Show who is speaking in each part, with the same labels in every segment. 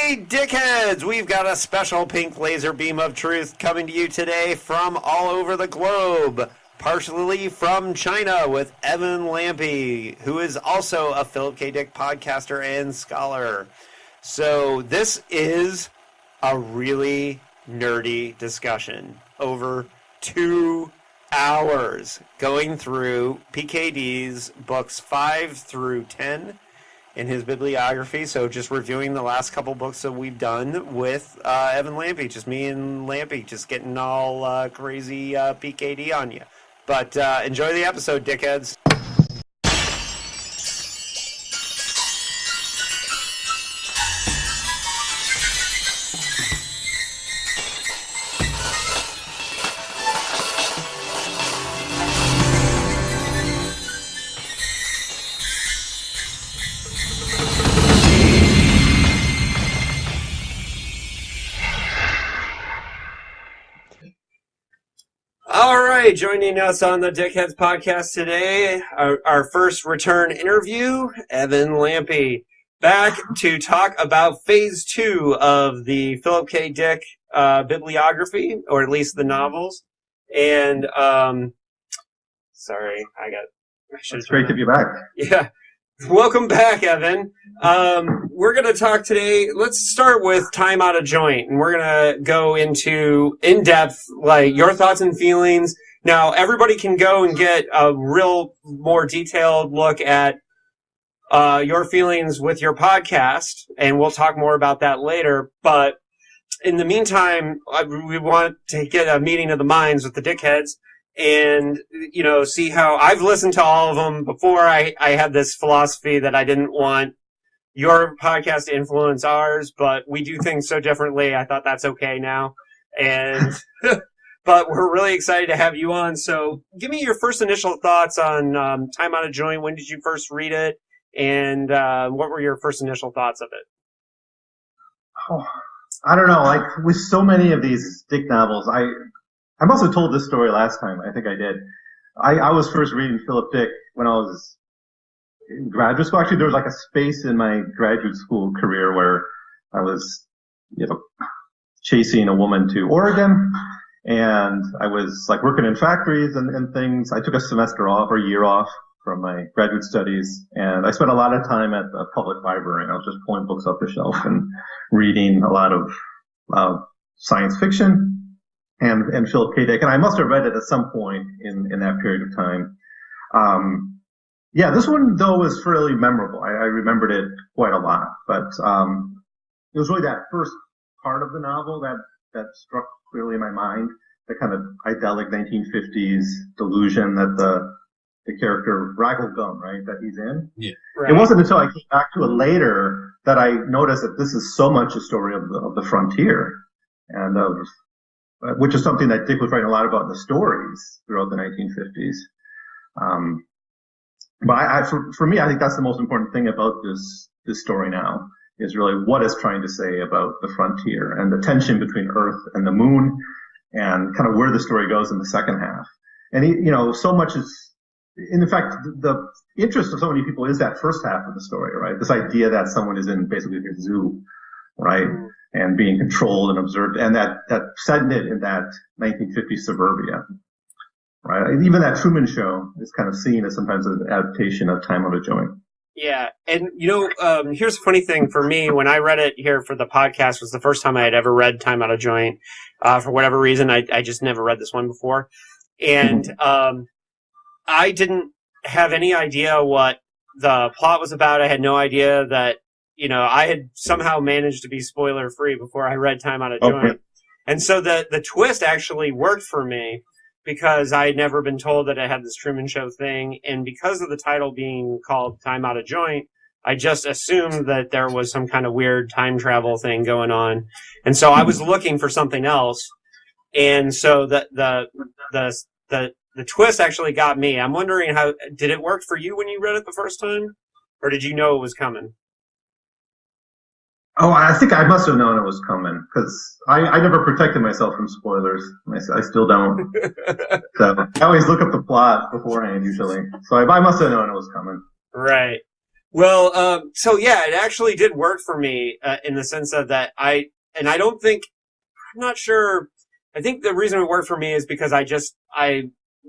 Speaker 1: Hey, Dickheads! We've got a special pink laser beam of truth coming to you today from all over the globe. Partially from China with Evan Lampe, who is also a Philip K. Dick podcaster and scholar. So this is a really nerdy discussion over 2 hours going through PKD's books 5 through 10 in his bibliography. So just reviewing the last couple books that we've done with Evan Lampe, just me and Lampe, just getting all crazy PKD on you. But enjoy the episode, Dickheads. All right, joining us on the Dickheads podcast today, our first return interview, Evan Lampe, back to talk about Phase 2 of the Philip K. Dick bibliography, or at least the novels. And, sorry,
Speaker 2: It's great to be back.
Speaker 1: Yeah. Welcome back, Evan. We're going to talk today. Let's start with Time Out of Joint, and we're going to go into in-depth, like, your thoughts and feelings. Now, everybody can go and get a real more detailed look at your feelings with your podcast, and we'll talk more about that later. But in the meantime, we want to get a meeting of the minds with the Dickheads and, you know, see how I've listened to all of them before. I had this philosophy that I didn't want your podcast to influence ours, but we do things so differently. I thought that's okay now. And, but we're really excited to have you on. So give me your first initial thoughts on Time Out of Joint. When did you first read it? And what were your first initial thoughts of it?
Speaker 2: Oh, I don't know. Like with so many of these Dick novels, I must have told this story last time. I think I did. I was first reading Philip Dick when I was in graduate school. Actually, there was like a space in my graduate school career where I was, chasing a woman to Oregon, and I was like working in factories and things. I took a semester off or a year off from my graduate studies, and I spent a lot of time at the public library. And I was just pulling books off the shelf and reading a lot of science fiction and Philip K. Dick, and I must have read it at some point in that period of time. This one though was fairly memorable. I remembered it quite a lot, but it was really that first part of the novel that struck clearly in my mind. The kind of idyllic 1950s delusion that the character Raggle Gum, right, that he's in.
Speaker 1: Yeah. Right.
Speaker 2: It wasn't until I came back to it later that I noticed that this is so much a story of the frontier, and of which is something that Dick was writing a lot about in the stories throughout the 1950s. But for me, I think that's the most important thing about this story now, is really what it's trying to say about the frontier and the tension between Earth and the moon, and kind of where the story goes in the second half. And so much is, in fact, the interest of so many people is that first half of the story, right? This idea that someone is in basically a zoo, right? And being controlled and observed, and that setting it in that 1950s suburbia, right? Even that Truman Show is kind of seen as sometimes an adaptation of Time Out of Joint.
Speaker 1: Yeah, and here's a funny thing for me. When I read it here for the podcast, was the first time I had ever read Time Out of Joint. For whatever reason, I just never read this one before, and I didn't have any idea what the plot was about. I had no idea that. I had somehow managed to be spoiler free before I read Time Out of Joint. Okay. And so the twist actually worked for me because I had never been told that it had this Truman Show thing. And because of the title being called Time Out of Joint, I just assumed that there was some kind of weird time travel thing going on. And so I was looking for something else. And so the twist actually got me. I'm wondering, did it work for you when you read it the first time? Or did you know it was coming?
Speaker 2: Oh, I think I must have known it was coming, because I never protected myself from spoilers. I still don't. So I always look up the plot beforehand, usually. So I must have known it was coming.
Speaker 1: Right. Well, so yeah, it actually did work for me in the sense of that I don't think, I'm not sure. I think the reason it worked for me is because I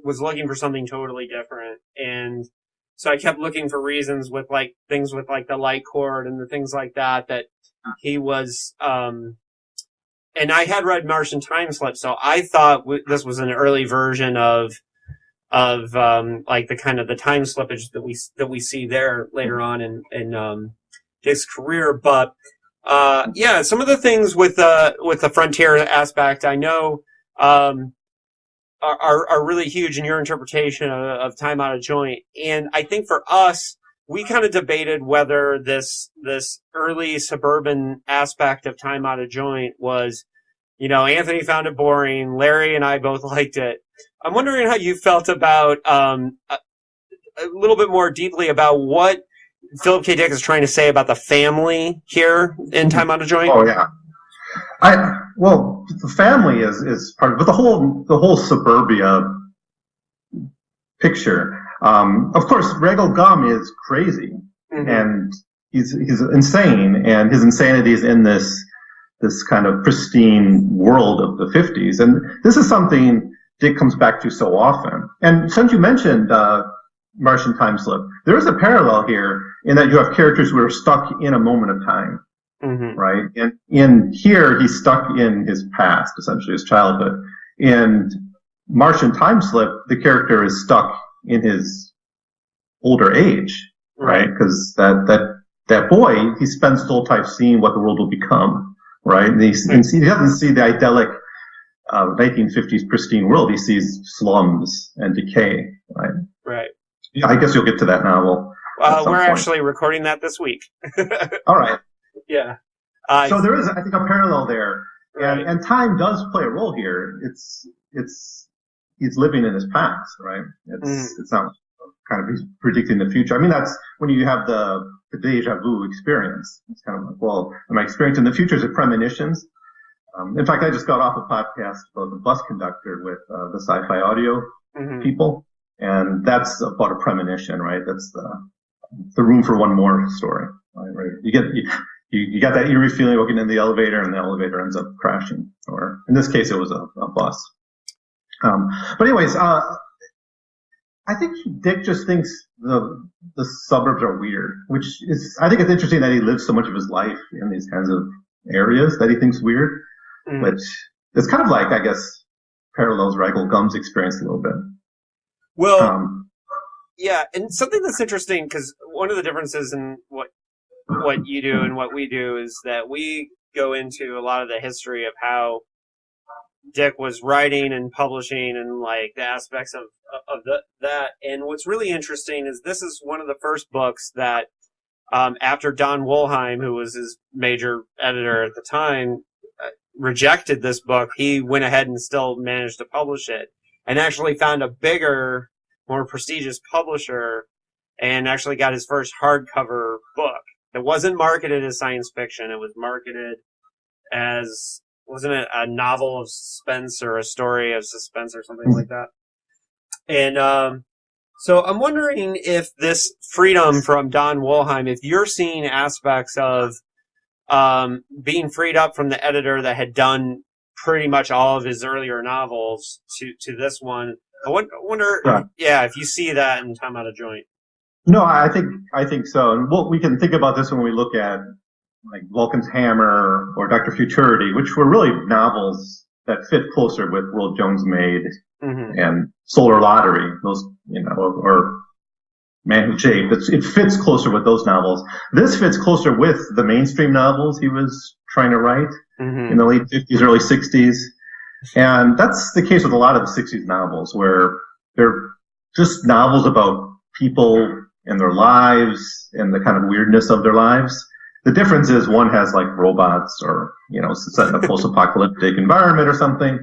Speaker 1: was looking for something totally different. And so I kept looking for reasons with like things with like the light cord and the things like that, that he was, and I had read Martian Time Slip. So I thought this was an early version of like the kind of the time slippage that we see there later on in Dick's career. But yeah, some of the things with the frontier aspect, I know are really huge in your interpretation of Time Out of Joint. And I think for us, we kind of debated whether this early suburban aspect of Time Out of Joint was, Anthony found it boring. Larry and I both liked it. I'm wondering how you felt about a little bit more deeply about what Philip K. Dick is trying to say about the family here in Time Out of Joint.
Speaker 2: Oh yeah, well, the family is part of, but the whole suburbia picture. Of course, Regal Gum is crazy, and he's insane, and his insanity is in this kind of pristine world of the 50s, and this is something Dick comes back to so often. And since you mentioned Martian Time Slip, there is a parallel here in that you have characters who are stuck in a moment of time, right? And in here, he's stuck in his past, essentially his childhood. In Martian Time Slip, the character is stuck in his older age, right? Because that boy, he spends his whole time seeing what the world will become, right? And he doesn't see the idyllic 1950s pristine world. He sees slums and decay, right?
Speaker 1: Right.
Speaker 2: Yeah, I guess you'll get to that novel.
Speaker 1: We're actually recording that this week.
Speaker 2: All right.
Speaker 1: Yeah.
Speaker 2: So there is, I think, a parallel there, and time does play a role here. He's living in his past, right? It's not kind of he's predicting the future. I mean, that's when you have the deja vu experience. It's kind of like, well, am I experiencing the future? Is it premonitions? In fact, I just got off a podcast about the bus conductor with the sci-fi audio people, and that's about a premonition, right? That's the room for one more story, right? You got that eerie feeling walking in the elevator, and the elevator ends up crashing, or in this case, it was a bus. But anyways, I think Dick just thinks the suburbs are weird, which is, I think it's interesting that he lives so much of his life in these kinds of areas that he thinks weird. Which is kind of like, I guess, parallels Regal Gum's experience a little bit.
Speaker 1: Well, yeah, and something that's interesting, because one of the differences in what you do and what we do is that we go into a lot of the history of how Dick was writing and publishing and like the aspects of that. And what's really interesting is this is one of the first books that after Don Wollheim, who was his major editor at the time, rejected this book, he went ahead and still managed to publish it, and actually found a bigger, more prestigious publisher, and actually got his first hardcover book. It wasn't marketed as science fiction. It was marketed as, wasn't it a novel of suspense or a story of suspense or something like that? And so I'm wondering if this freedom from Don Wollheim, if you're seeing aspects of being freed up from the editor that had done pretty much all of his earlier novels to this one. I wonder, if you see that in Time Out of Joint.
Speaker 2: No, I think so. And we can think about this when we look at like Vulcan's Hammer or Dr. Futurity, which were really novels that fit closer with Will Jones Made and Solar Lottery, those, or Man Who Chafed. It fits closer with those novels. This fits closer with the mainstream novels he was trying to write in the late 50s, early 60s. And that's the case with a lot of the 60s novels, where they're just novels about people and their lives and the kind of weirdness of their lives. The difference is one has like robots or, set in a post-apocalyptic environment or something.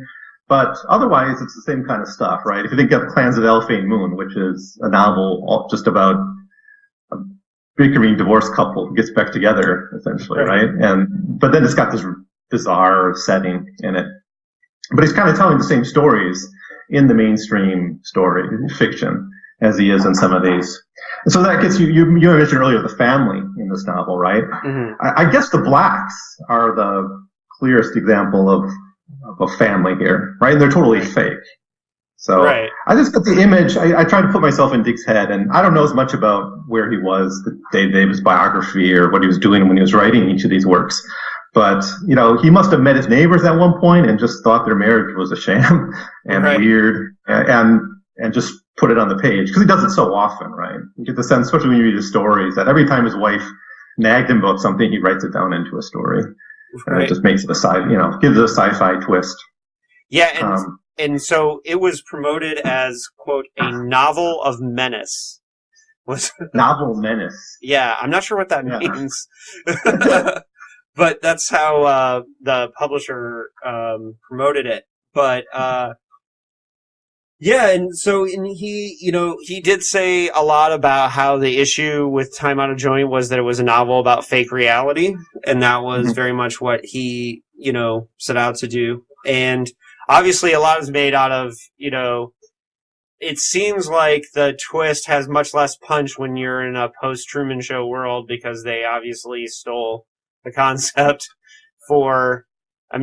Speaker 2: But otherwise, it's the same kind of stuff, right? If you think of Clans of the Alphane Moon, which is a novel just about a bickering divorced couple who gets back together, essentially, right? But then it's got this bizarre setting in it. But he's kind of telling the same stories in the mainstream story fiction. as he is in some of these. And so that gets you mentioned earlier the family in this novel, right?
Speaker 1: Mm-hmm.
Speaker 2: I guess the blacks are the clearest example of a family here, right? And they're totally fake. So
Speaker 1: right.
Speaker 2: I just got the image. I tried to put myself in Dick's head, and I don't know as much about where he was, the day of his biography, or what he was doing when he was writing each of these works. But, you know, he must have met his neighbors at one point and just thought their marriage was a sham and weird and just put it on the page. Because he does it so often, right? You get the sense, especially when you read his stories, that every time his wife nagged him about something, he writes it down into a story. And it just makes it gives it a sci-fi twist.
Speaker 1: Yeah, and so it was promoted as, quote, a novel of menace.
Speaker 2: Novel menace.
Speaker 1: Yeah, I'm not sure what that means. But that's how the publisher promoted it. But and so he did say a lot about how the issue with Time Out of Joint was that it was a novel about fake reality, and that was very much what he set out to do. And obviously, a lot is made out of it seems like the twist has much less punch when you're in a post-Truman Show world, because they obviously stole the concept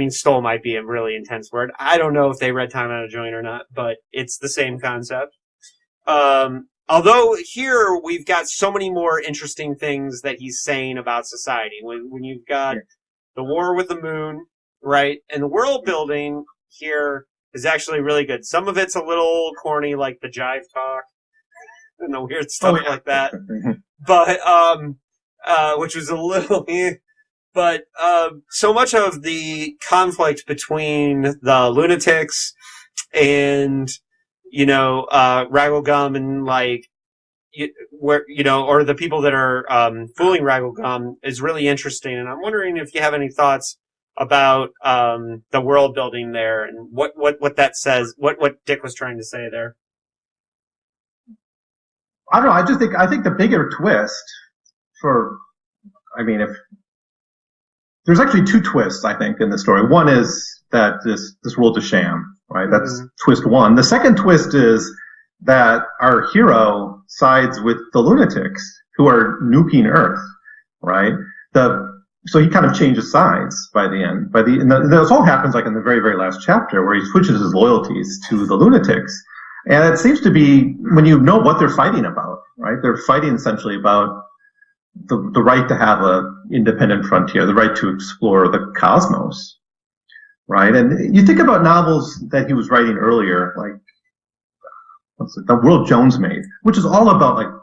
Speaker 1: stole might be a really intense word. I don't know if they read Time Out of Joint or not, but it's the same concept. Although here we've got so many more interesting things that he's saying about society. When you've got the war with the moon, right? And the world building here is actually really good. Some of it's a little corny, like the jive talk and the weird stuff like that. But, which was a little... But so much of the conflict between the lunatics and Ragglegum and or the people that are fooling Ragglegum is really interesting. And I'm wondering if you have any thoughts about the world building there and what that says, what Dick was trying to say there.
Speaker 2: I don't know. I think the bigger twist if there's actually two twists, I think, in the story. One is that this world's a sham, right? That's twist one. The second twist is that our hero sides with the lunatics who are nuking Earth, right? So he kind of changes sides by the end. And this all happens like in the very, very last chapter, where he switches his loyalties to the lunatics. And it seems to be when you know what they're fighting about, right? They're fighting essentially about the right to have a independent frontier, the right to explore the cosmos, right? And you think about novels that he was writing earlier, like The World Jones Made, which is all about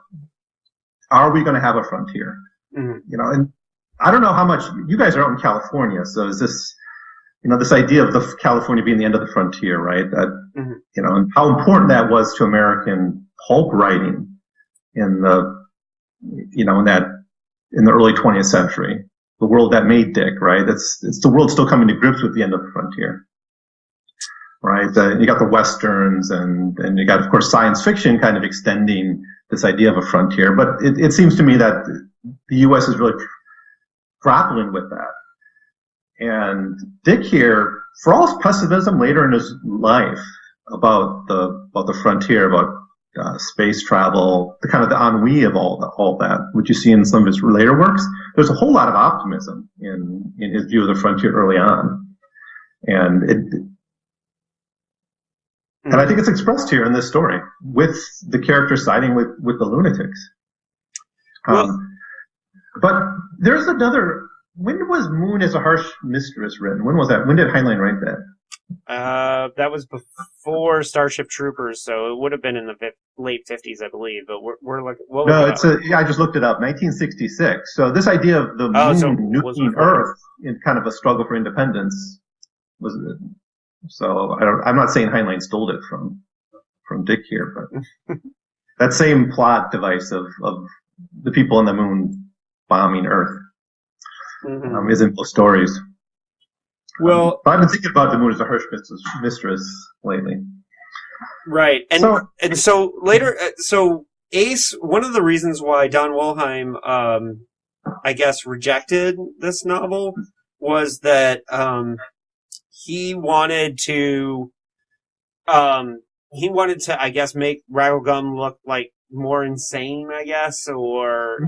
Speaker 2: are we going to have a frontier? Mm-hmm. And I don't know how much you guys are out in California, so is this this idea of the California being the end of the frontier, right? That and how important that was to American pulp writing in in the early 20th century, the world that made Dick, right? It's the world still coming to grips with the end of the frontier, right? You got the westerns, and you got, of course, science fiction kind of extending this idea of a frontier. But it seems to me that the U.S. is really grappling with that. And Dick here, for all his pessimism later in his life about the frontier, about space travel, the kind of the ennui of all that, which you see in some of his later works, there's a whole lot of optimism in his view of the frontier early on, and I think it's expressed here in this story with the character siding with the lunatics. But there's another. When was Moon as a Harsh Mistress written? When was that? When did Heinlein write that?
Speaker 1: That was before Starship Troopers, so it would have been in the late 50s, I believe. But we're like,
Speaker 2: I just looked it up, 1966. So this idea of the moon nuking Earth in kind of a struggle for independence was. So I'm not saying Heinlein stole it from Dick here, but that same plot device of the people on the moon bombing Earth is in both stories.
Speaker 1: Well,
Speaker 2: I've been thinking about the moon as a harsh mistress lately.
Speaker 1: Right, and so later, so Ace. One of the reasons why Don Wollheim, I guess, rejected this novel was that he wanted to he wanted to, I guess, make Rattlegum look like more insane, I guess, or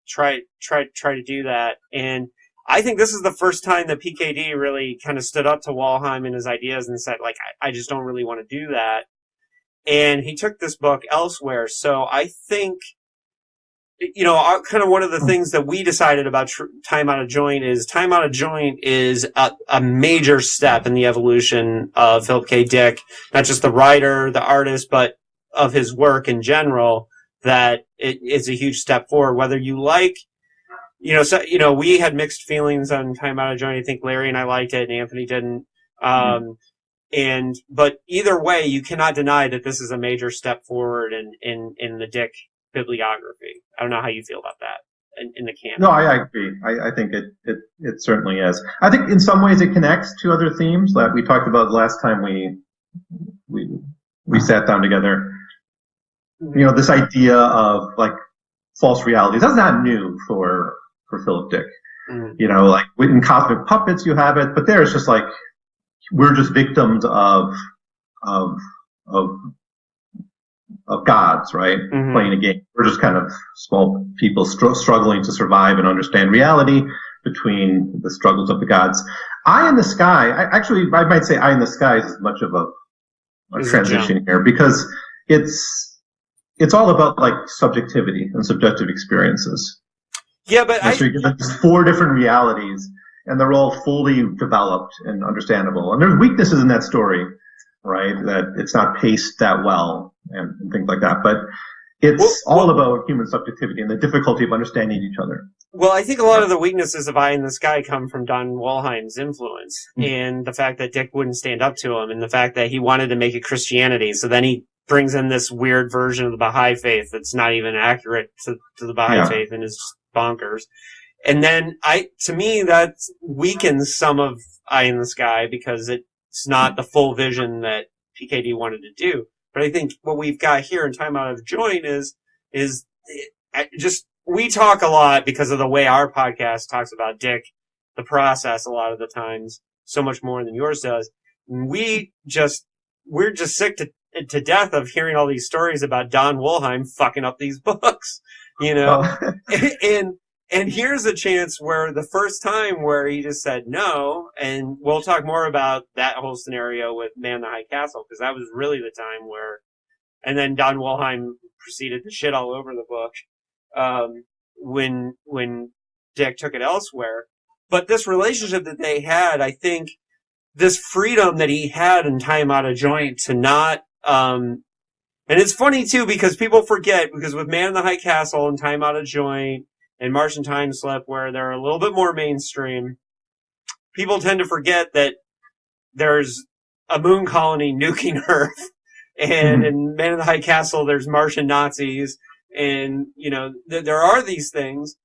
Speaker 1: try to do that. And I think this is the first time that PKD really kind of stood up to Walheim and his ideas and said, like, I just don't really want to do that. And he took this book elsewhere. So I think, kind of one of the things that we decided about Time Out of Joint is a major step in the evolution of Philip K. Dick, not just the writer, the artist, but of his work in general, that it's a huge step forward. Whether you like, we had mixed feelings on Time Out of Joint. I think Larry and I liked it and Anthony didn't. But either way, you cannot deny that this is a major step forward in the Dick bibliography. I don't know how you feel about that in the canon.
Speaker 2: No, I agree. I think it certainly is. I think in some ways it connects to other themes that we talked about last time we sat down together. This idea of like false realities. That's not new for Philip Dick. Like in Cosmic Puppets you have it, but there it's just like we're just victims of gods, right? Playing a game. We're just kind of small people struggling to survive and understand reality between the struggles of the gods. Eye in the Sky, I might say Eye in the Sky is as much of a transition here because it's all about like subjectivity and subjective experiences.
Speaker 1: Yeah, but
Speaker 2: so you get just 4 different realities and they're all fully developed and understandable. And there's weaknesses in that story, right? That it's not paced that well and things like that. But it's all about human subjectivity and the difficulty of understanding each other.
Speaker 1: Well, I think a lot of the weaknesses of Eye in the Sky come from Don Walheim's influence and the fact that Dick wouldn't stand up to him and the fact that he wanted to make it Christianity. So then he brings in this weird version of the Baha'i faith that's not even accurate to the Baha'i faith and is just bonkers. And then to me, that weakens some of Eye in the Sky because it's not the full vision that PKD wanted to do. But I think what we've got here in Time Out of Joint is we talk a lot because of the way our podcast talks about Dick, the process a lot of the times, so much more than yours does. We're just sick to death of hearing all these stories about Don Walheim fucking up these books, And here's a chance where the first time where he just said no, and we'll talk more about that whole scenario with Man in the High Castle, because that was really the time where, and then Don Walheim proceeded to shit all over the book, when Dick took it elsewhere. But this relationship that they had, I think, this freedom that he had in Time Out of Joint to not, and it's funny too, because people forget, because with Man in the High Castle and Time Out of Joint, and Martian Time Slip, where they're a little bit more mainstream, people tend to forget that there's a moon colony nuking Earth, and in Man in the High Castle, there's Martian Nazis, and, there are these things.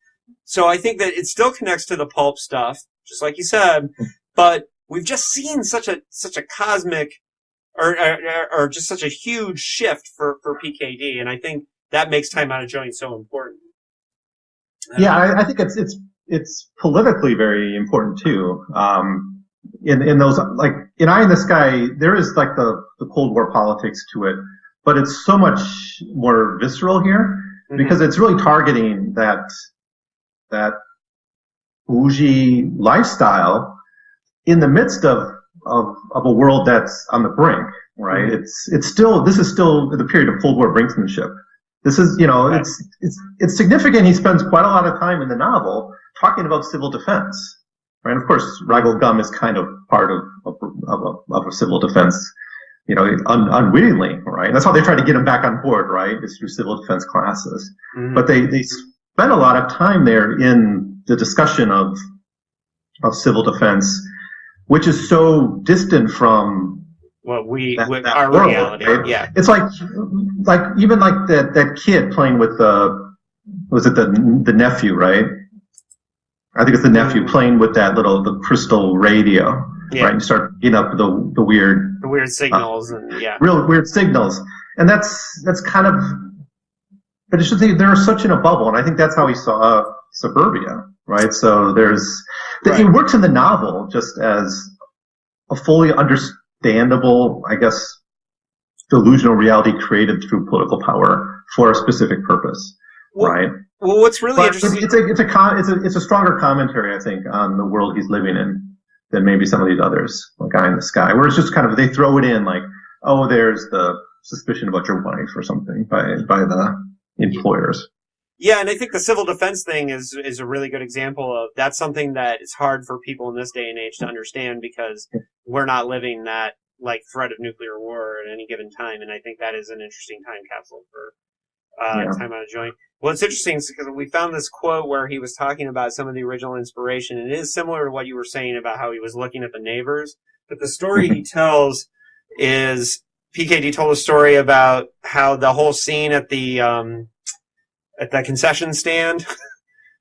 Speaker 1: So I think that it still connects to the pulp stuff, just like you said, but we've just seen such a cosmic, or just such a huge shift for PKD, and I think that makes Time Out of Joint so important.
Speaker 2: I think it's politically very important too. In those, like in Eye in the Sky, there is like the Cold War politics to it, but it's so much more visceral here because it's really targeting that bougie lifestyle in the midst of a world that's on the brink, right? This is still the period of Cold War brinksmanship. This is, it's significant. He spends quite a lot of time in the novel talking about civil defense, right? Of course, Rattlegum is kind of part of a civil defense, unwittingly, right? That's how they try to get him back on board, right? It's through civil defense classes. But they spend a lot of time there in the discussion of civil defense, which is so distant from
Speaker 1: what
Speaker 2: our
Speaker 1: world, reality,
Speaker 2: right?
Speaker 1: Yeah.
Speaker 2: It's like even like that kid playing with the nephew, right? I think it's the nephew playing with the crystal radio, right? You start getting up the weird
Speaker 1: signals
Speaker 2: real weird signals, and that's kind of. But it's just they're such in a bubble, and I think that's how he saw Suburbia, right? So it works in the novel just as a fully understandable, I guess, delusional reality created through political power for a specific purpose, right?
Speaker 1: Well, what's really interesting...
Speaker 2: It's a stronger commentary, I think, on the world he's living in than maybe some of these others, like Eye in the Sky, where it's just kind of, they throw it in like, oh, there's the suspicion about your wife or something by the employers.
Speaker 1: Yeah, and I think the civil defense thing is a really good example of that's something that is hard for people in this day and age to understand because we're not living that like threat of nuclear war at any given time, and I think that is an interesting time capsule for Time on a Joint. Well, it's interesting because we found this quote where he was talking about some of the original inspiration, and it is similar to what you were saying about how he was looking at the neighbors, but the story he tells is PKD told a story about how the whole scene at the concession stand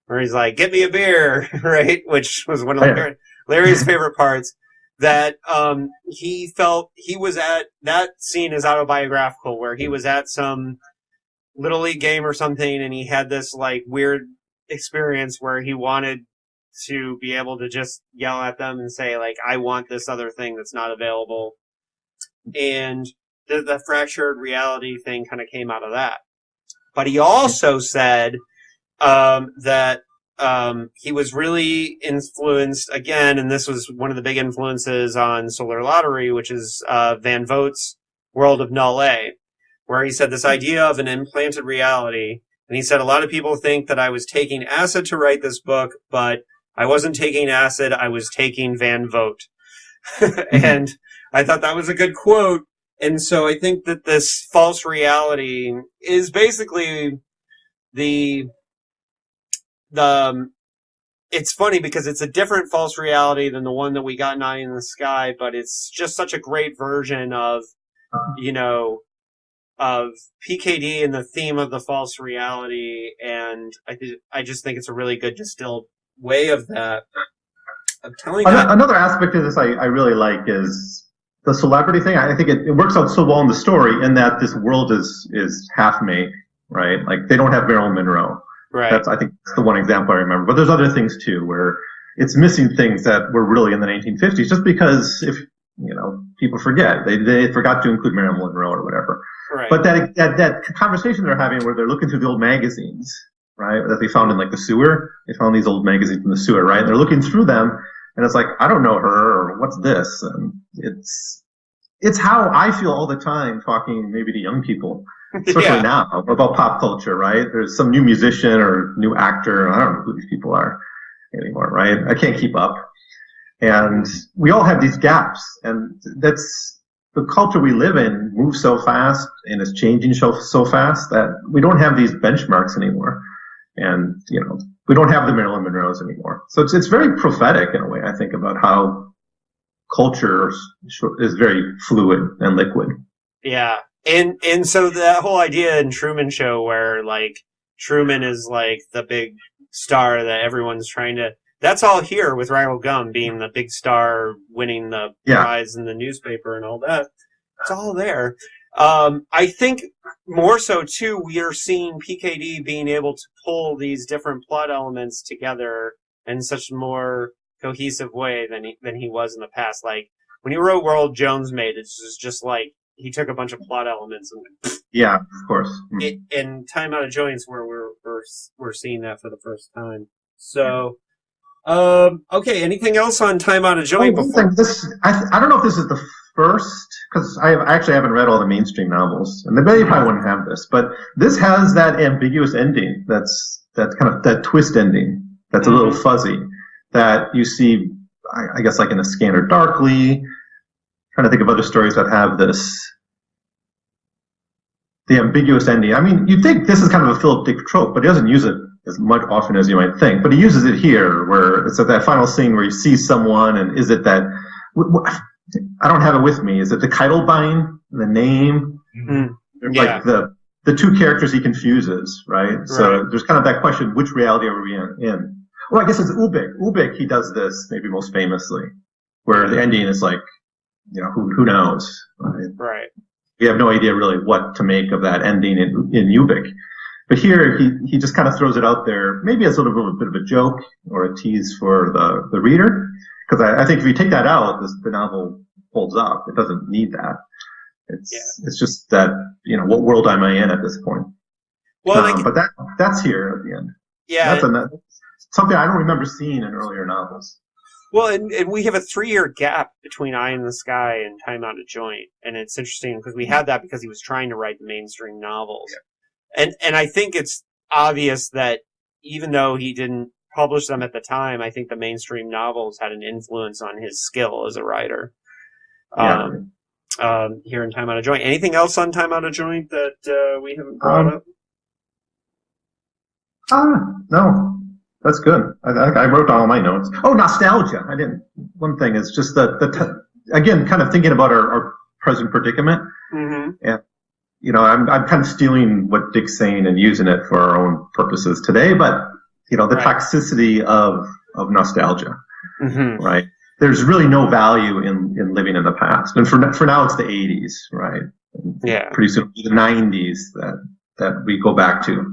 Speaker 1: where he's like, "Get me a beer," right? Which was one of Larry's favorite parts. That he felt he was at, that scene is autobiographical, where he was at some Little League game or something, and he had this like weird experience where he wanted to be able to just yell at them and say like, "I want this other thing that's not available," and the fractured reality thing kind of came out of that. But he also said that he was really influenced, again, and this was one of the big influences on Solar Lottery, which is Van Vogt's World of Null A, where he said this idea of an implanted reality. And he said, a lot of people think that I was taking acid to write this book, but I wasn't taking acid, I was taking Van Vogt. And I thought that was a good quote. And so I think that this false reality is basically it's funny because it's a different false reality than the one that we got in Eye in the Sky, but it's just such a great version of, of PKD and the theme of the false reality. And I just think it's a really good distilled way of that. Of telling
Speaker 2: Another aspect of this I really like is the celebrity thing. I think it works out so well in the story in that this world is half made, right? Like they don't have Marilyn Monroe.
Speaker 1: Right.
Speaker 2: I think that's the one example I remember. But there's other things too where it's missing things that were really in the 1950s just because if, people forget. They forgot to include Marilyn Monroe or whatever.
Speaker 1: Right.
Speaker 2: But that conversation they're having where they're looking through the old magazines, right, that they found in like the sewer. They found these old magazines in the sewer, right? And they're looking through them and it's like, I don't know her, or what's this? And it's how I feel all the time talking maybe to young people, especially now, about pop culture, right? There's some new musician or new actor. I don't know who these people are anymore, right? I can't keep up. And we all have these gaps, and that's the culture we live in moves so fast and is changing so fast that we don't have these benchmarks anymore. And, we don't have the Marilyn Monroes anymore. So it's very prophetic in a way, I think, about how culture is very fluid and liquid.
Speaker 1: Yeah. And so that whole idea in Truman Show where like Truman is like the big star that everyone's trying to, that's all here with Rival Gum being the big star, winning the prize in the newspaper and all that. It's all there. I think more so too, we are seeing PKD being able to pull these different plot elements together in such a more cohesive way than he was in the past. Like when he wrote World Jones Made, it's just like he took a bunch of plot elements and
Speaker 2: of course.
Speaker 1: In Time Out of Joints where we're seeing that for the first time. So okay, anything else on Time Out of Joint before?
Speaker 2: I don't know if this is the first, because I actually haven't read all the mainstream novels, and maybe probably wouldn't have this, but this has that ambiguous ending. That's kind of that twist ending. That's a little fuzzy. That you see, I guess, like in A Scanner Darkly. Trying to think of other stories that have the ambiguous ending. I mean, you'd think this is kind of a Philip Dick trope, but he doesn't use it as much often as you might think. But he uses it here, where it's at that final scene where you see someone, and is it that? I don't have it with me. Is it the Keitelbein, the name? Mm-hmm. Like the two characters he confuses, right? So there's kind of that question: which reality are we in? Well, I guess it's Ubik. Ubik, he does this maybe most famously, where the ending is like, who knows?
Speaker 1: Right.
Speaker 2: We have no idea really what to make of that ending in Ubik. But here, he just kind of throws it out there, maybe as a little bit of a joke or a tease for the reader. Because I think if you take that out, the novel holds up. It doesn't need that. It's just that, what world am I in at this point?
Speaker 1: Well,
Speaker 2: but that's here at the end.
Speaker 1: Yeah.
Speaker 2: That's something I don't remember seeing in earlier novels.
Speaker 1: Well, and we have a 3-year gap between Eye in the Sky and Time Out of Joint, and it's interesting because we had that because he was trying to write the mainstream novels. Yeah. And I think it's obvious that even though he didn't publish them at the time, I think the mainstream novels had an influence on his skill as a writer. Here in Time Out of Joint. Anything else on Time Out of Joint that we haven't brought up?
Speaker 2: No. That's good. I wrote down all my notes. Oh, nostalgia. I didn't. One thing is just again, kind of thinking about our present predicament. Mm-hmm. And, I'm kind of stealing what Dick's saying and using it for our own purposes today, but, the toxicity of nostalgia, mm-hmm. right? There's really no value in living in the past. And for now, it's the 80s, right?
Speaker 1: Yeah.
Speaker 2: Pretty soon, the 90s that we go back to.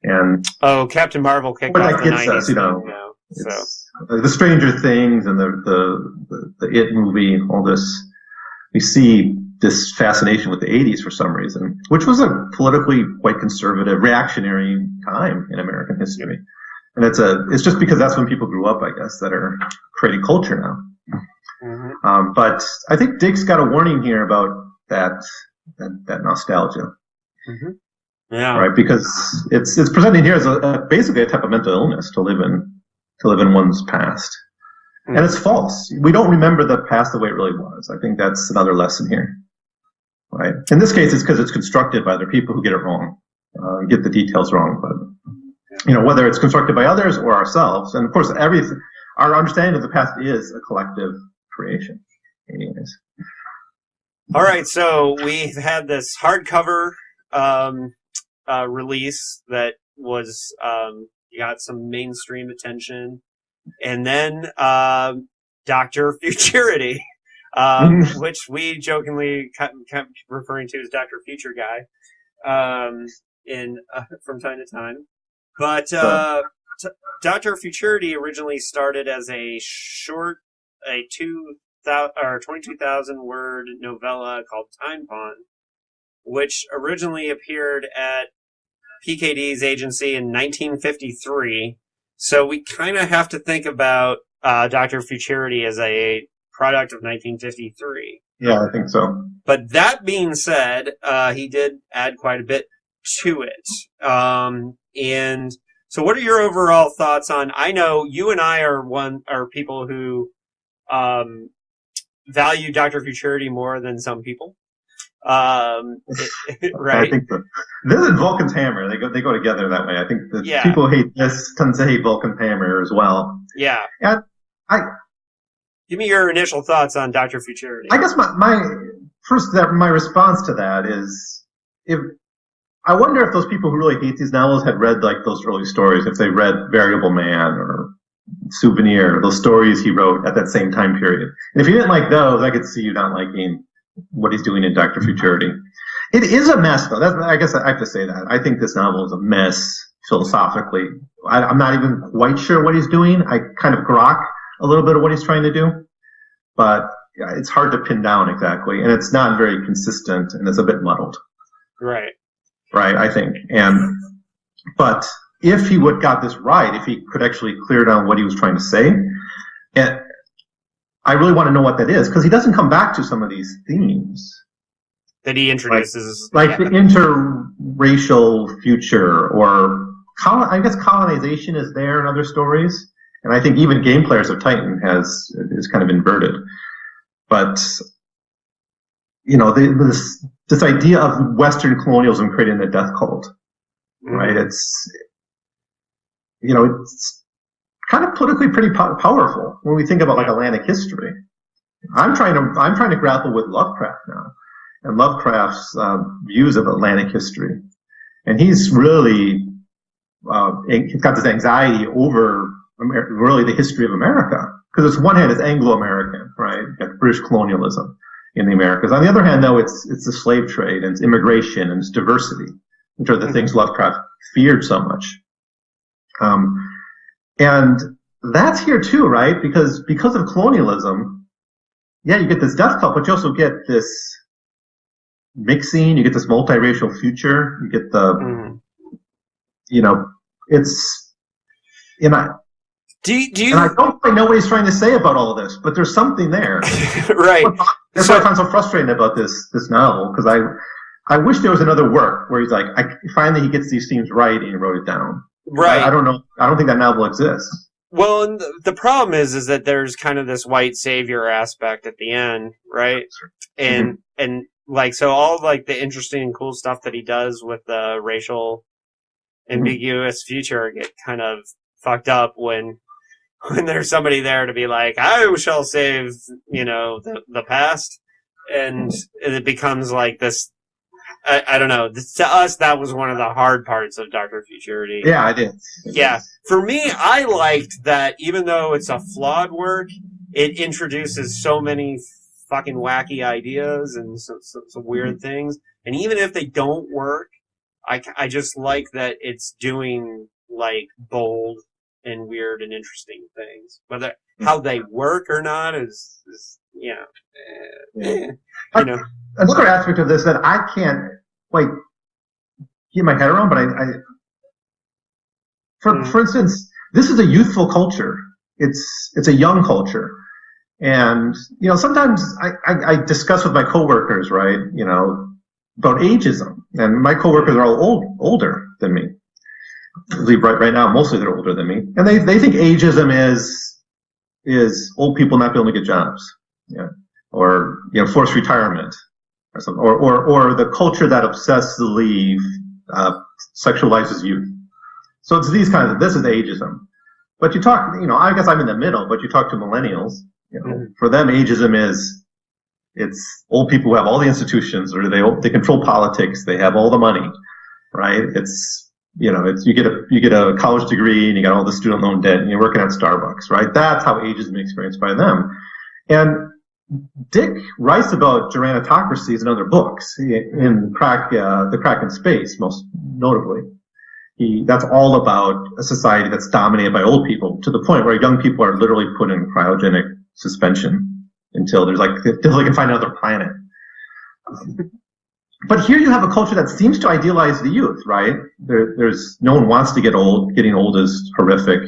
Speaker 2: And
Speaker 1: Captain Marvel kicked off the 90s.
Speaker 2: The Stranger Things and the It movie, all this, we see this fascination with the 80s for some reason, which was a politically quite conservative, reactionary time in American history. And it's just because that's when people grew up, I guess, that are creating culture now. Mm-hmm. But I think Dick's got a warning here about that nostalgia. Mm-hmm.
Speaker 1: Yeah.
Speaker 2: Right, because it's presented here as basically a type of mental illness to live in one's past, and it's false. We don't remember the past the way it really was. I think that's another lesson here. Right. In this case, it's because it's constructed by other people who get it wrong, get the details wrong. But whether it's constructed by others or ourselves, and of course, our understanding of the past is a collective creation. Anyways.
Speaker 1: All right, so we've had this hardcover. Release that was got some mainstream attention, and then Dr. Futurity, which we jokingly kept referring to as Dr. Future Guy from time to time. But Dr. Futurity originally started as a 22,000 word novella called Time Pawn, which originally appeared at PKD's agency in 1953. So we kind of have to think about Dr. Futurity as a product of 1953.
Speaker 2: Yeah, I think so.
Speaker 1: But that being said, he did add quite a bit to it. And so what are your overall thoughts on, I know you and I are people who value Dr. Futurity more than some people. Right.
Speaker 2: I think this is Vulcan's hammer. They go together that way. I think the people who hate this tend to hate Vulcan's hammer as well.
Speaker 1: Yeah.
Speaker 2: And
Speaker 1: give me your initial thoughts on Dr. Futurity.
Speaker 2: I guess my response to that is, I wonder if those people who really hate these novels had read like those early stories, if they read Variable Man or Souvenir, those stories he wrote at that same time period. And if you didn't like those, I could see you not liking what he's doing in Dr. Futurity. It is a mess, though. I guess I have to say that. I think this novel is a mess philosophically. I'm not even quite sure what he's doing. I kind of grok a little bit of what he's trying to do, but it's hard to pin down exactly, and it's not very consistent, and it's a bit muddled.
Speaker 1: Right,
Speaker 2: I think. But if he got this right, if he could actually clear down what he was trying to say, and I really want to know what that is, because he doesn't come back to some of these themes
Speaker 1: that he introduces,
Speaker 2: like the interracial future, or I guess colonization is there in other stories, and I think even Game Players of Titan is kind of inverted. But this idea of Western colonialism creating the death cult, right? It's kind of politically pretty powerful when we think about like Atlantic history. I'm trying to grapple with Lovecraft now, and Lovecraft's views of Atlantic history, and he's really he's got this anxiety over really the history of America, because on one hand it's Anglo-American, right? You've got British colonialism in the Americas. On the other hand, though, it's the slave trade and it's immigration and it's diversity, which are the things Lovecraft feared so much. And that's here too, right? Because of colonialism, you get this death cult, but you also get this mixing. You get this multiracial future. You get the, it's, and I,
Speaker 1: do you?
Speaker 2: And I don't quite know what he's trying to say about all of this, but there's something there.
Speaker 1: Right.
Speaker 2: That's why I find so frustrating about this novel, because I wish there was another work where he's like, finally he gets these themes right and he wrote it down.
Speaker 1: Right.
Speaker 2: I don't know. I don't think that novel exists.
Speaker 1: Well, and the problem is that there's kind of this white savior aspect at the end, right? And like, so all like the interesting and cool stuff that he does with the racial ambiguous future get kind of fucked up when there's somebody there to be like, I shall save, the past. And it becomes like this, I don't know. To us, that was one of the hard parts of Dr. Futurity.
Speaker 2: Yeah, I did.
Speaker 1: Yeah. For me, I liked that even though it's a flawed work, it introduces so many fucking wacky ideas and some weird things. And even if they don't work, I just like that it's doing like bold and weird and interesting things. Whether how they work or not is
Speaker 2: Another aspect of this that I can't quite get my head around, but for instance, this is a youthful culture. It's a young culture, and sometimes I discuss with my coworkers, right? About ageism, and my coworkers are all older than me. Right now, mostly they're older than me, and they think ageism is old people not being able to get jobs, or forced retirement, or something, or the culture that obsessively sexualizes youth. So it's these kinds of, this is ageism. But you talk, I guess I'm in the middle, but you talk to millennials, for them ageism it's old people who have all the institutions, or they control politics, they have all the money, right? It's you get a college degree and you got all the student loan debt and you're working at Starbucks, right? That's how ageism is experienced by them. And Dick writes about gerontocracies in other books, in The Crack in Space, most notably. That's all about a society that's dominated by old people, to the point where young people are literally put in cryogenic suspension until they can find another planet. But here you have a culture that seems to idealize the youth, right? There's no one wants to get old. Getting old is horrific.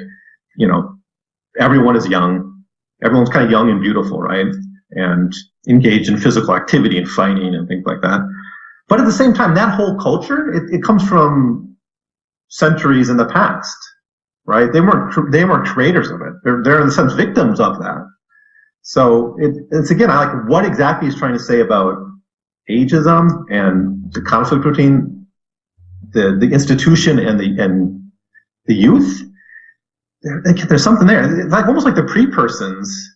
Speaker 2: Everyone is young. Everyone's kind of young and beautiful, right? And engaged in physical activity and fighting and things like that. But at the same time, that whole culture, it comes from centuries in the past, right? They weren't creators of it. They're in a sense victims of that. So it's again, I like what exactly he's trying to say about ageism and the conflict between the institution and the youth. There's something there. It's like almost like the pre-persons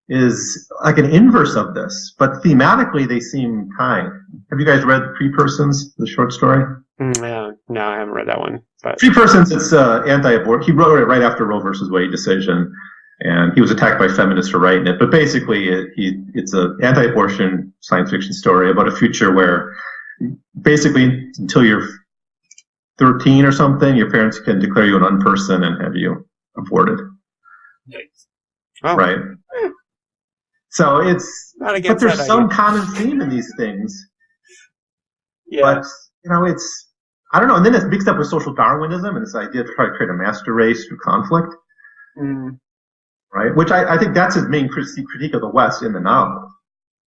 Speaker 2: is like an inverse of this, but thematically they seem kind. Have you guys read Pre-Persons, the short story?
Speaker 1: No, I haven't read that one. But
Speaker 2: Pre-Persons, it's anti-abort. He wrote it right after Roe versus Wade decision, and he was attacked by feminists for writing it. But basically, it's an anti-abortion science fiction story about a future where basically until you're 13 or something, your parents can declare you an unperson and have you aborted.
Speaker 1: Nice. Oh.
Speaker 2: Right. So it's
Speaker 1: not against
Speaker 2: but there's
Speaker 1: that
Speaker 2: some
Speaker 1: idea.
Speaker 2: common theme in these things.
Speaker 1: Yeah.
Speaker 2: But it's I don't know, and then it's mixed up with social Darwinism and this idea to try to create a master race through conflict. Right? Which I think that's his main critique of the West in the novel.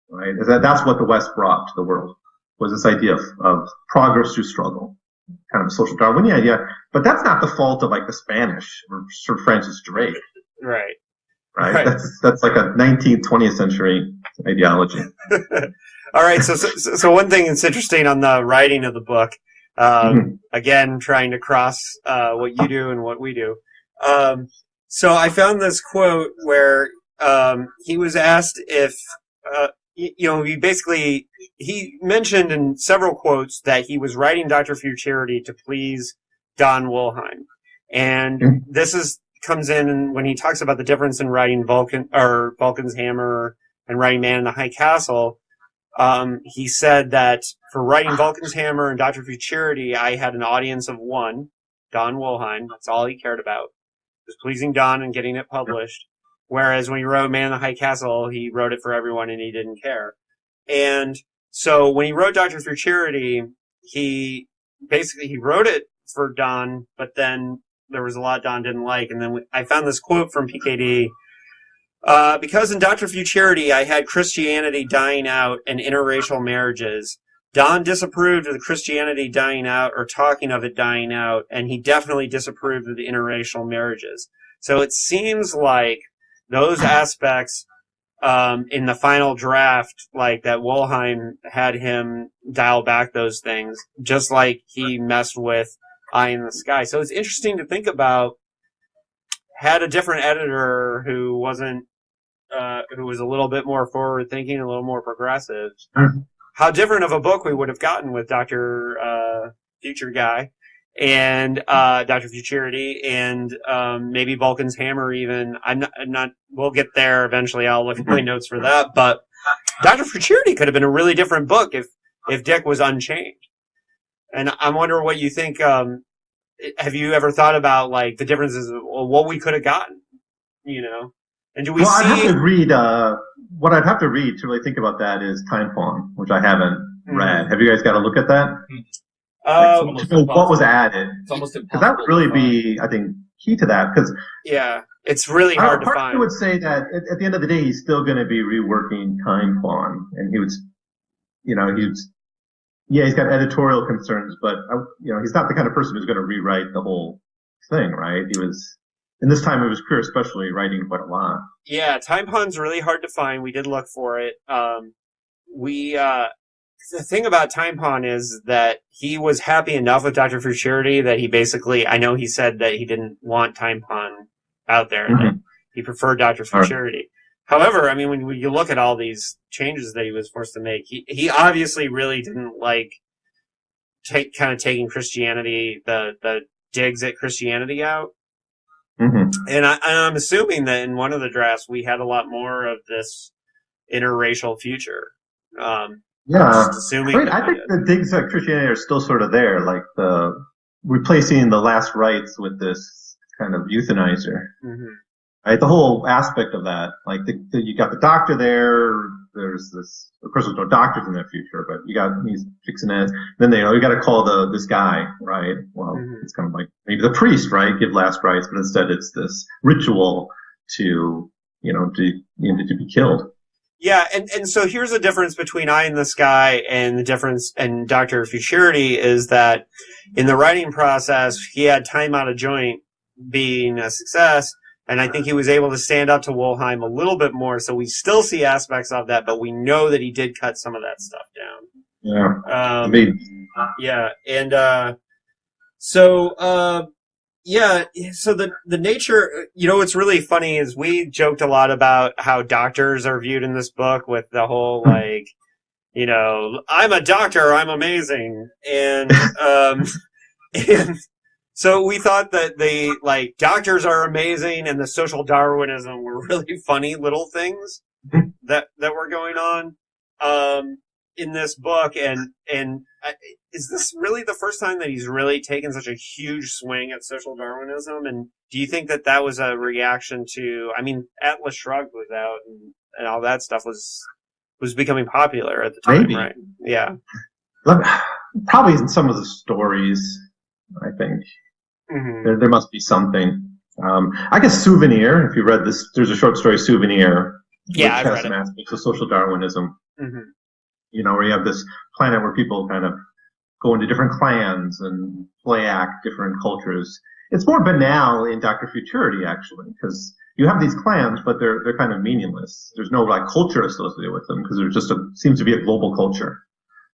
Speaker 2: Right? Is that's what the West brought to the world, was this idea of progress through struggle. Kind of a social Darwinian idea. But that's not the fault of like the Spanish or Sir Francis Drake.
Speaker 1: Right.
Speaker 2: Right? That's like a 19th, 20th century ideology.
Speaker 1: All right. So one thing that's interesting on the writing of the book, again, trying to cross what you do and what we do. So I found this quote where he was asked if, he mentioned in several quotes that he was writing Dr. Futurity to please Don Wollheim. And this comes in when he talks about the difference in writing Vulcan's Hammer and writing Man in the High Castle. He said that for writing Vulcan's Hammer and Dr. Futurity, I had an audience of one, Don Wollheim. That's all he cared about, was pleasing Don and getting it published. Whereas when he wrote Man in the High Castle, he wrote it for everyone and he didn't care. And So when he wrote Doctor Futurity, he wrote it for Don, but then there was a lot Don didn't like. And then I found this quote from PKD. Because in Doctor Futurity, I had Christianity dying out and interracial marriages. Don disapproved of the Christianity dying out or talking of it dying out, and he definitely disapproved of the interracial marriages. So it seems like those aspects in the final draft, like that Wolheim had him dial back those things, just like he messed with Eye in the Sky. So it's interesting to think about, had a different editor who wasn't, who was a little bit more forward-thinking, a little more progressive, how different of a book we would have gotten with Dr. Future Guy and Dr. Futurity and maybe Vulcan's Hammer even. I'm not, we'll get there eventually. I'll look at my notes for that. But Dr. Futurity could have been a really different book if Dick was unchanged. And I'm wondering what you think. Have you ever thought about like the differences of what we could have gotten, you know? And do we see...
Speaker 2: I'd have to read, what I'd have to read to really think about that is Time Fawn, which I haven't read. Have you guys got to look at that? What was added?
Speaker 3: It's almost impossible.
Speaker 2: Because that would really be, I think, key to that. Because
Speaker 1: yeah, it's really hard to find.
Speaker 2: I would say that at the end of the day, he's still going to be reworking Time Fawn, and he's got editorial concerns, but he's not the kind of person who's going to rewrite the whole thing, right? And this time of his career, especially, writing quite a lot.
Speaker 1: Yeah, Time Fawn's really hard to find. We did look for it. The thing about Time Fawn is that he was happy enough with Dr. Futurity that he basically, I know he said that he didn't want Time Fawn out there, that he preferred Dr. Futurity. However, I mean, when you look at all these changes that he was forced to make, he obviously really didn't like taking Christianity, the digs at Christianity out. And I'm assuming that in one of the drafts we had a lot more of this interracial future.
Speaker 2: Just
Speaker 1: assuming
Speaker 2: I think the digs at Christianity are still sort of there, like the replacing the last rites with this kind of euthanizer. Right, the whole aspect of that, like you got the doctor there. There's this, of course, there's no doctors in that future, but he's fixing it. Then you got to call this guy, right? Well, it's kind of like maybe the priest, right? Give last rites, but instead it's this ritual to be killed.
Speaker 1: Yeah, and so here's the difference between Eye in the Sky and the difference and Dr. Futurity is that in the writing process, he had Time Out of Joint being a success. And I think he was able to stand up to Wolheim a little bit more. So we still see aspects of that, but we know that he did cut some of that stuff down.
Speaker 2: Yeah.
Speaker 1: And so the nature, what's really funny is we joked a lot about how doctors are viewed in this book with the whole, like, I'm a doctor, I'm amazing. And, and so we thought that doctors are amazing and the social Darwinism were really funny little things that were going on in this book. And is this really the first time that he's really taken such a huge swing at social Darwinism? And do you think that was a reaction to, I mean, Atlas Shrugged was out and all that stuff was becoming popular at the time,
Speaker 2: Maybe.
Speaker 1: Right? Yeah.
Speaker 2: Probably in some of the stories, I think. There must be something. I guess Souvenir, if you read this, there's a short story, Souvenir.
Speaker 1: Yeah, I've
Speaker 2: has
Speaker 1: read
Speaker 2: some
Speaker 1: it.
Speaker 2: aspects of social Darwinism. Where you have this planet where people kind of go into different clans and play act different cultures. It's more banal in Dr. Futurity, actually, because you have these clans, but they're kind of meaningless. There's no culture associated with them because there's just seems to be a global culture,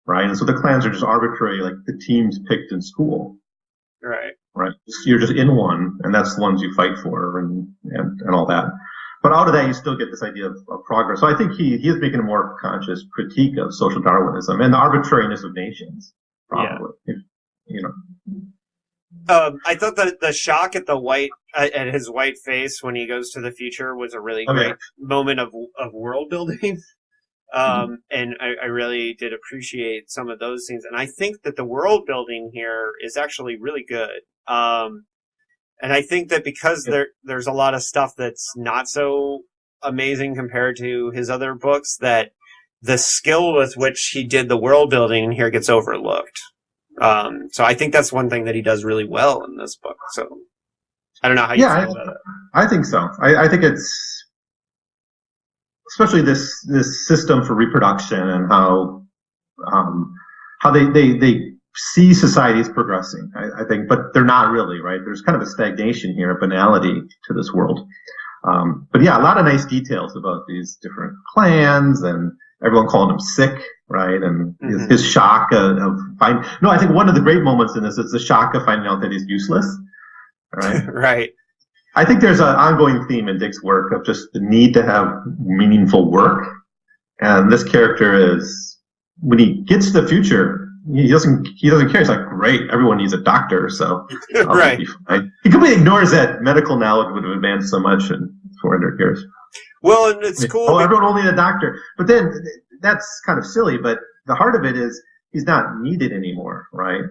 Speaker 2: right? And so the clans are just arbitrary, like the teams picked in school. Right. You're just in one, and that's the ones you fight for and all that. But out of that, you still get this idea of progress. So I think he is making a more conscious critique of social Darwinism and the arbitrariness of nations, probably. Yeah.
Speaker 1: I thought that the shock at his white face when he goes to the future was a really great moment of world building. And I really did appreciate some of those things. And I think that the world building here is actually really good. And I think that because there's a lot of stuff that's not so amazing compared to his other books, that the skill with which he did the world building in here gets overlooked. So I think that's one thing that he does really well in this book. So I don't know how you feel about it.
Speaker 2: I think so. I think it's especially this system for reproduction and how they see societies progressing. I think, but they're not really, right? There's kind of a stagnation here, a banality to this world. But yeah, a lot of nice details about these different clans and everyone calling him sick, right? And his shock of finding. No, I think one of the great moments in this is the shock of finding out that he's useless, right?
Speaker 1: Right.
Speaker 2: I think there's an ongoing theme in Dick's work of just the need to have meaningful work. And this character is, when he gets to the future, he doesn't care. He's like, great, everyone needs a doctor, so
Speaker 1: right.
Speaker 2: Be fine. He completely ignores that medical knowledge would have advanced so much in 400 years.
Speaker 1: Well, and it's cool.
Speaker 2: Oh, everyone will need a doctor. But then that's kind of silly, but the heart of it is he's not needed anymore, right?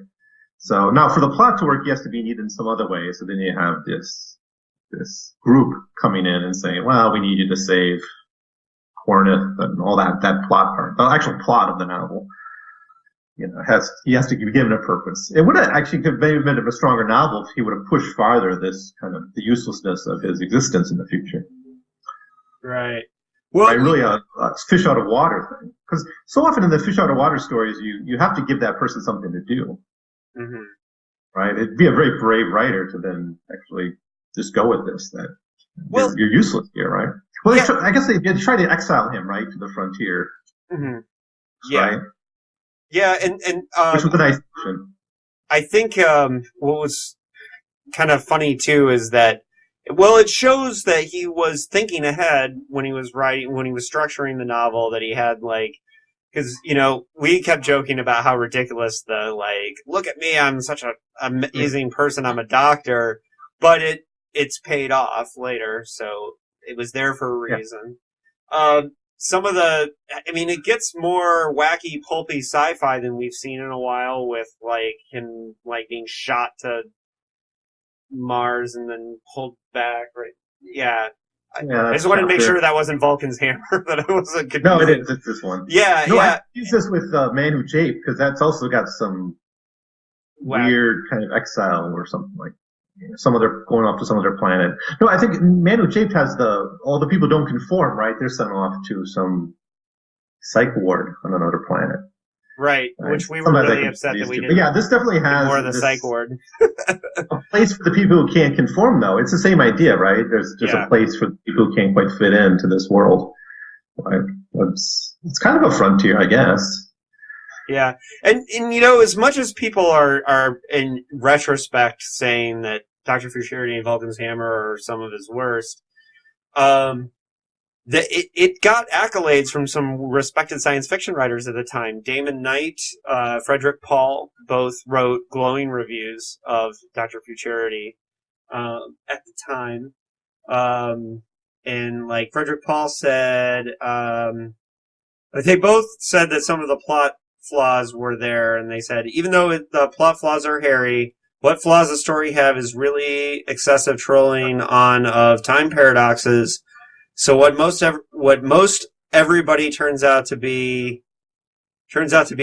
Speaker 2: So now for the plot to work, he has to be needed in some other way. So then you have this group coming in and saying, well, we need you to save Hornet and all that plot part. The actual plot of the novel, he has to be given a purpose. It would have actually maybe been a stronger novel if he would have pushed farther this kind of the uselessness of his existence in the future.
Speaker 1: Right. Well,
Speaker 2: really a fish out of water thing. Because so often in the fish out of water stories, you have to give that person something to do. Mm-hmm. Right? It'd be a very brave writer to then actually just go with this, that you're useless here, right? Well, yeah. I guess they did try to exile him, right, to the frontier.
Speaker 1: Mm-hmm. Yeah.
Speaker 2: Right?
Speaker 1: Yeah, and
Speaker 2: which was a nice option.
Speaker 1: I think what was kind of funny, too, is that, well, it shows that he was thinking ahead when he was structuring the novel, that he had, like, because, we kept joking about how ridiculous look at me, I'm such an amazing person, I'm a doctor, but it's paid off later, so it was there for a reason. Yeah. It gtes more wacky, pulpy sci-fi than we've seen in a while, with, him, being shot to Mars and then pulled back, right? Yeah. I just wanted to make sure that wasn't Vulcan's hammer, that it wasn't confusing.
Speaker 2: No, it is. It's this one.
Speaker 1: Yeah,
Speaker 2: no,
Speaker 1: yeah.
Speaker 2: I use this with Man Who Japed, because that's also got some weird kind of exile or something like going off to some other planet. No, I think Man Who Japed has all the people don't conform, right? They're sent off to some psych ward on another planet.
Speaker 1: Right, which we were really upset that we didn't.
Speaker 2: But yeah, this definitely has
Speaker 1: more of the psych ward.
Speaker 2: A place for the people who can't conform, though. It's the same idea, right? There's a place for the people who can't quite fit into this world. Right? It's kind of a frontier, I guess.
Speaker 1: Yeah, and as much as people are in retrospect saying that Dr. Futurity and Vulcan's Hammer are some of his worst, it got accolades from some respected science fiction writers at the time. Damon Knight, Frederick Paul, both wrote glowing reviews of Dr. Futurity at the time. And Frederick Paul said, they both said that some of the plot flaws were there, and they said, even though the plot flaws are hairy, what flaws the story have is really excessive trolling on of time paradoxes. So what most everybody turns out to be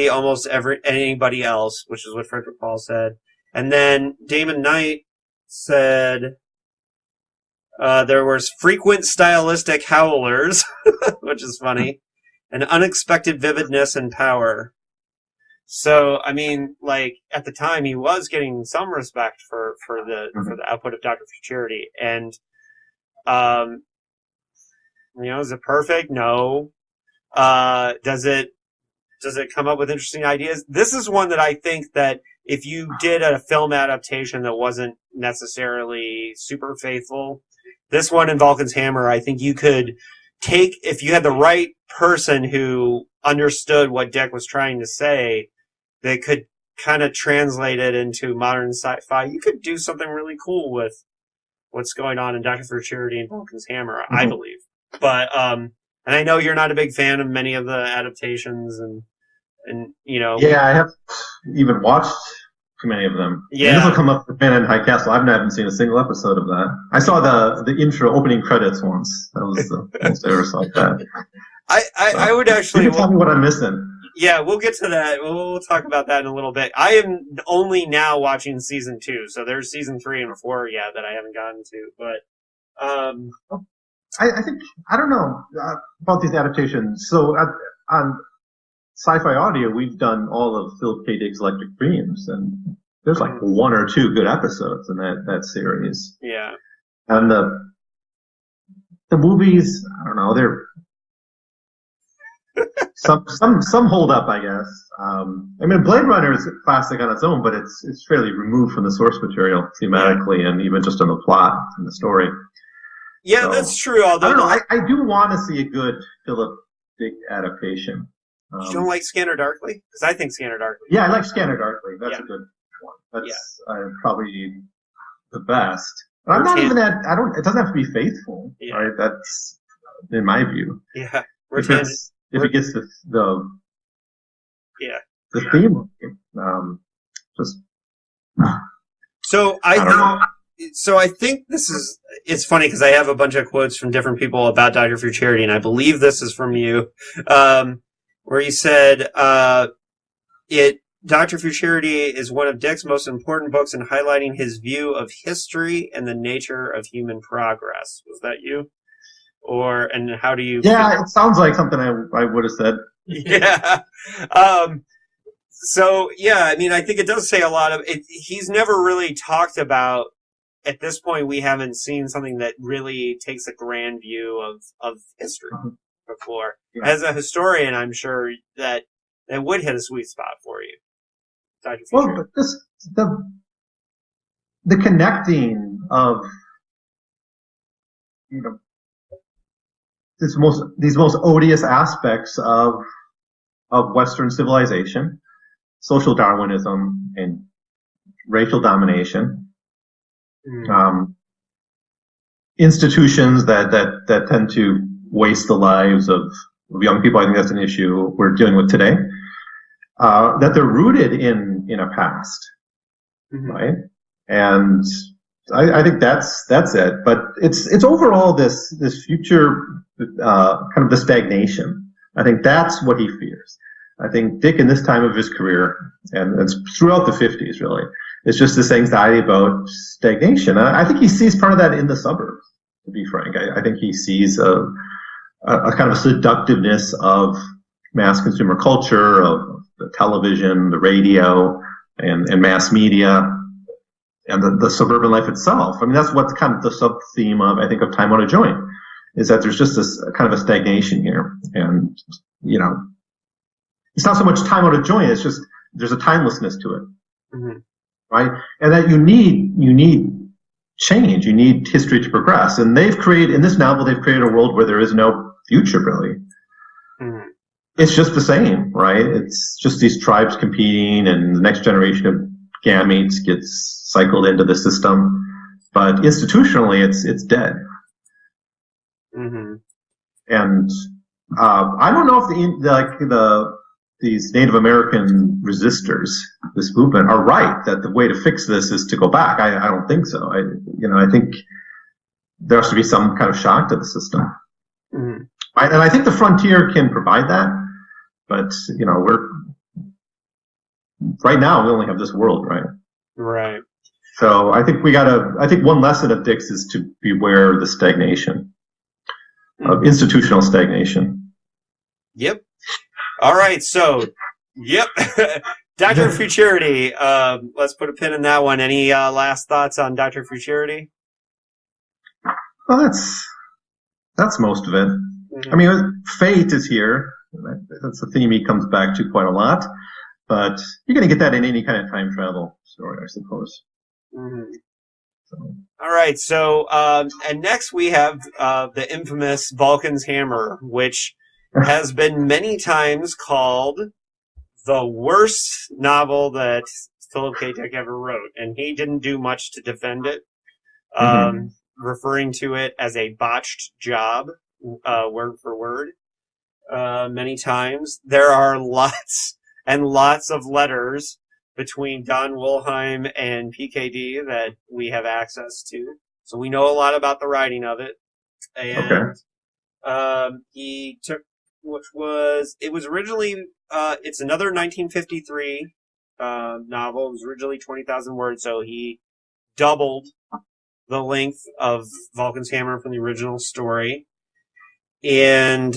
Speaker 1: almost anybody else, which is what Frederick Paul said. And then Damon Knight said there was frequent stylistic howlers, which is funny, and unexpected vividness and power. So at the time he was getting some respect for the output of Dr. Futurity, and is it perfect? No. Does it come up with interesting ideas? This is one that I think that if you did a film adaptation that wasn't necessarily super faithful, this one in Vulcan's Hammer, I think you could take, if you had the right person who understood what Dick was trying to say, they could kind of translate it into modern sci-fi. You could do something really cool with what's going on in Dr. Futurity and Vulcan's Hammer, I believe. But and I know you're not a big fan of many of the adaptations, and
Speaker 2: Yeah, I haven't even watched too many of them.
Speaker 1: Yeah,
Speaker 2: this will come up for Ben in High Castle. I haven't seen a single episode of that. I saw the intro opening credits once. That was the most I ever saw that.
Speaker 1: I would
Speaker 2: You
Speaker 1: actually.
Speaker 2: can tell me what I'm missing.
Speaker 1: Yeah, we'll get to that. We'll talk about that in a little bit. I am only now watching season 2, so there's season 3 and 4, that I haven't gotten to. But
Speaker 2: I think I don't know about these adaptations. So on Sci-Fi Audio, we've done all of Philip K. Dick's Electric Dreams, and there's like 1 or 2 good episodes in that series.
Speaker 1: Yeah.
Speaker 2: And the movies, I don't know, they're some hold up, I guess. I mean, Blade Runner is classic on its own, but it's fairly removed from the source material thematically and even just in the plot and the story.
Speaker 1: Yeah, so, that's true. Although
Speaker 2: I don't know, I do want to see a good Philip Dick adaptation.
Speaker 1: You don't like Scanner Darkly? Because I think Scanner Darkly.
Speaker 2: Yeah, I like Scanner Darkly. That's a good one. That's probably the best. But I'm not even that. It doesn't have to be faithful, right? That's in my view.
Speaker 1: Yeah.
Speaker 2: If it gets the theme, just.
Speaker 1: So I think this is. It's funny because I have a bunch of quotes from different people about Dr. Futurity, and I believe this is from you, where you said, Dr. Futurity is one of Dick's most important books in highlighting his view of history and the nature of human progress. Was that you? And how do you...
Speaker 2: Yeah, it sounds like something I would have said.
Speaker 1: Yeah. So, yeah, I mean, I think it does say a lot of... He's never really talked about... At this point, we haven't seen something that really takes a grand view of history before. Yeah. As a historian, I'm sure that would hit a sweet spot for you.
Speaker 2: Well, but the connecting of these most odious aspects of Western civilization, social Darwinism and racial domination, institutions that tend to waste the lives of young people. I think that's an issue we're dealing with today. That they're rooted in a past, right? And I think that's it. But it's overall this future kind of the stagnation. I think that's what he fears. I think Dick, in this time of his career, and it's throughout the 50s, really, it's just this anxiety about stagnation. And I think he sees part of that in the suburbs, to be frank. I think he sees a kind of a seductiveness of mass consumer culture, of the television, the radio, and mass media, and the suburban life itself. I mean, that's what's kind of the sub-theme of, I think, of Time on a Joint, is that there's just this kind of a stagnation here. And, it's not so much time on a joint, it's just there's a timelessness to it, right? And that you need change, you need history to progress. And in this novel, they've created a world where there is no future, really. It's just the same, right? It's just these tribes competing, and the next generation of gametes gets cycled into the system. But institutionally, it's dead. And I don't know if these Native American resistors, this movement, are right that the way to fix this is to go back. I don't think so. I think there has to be some kind of shock to the system. And I think the frontier can provide that, but right now we only have this world, right?
Speaker 1: Right.
Speaker 2: So I think I think one lesson of Dick's is to beware the stagnation, of institutional stagnation.
Speaker 1: Yep. All right. So, yep. Dr. Futurity. Let's put a pin in that one. Any last thoughts on Dr. Futurity?
Speaker 2: Well, that's most of it. I mean, fate is here. That's a theme he comes back to quite a lot. But you're going to get that in any kind of time travel story, I suppose. So.
Speaker 1: All right. So, and next we have the infamous Vulcan's Hammer, which has been many times called the worst novel that Philip K. Dick ever wrote. And he didn't do much to defend it, referring to it as a botched job. Word for word, many times. There are lots and lots of letters between Don Wollheim and PKD that we have access to. So we know a lot about the writing of it. And he took it was originally, it's another 1953 novel. It was originally 20,000 words, so he doubled the length of Vulcan's Hammer from the original story. And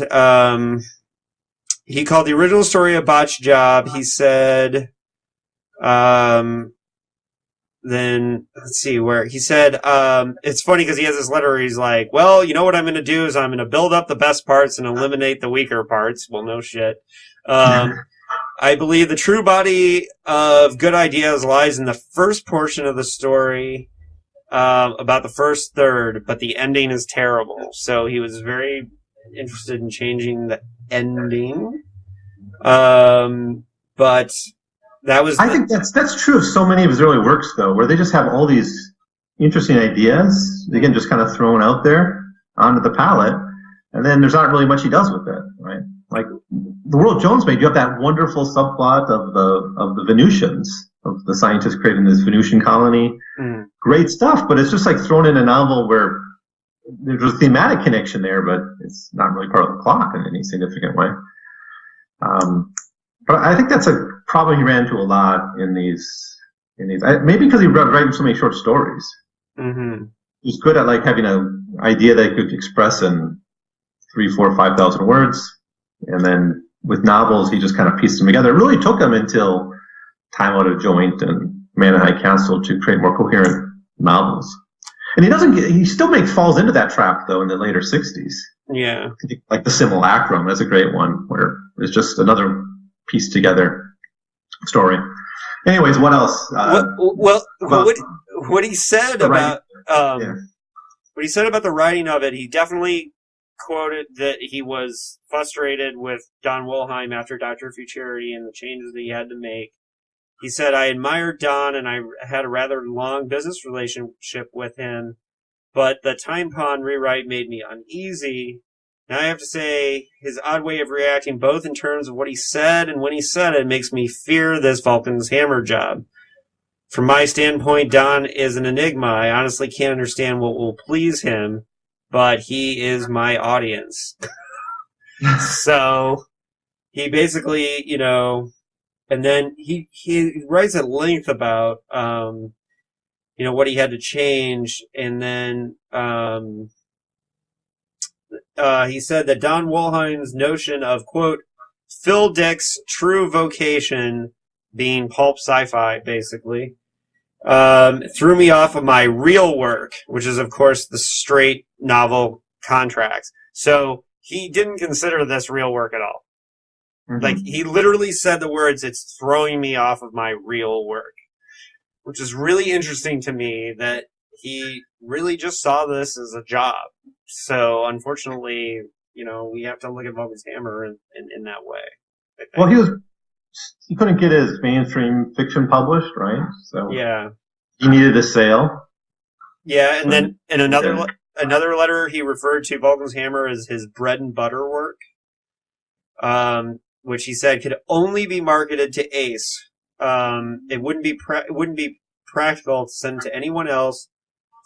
Speaker 1: he called the original story a botch job. He said, then let's see where he said, it's funny because he has this letter where he's like, well, you know what I'm going to do is I'm going to build up the best parts and eliminate the weaker parts. Well, no shit. I believe the true body of good ideas lies in the first portion of the story, about the first third, but the ending is terrible. So he was very interested in changing the ending. But I
Speaker 2: think that's true of so many of his early works, though, where they just have all these interesting ideas, again, just kind of thrown out there onto the palette, and then there's not really much he does with it, right? Like the world Jones made, you have that wonderful subplot of the Venusians, of the scientists creating this Venusian colony. Great stuff, but it's just like thrown in a novel where there's a thematic connection there, but it's not really part of the plot in any significant way. But I think that's a problem he ran into a lot in these. Maybe because he writing so many short stories. Mm-hmm. He's good at like having an idea that he could express in 3,000, 4,000, 5,000 words, and then with novels he just kind of pieced them together. It really took him until Time Out of Joint and Man in High Castle to create more coherent novels. And he still falls into that trap though in the later 60s.
Speaker 1: Yeah.
Speaker 2: Like the Simulacrum, that's a great one where it's just another pieced together story. Anyways, what else?
Speaker 1: What he said about what he said about the writing of it, he definitely quoted that he was frustrated with Don Wollheim after Doctor Futurity and the changes that he had to make. He said, I admired Don and I had a rather long business relationship with him, but the Time Pawn rewrite made me uneasy. Now I have to say, his odd way of reacting, both in terms of what he said and when he said it, makes me fear this Vulcan's Hammer job. From my standpoint, Don is an enigma. I honestly can't understand what will please him, but he is my audience. So, he basically, and then he writes at length about, what he had to change, and then, he said that Don Wollheim's notion of, quote, Phil Dick's true vocation, being pulp sci-fi, basically, threw me off of my real work, which is, of course, the straight novel contracts. So he didn't consider this real work at all. Mm-hmm. Like, he literally said the words, it's throwing me off of my real work, which is really interesting to me that he really just saw this as a job. So, unfortunately, we have to look at Vulcan's Hammer in that way.
Speaker 2: Well, he couldn't get his mainstream fiction published, right? So
Speaker 1: yeah,
Speaker 2: he needed a sale.
Speaker 1: Yeah, and then in another letter, he referred to Vulcan's Hammer as his bread and butter work, which he said could only be marketed to Ace. It wouldn't be practical to send to anyone else.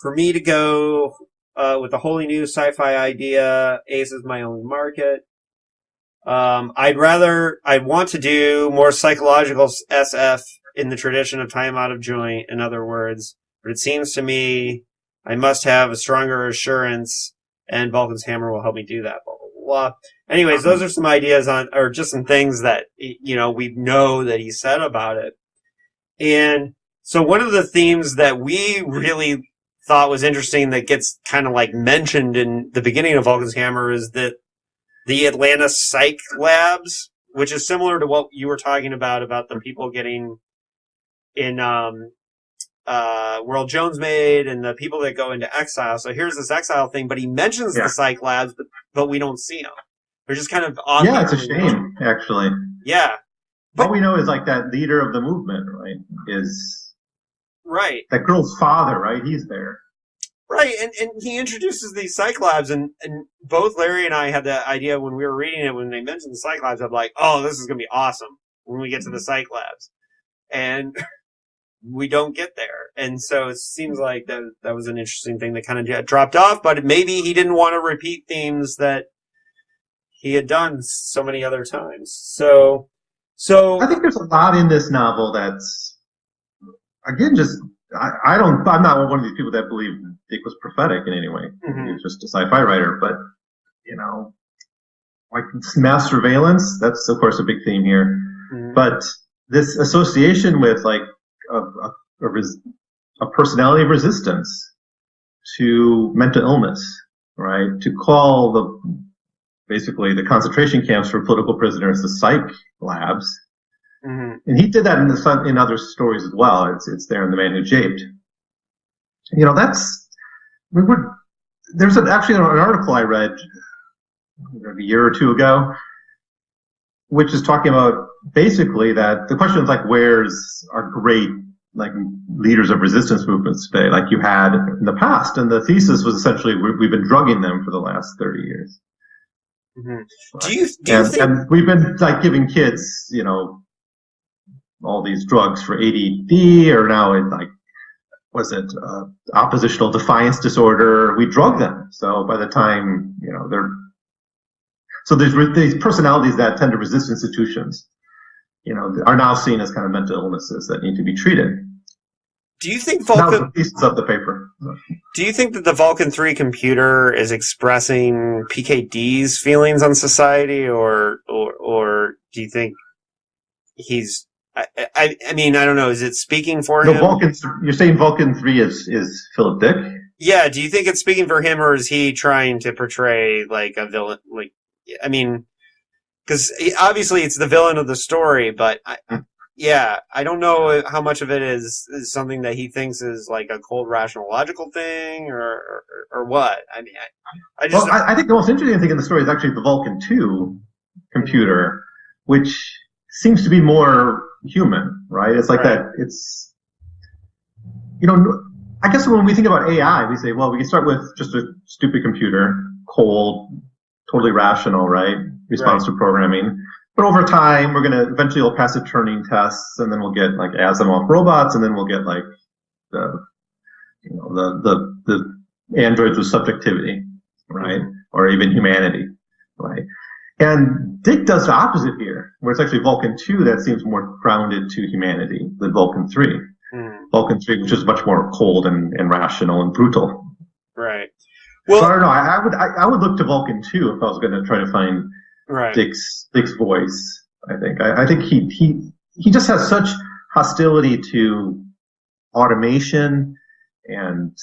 Speaker 1: For me to go with a wholly new sci-fi idea, Ace is my only market. I'd want to do more psychological SF in the tradition of Time Out of Joint, in other words. But it seems to me I must have a stronger assurance, and Vulcan's Hammer will help me do that, blah, blah, blah. Anyways, those are some ideas or just some things that, we know that he said about it. And so one of the themes that we really thought was interesting that gets kind of like mentioned in the beginning of Vulcan's Hammer is that the Atlanta Psych Labs, which is similar to what you were talking about the people getting in World Jones made and the people that go into exile. So here's this exile thing, but he mentions the Psych Labs, but we don't see them. They're just kind of off.
Speaker 2: Yeah, it's a shame, actually.
Speaker 1: Yeah.
Speaker 2: But all we know is like that leader of the movement, right? Is
Speaker 1: right.
Speaker 2: That girl's father, right? He's there.
Speaker 1: Right, and he introduces these Psych Labs, and both Larry and I had the idea when we were reading it, when they mentioned the Psych Labs, I'm like, oh, this is going to be awesome when we get to the Psych Labs. And we don't get there. And so it seems like that was an interesting thing that kind of dropped off, but maybe he didn't want to repeat themes that he had done so many other times. So
Speaker 2: I think there's a lot in this novel that's, again, just I'm not one of these people that believe Dick was prophetic in any way.
Speaker 1: Mm-hmm.
Speaker 2: He was just a sci-fi writer, but like mass surveillance, that's of course a big theme here. Mm-hmm. But this association with like a personality of resistance to mental illness, right? To call basically the concentration camps for political prisoners the psych labs. Mm-hmm. And he did that in other stories as well. It's there in The Man Who Japed. There's actually an article I read a year or two ago, which is talking about basically that the question is like, where's our great like leaders of resistance movements today, like you had in the past? And the thesis was essentially we've been drugging them for the last 30 years. Mm-hmm. Do you think? And we've been like giving kids, all these drugs for ADD, or now it like, was it oppositional defiance disorder? We drug them, so by the time there's these personalities that tend to resist institutions, are now seen as kind of mental illnesses that need to be treated.
Speaker 1: Do you think Vulcan?
Speaker 2: That was the pieces of the paper.
Speaker 1: Do you think that the Vulcan 3 computer is expressing PKD's feelings on society, or do you think he's? I mean, I don't know. Is it speaking for him?
Speaker 2: You're saying Vulcan 3 is Philip Dick?
Speaker 1: Yeah. Do you think it's speaking for him, or is he trying to portray like a villain? Like, I mean, because obviously it's the villain of the story, but I don't know how much of it is something that he thinks is like a cold, rational, logical thing, or what. I mean,
Speaker 2: I think the most interesting thing in the story is actually the Vulcan 2 computer, which seems to be more human, right? It's like that. It's, I guess when we think about AI, we say, well, we can start with just a stupid computer, cold, totally rational, right? Response to programming. But over time, eventually we'll pass the Turing tests, and then we'll get like Asimov robots, and then we'll get like the androids with subjectivity, right? Or even humanity, right? And Dick does the opposite here, where it's actually Vulcan 2 that seems more grounded to humanity than Vulcan 3. Vulcan 3, which is much more cold and rational and brutal.
Speaker 1: Right. Well,
Speaker 2: so I don't know. I would look to Vulcan 2 if I was going to try to find Dick's voice. I think he just has such hostility to automation, and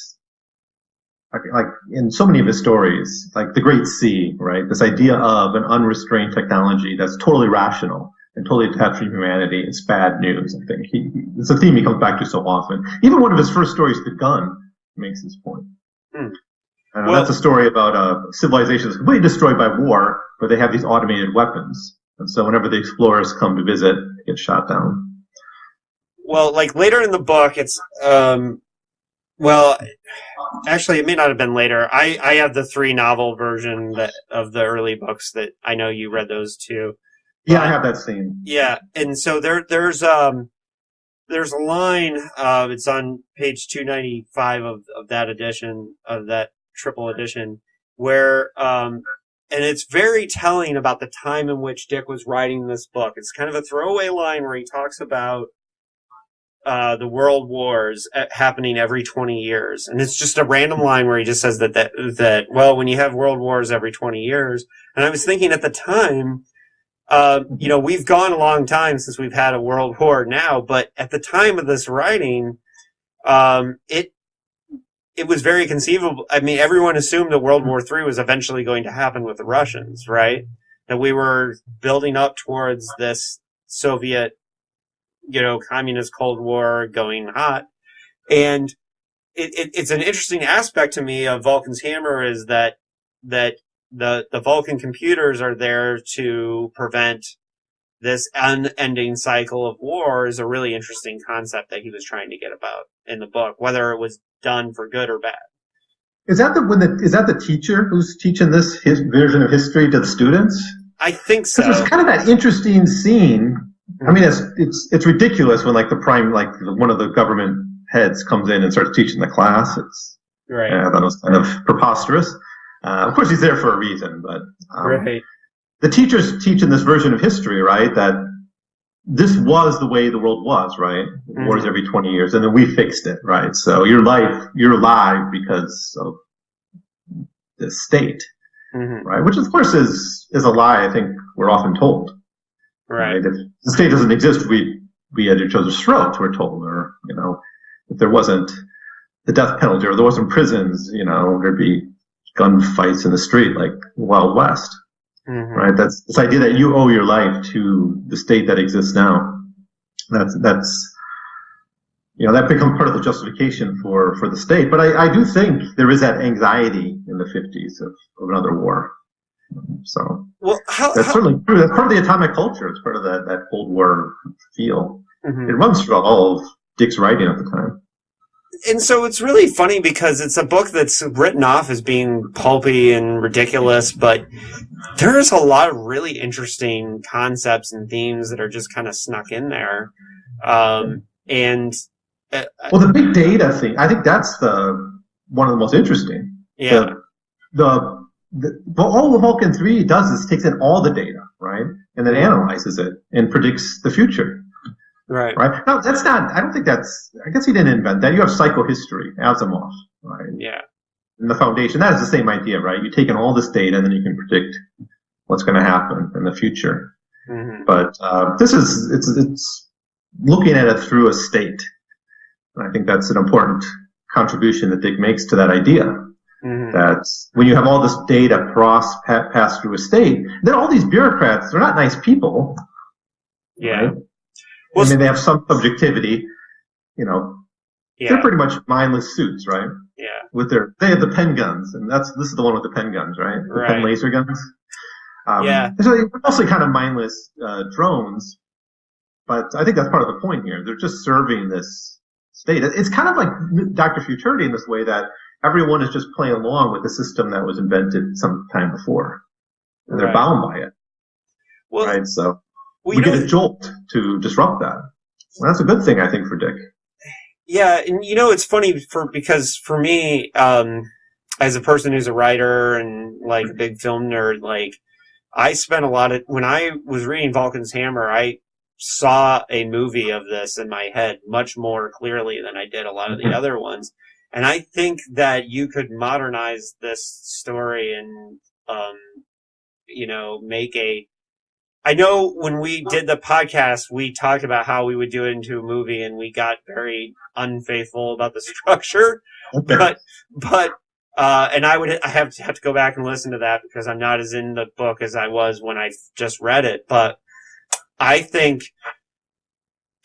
Speaker 2: like in so many of his stories, like The Great C, right? This idea of an unrestrained technology that's totally rational and totally attached to humanity is bad news. I think it's a theme he comes back to so often. Even one of his first stories, The Gun, makes this point. That's a story about a civilization that's completely destroyed by war, but they have these automated weapons. And so whenever the explorers come to visit, they get shot down.
Speaker 1: Well, like later in the book, it's, actually, it may not have been later. I have the 3-novel version of the early books that I know you read those too.
Speaker 2: Yeah, I have that scene.
Speaker 1: Yeah, and so there's a line, it's on page 295 of that edition, of that triple edition, where and it's very telling about the time in which Dick was writing this book. It's kind of a throwaway line where he talks about the world wars happening every 20 years. And it's just a random line where he just says that well, when you have world wars every 20 years, and I was thinking at the time, we've gone a long time since we've had a world war now, but at the time of this writing, it was very conceivable. I mean, everyone assumed that World War III was eventually going to happen with the Russians, right? That we were building up towards this Soviet, communist Cold War going hot. And it's an interesting aspect to me of Vulcan's hammer is that the Vulcan computers are there to prevent this unending cycle of war is a really interesting concept that he was trying to get about in the book, whether it was done for good or bad.
Speaker 2: Is that the teacher who's teaching his version of history to the students?
Speaker 1: I think so.
Speaker 2: There's kind of that interesting scene. I mean, it's ridiculous when like one of the government heads comes in and starts teaching the class. It's right. I thought it was kind of preposterous. Of course, he's there for a reason, but
Speaker 1: right.
Speaker 2: the teachers teach in this version of history, right, that this was the way the world was, right? Wars every 20 years, and then we fixed it, right? So you're alive because of the state, right? Which of course is a lie. I think we're often told, right? If the state doesn't exist, we at each other's throats, we're told, or if there wasn't the death penalty or there wasn't prisons, there'd be gunfights in the street like Wild West. Right, that's this idea that you owe your life to the state that exists now. That's that becomes part of the justification for the state. But I do think there is that anxiety in the 50s of another war. So that's certainly true. That's part of the atomic culture. It's part of that Cold War feel. It runs throughout all of Dick's writing at the time.
Speaker 1: And so it's really funny because it's a book that's written off as being pulpy and ridiculous, but there's a lot of really interesting concepts and themes that are just kind of snuck in there. The
Speaker 2: big data thing, I think that's one of the most interesting.
Speaker 1: Yeah.
Speaker 2: All the Vulcan 3 does is takes in all the data, right, and then analyzes it and predicts the future.
Speaker 1: Right.
Speaker 2: No, that's not. I don't think that's. I guess he didn't invent that. You have psychohistory, Asimov, right?
Speaker 1: Yeah.
Speaker 2: And the Foundation. That is the same idea, right? You take in all this data, and then you can predict what's going to happen in the future. But this is it's looking at it through a state, and I think that's an important contribution that Dick makes to that idea. That when you have all this data pass through a state, then all these bureaucrats, they're not nice people.
Speaker 1: Yeah.
Speaker 2: Right? I mean, they have some subjectivity, They're pretty much mindless suits, right?
Speaker 1: Yeah.
Speaker 2: They have the pen guns, and this is the one with the pen guns, right? The pen laser guns. So they're mostly kind of mindless drones, but I think that's part of the point here. They're just serving this state. It's kind of like Dr. Futurity in this way that everyone is just playing along with the system that was invented some time before, and they're bound by it.
Speaker 1: Well,
Speaker 2: right? So. We get a jolt to disrupt that. Well, that's a good thing, I think, for Dick.
Speaker 1: Yeah, and it's funny because for me, as a person who's a writer and like a big film nerd, like I spent a lot of when I was reading Vulcan's Hammer, I saw a movie of this in my head much more clearly than I did a lot of the other ones. And I think that you could modernize this story and make a. I know when we did the podcast, we talked about how we would do it into a movie, and we got very unfaithful about the structure. Okay. But I have to go back and listen to that because I'm not as in the book as I was when I just read it. But I think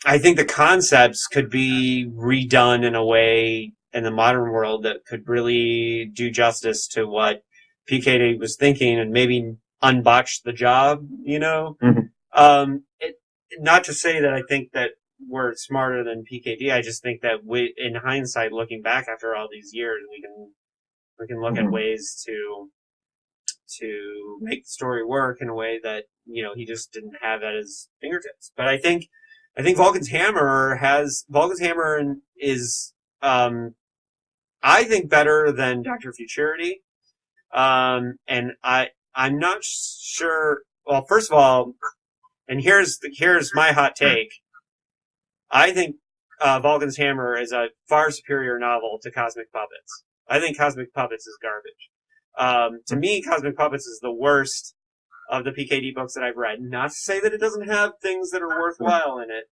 Speaker 1: the concepts could be redone in a way in the modern world that could really do justice to what PKD was thinking, and maybe unbotch the job, not to say that I think that we're smarter than PKD. I just think that in hindsight, looking back after all these years, we can look at ways to make the story work in a way that he just didn't have at his fingertips. But I think Vulcan's Hammer is I think better than Dr. Futurity, and I'm not sure. Well, first of all, and here's my hot take. I think Vulcan's Hammer is a far superior novel to Cosmic Puppets. I think Cosmic Puppets is garbage. To me, Cosmic Puppets is the worst of the PKD books that I've read. Not to say that it doesn't have things that are worthwhile in it,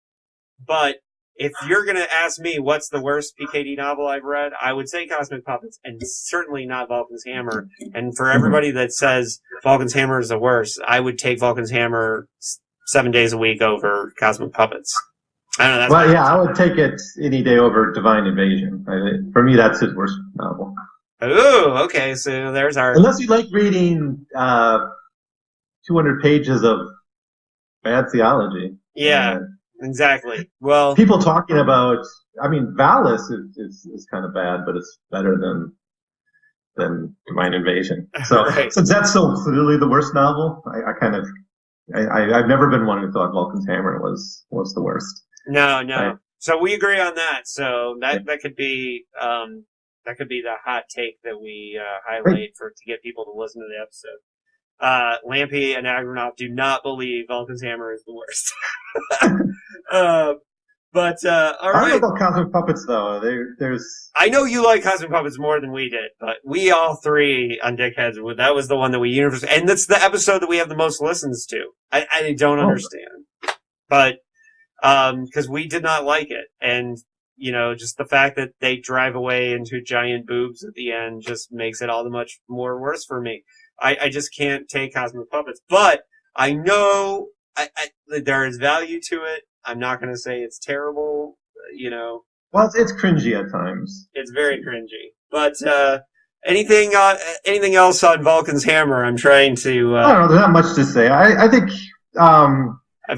Speaker 1: but if you're going to ask me what's the worst PKD novel I've read, I would say Cosmic Puppets, and certainly not Vulcan's Hammer. And for everybody that says Vulcan's Hammer is the worst, I would take Vulcan's Hammer 7 days a week over Cosmic Puppets. I don't know.
Speaker 2: I would take it any day over Divine Invasion. For me, that's his worst novel.
Speaker 1: Oh, okay. So there's our...
Speaker 2: Unless you like reading 200 pages of bad theology.
Speaker 1: Yeah. Exactly. Well,
Speaker 2: people talking about, Valis is kind of bad, but it's better than Divine Invasion. So since that's so clearly the worst novel, I've never been one who thought Vulcan's Hammer was the worst.
Speaker 1: No. So we agree on that. So that could be the hot take that we highlight to get people to listen to the episode. Lampe and Agronoff do not believe Vulcan's hammer is the worst. But all
Speaker 2: I don't know
Speaker 1: right.
Speaker 2: about Cosmic Puppets though. There's.
Speaker 1: I know you like Cosmic Puppets more than we did, but we all three on Dickheads, that was the one that we universally, and that's the episode that we have the most listens to. I don't understand, but because we did not like it, and just the fact that they drive away into giant boobs at the end just makes it all the much more worse for me. I just can't take Cosmic Puppets, but I know that there is value to it. I'm not going to say it's terrible,
Speaker 2: Well, it's cringy at times.
Speaker 1: It's very cringy. But anything else on Vulcan's hammer? I'm trying to.
Speaker 2: I don't know. There's not much to say. I think.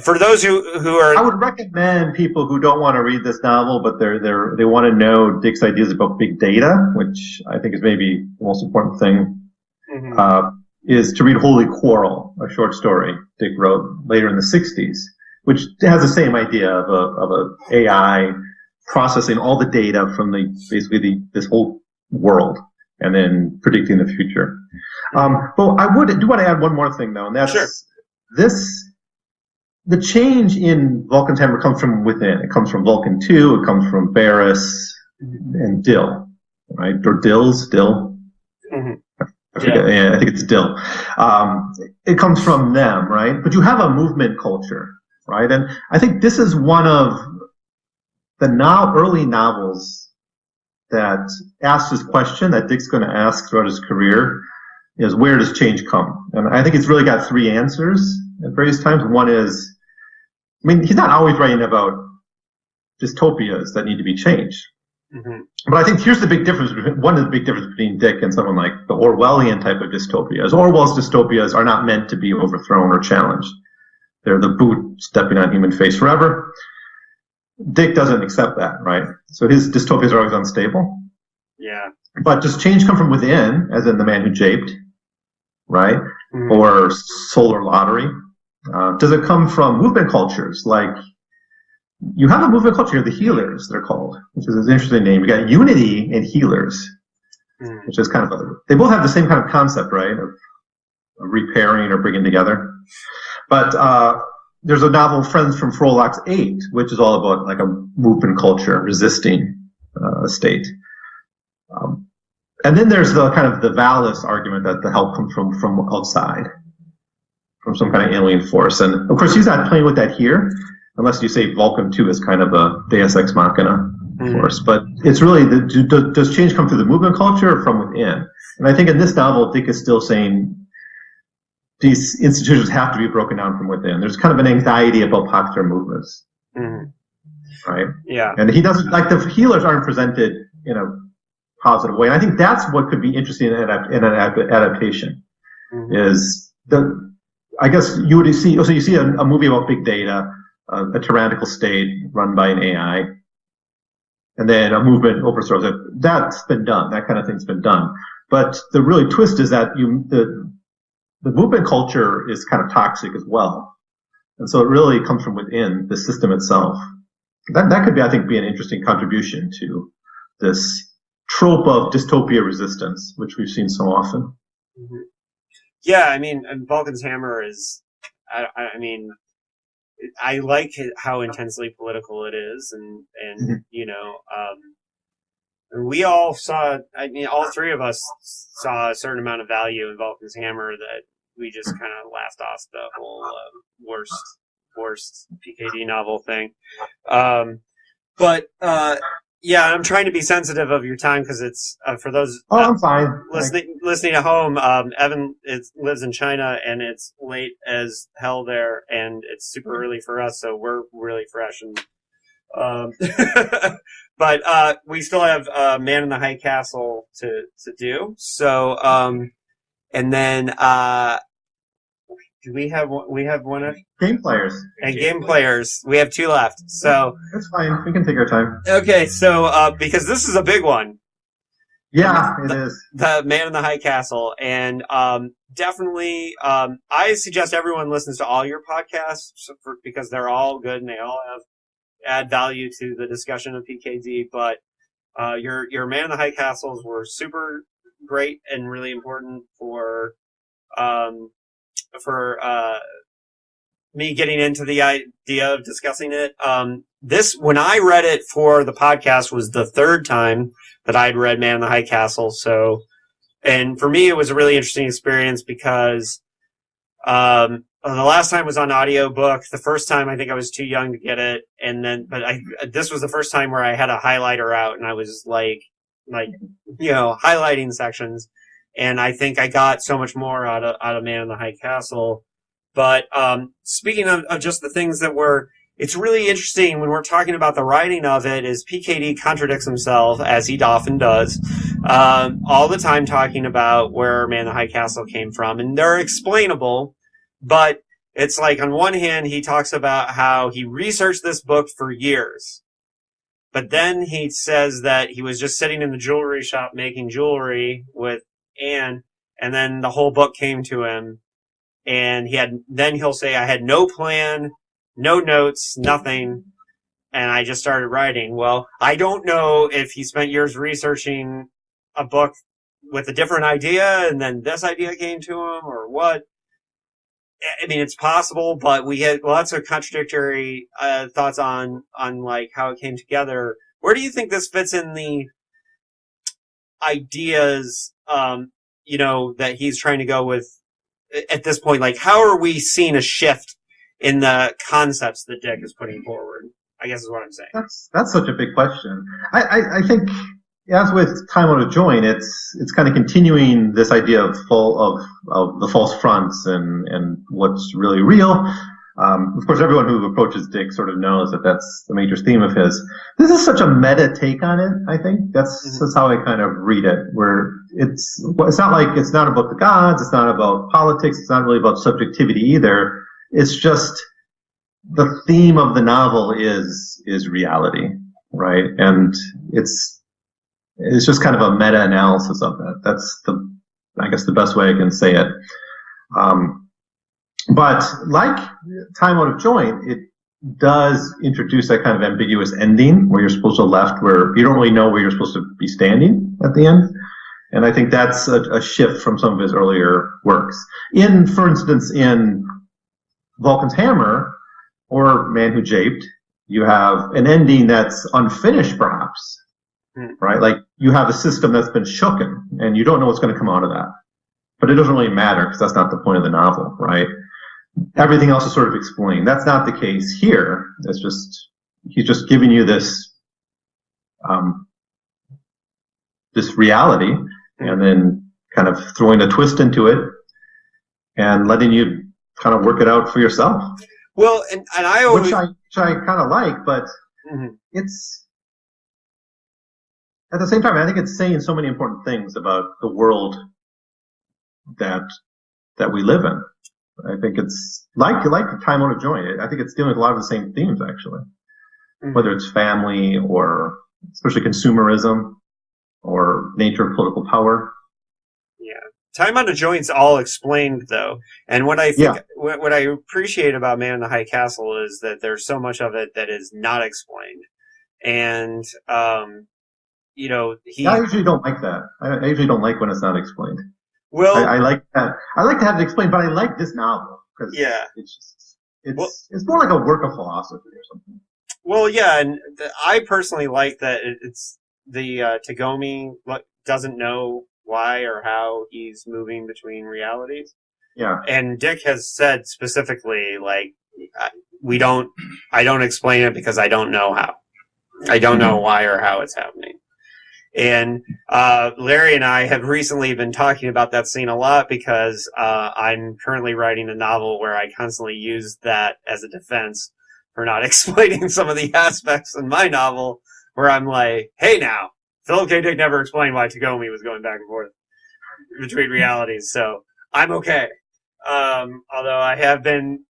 Speaker 1: For those who are,
Speaker 2: I would recommend people who don't want to read this novel, but they want to know Dick's ideas about big data, which I think is maybe the most important thing. Is to read Holy Quarrel, a short story Dick wrote later in the 60s, which has the same idea of a AI processing all the data from this whole world and then predicting the future. But I do want to add one more thing though, and that's the change in Vulcan's hammer comes from within. It comes from Vulcan 2, it comes from Valis and Dill, right? Or Dill. I think it's Dill. It comes from them, right? But you have a movement culture, right? And I think this is one of the early novels that asks this question that Dick's going to ask throughout his career is, where does change come? And I think it's really got three answers at various times. One is, he's not always writing about dystopias that need to be changed. But I think here's the big difference. One of the big differences between Dick and someone like the Orwellian type of dystopias. Orwell's dystopias are not meant to be overthrown or challenged. They're the boot stepping on human face forever. Dick doesn't accept that, right? So his dystopias are always unstable.
Speaker 1: Yeah.
Speaker 2: But does change come from within, as in The Man Who Japed, right? Or Solar Lottery? Does it come from movement cultures? Like, you have a movement culture, the Healers, they're called, which is an interesting name. You got Unity and Healers, which is kind of they both have the same kind of concept, right? Of repairing or bringing together. But there's a novel, Friends from Froloc's 8, which is all about like a movement culture resisting a state. And then there's the kind of the Valis argument that the help comes from outside, from some kind of alien force. And of course, he's not playing with that here, unless you say Vulcan 2 is kind of a Deus Ex Machina force. But it's really, does change come through the movement culture or from within? And I think in this novel, Dick is still saying these institutions have to be broken down from within. There's kind of an anxiety about popular movements. Right?
Speaker 1: Yeah.
Speaker 2: And he doesn't, like, the Healers aren't presented in a positive way. And I think that's what could be interesting in an adaptation. Is I guess you would see, so you see a movie about big data, a tyrannical state run by an AI, and then a movement overthrows it. That's been done. That kind of thing's been done. But the really twist is that the movement culture is kind of toxic as well. And so it really comes from within the system itself. That could be, I think, be an interesting contribution to this trope of dystopia resistance, which we've seen so often.
Speaker 1: Yeah, Vulcan's hammer is, I like how intensely political it is, and we all saw, all three of us saw a certain amount of value in Vulcan's hammer that we just kind of laughed off the whole worst PKD novel thing. Yeah, I'm trying to be sensitive of your time because it's for those.
Speaker 2: I'm fine.
Speaker 1: Listening at home, Evan lives in China and it's late as hell there, and it's super early for us, so we're really fresh. And but we still have Man in the High Castle to do. So and then we have one
Speaker 2: game players
Speaker 1: and game players. We have 2 left. So
Speaker 2: that's fine. We can take our time.
Speaker 1: Okay, so because this is a big one.
Speaker 2: Yeah, it is.
Speaker 1: The Man in the High Castle. And definitely I suggest everyone listens to all your podcasts because they're all good and they all add value to the discussion of PKD. But your Man in the High Castles were super great and really important for me getting into the idea of discussing it. When I read it for the podcast was the third time that I'd read Man in the High Castle. So, and for me, it was a really interesting experience because, the last time was on audiobook. The first time, I think I was too young to get it. And then, this was the first time where I had a highlighter out and I was highlighting sections. And I think I got so much more out of Man in the High Castle. But speaking of just the things it's really interesting when we're talking about the writing of it is PKD contradicts himself, as he often does, all the time talking about where Man in the High Castle came from. And they're explainable, but it's like on one hand, he talks about how he researched this book for years. But then he says that he was just sitting in the jewelry shop making jewelry with Anne, and then the whole book came to him. And he'll say, I had no plan, no notes, nothing, and I just started writing. Well, I don't know if he spent years researching a book with a different idea and then this idea came to him or what. I mean, it's possible, but we had lots of contradictory thoughts on like how it came together. Where do you think this fits in the ideas, that he's trying to go with at this point? Like, how are we seeing a shift in the concepts that Dick is putting forward? I guess is what I'm saying.
Speaker 2: That's such a big question. I think, as with Time Out of Joint, it's kind of continuing this idea of the false fronts and what's really real. Of course, everyone who approaches Dick sort of knows that that's the major theme of his. This is such a meta take on it, I think. That's how I kind of read it, where it's not like it's not about the gods, it's not about politics, it's not really about subjectivity either. It's just the theme of the novel is reality, right? And it's just kind of a meta-analysis of that. That's I guess the best way I can say it. But like Time Out of Joint, it does introduce that kind of ambiguous ending where you're supposed to left, where you don't really know where you're supposed to be standing at the end. And I think that's a shift from some of his earlier works. For instance, in Vulcan's Hammer or Man Who Japed, you have an ending that's unfinished, perhaps, right? Like you have a system that's been shooken and you don't know what's going to come out of that. But it doesn't really matter because that's not the point of the novel, right? Everything else is sort of explained. That's not the case here. It's just, he's just giving you this, this reality and then kind of throwing a twist into it and letting you kind of work it out for yourself.
Speaker 1: Well, and I always...
Speaker 2: Which I kind of like, but it's... At the same time, I think it's saying so many important things about the world that we live in. I think it's like Time Out of Joint. I think it's dealing with a lot of the same themes, actually. Whether it's family or especially consumerism or nature of political power.
Speaker 1: Yeah. Time Out of Joint's all explained, though. And what I think, what I appreciate about Man in the High Castle is that there's so much of it that is not explained. And, I usually don't like that. I usually don't like when it's not explained. Well, I like that. I like to have it explained, but I like this novel because it's more like a work of philosophy or something. Well, yeah, and I personally like that it's the Tagomi doesn't know why or how he's moving between realities.
Speaker 2: Yeah,
Speaker 1: and Dick has said specifically, like, I don't explain it because I don't know how. I don't know why or how it's happening. And Larry and I have recently been talking about that scene a lot because I'm currently writing a novel where I constantly use that as a defense for not explaining some of the aspects in my novel where I'm like, hey now, Philip K. Dick never explained why Tagomi was going back and forth between realities, so I'm okay. Although I have been,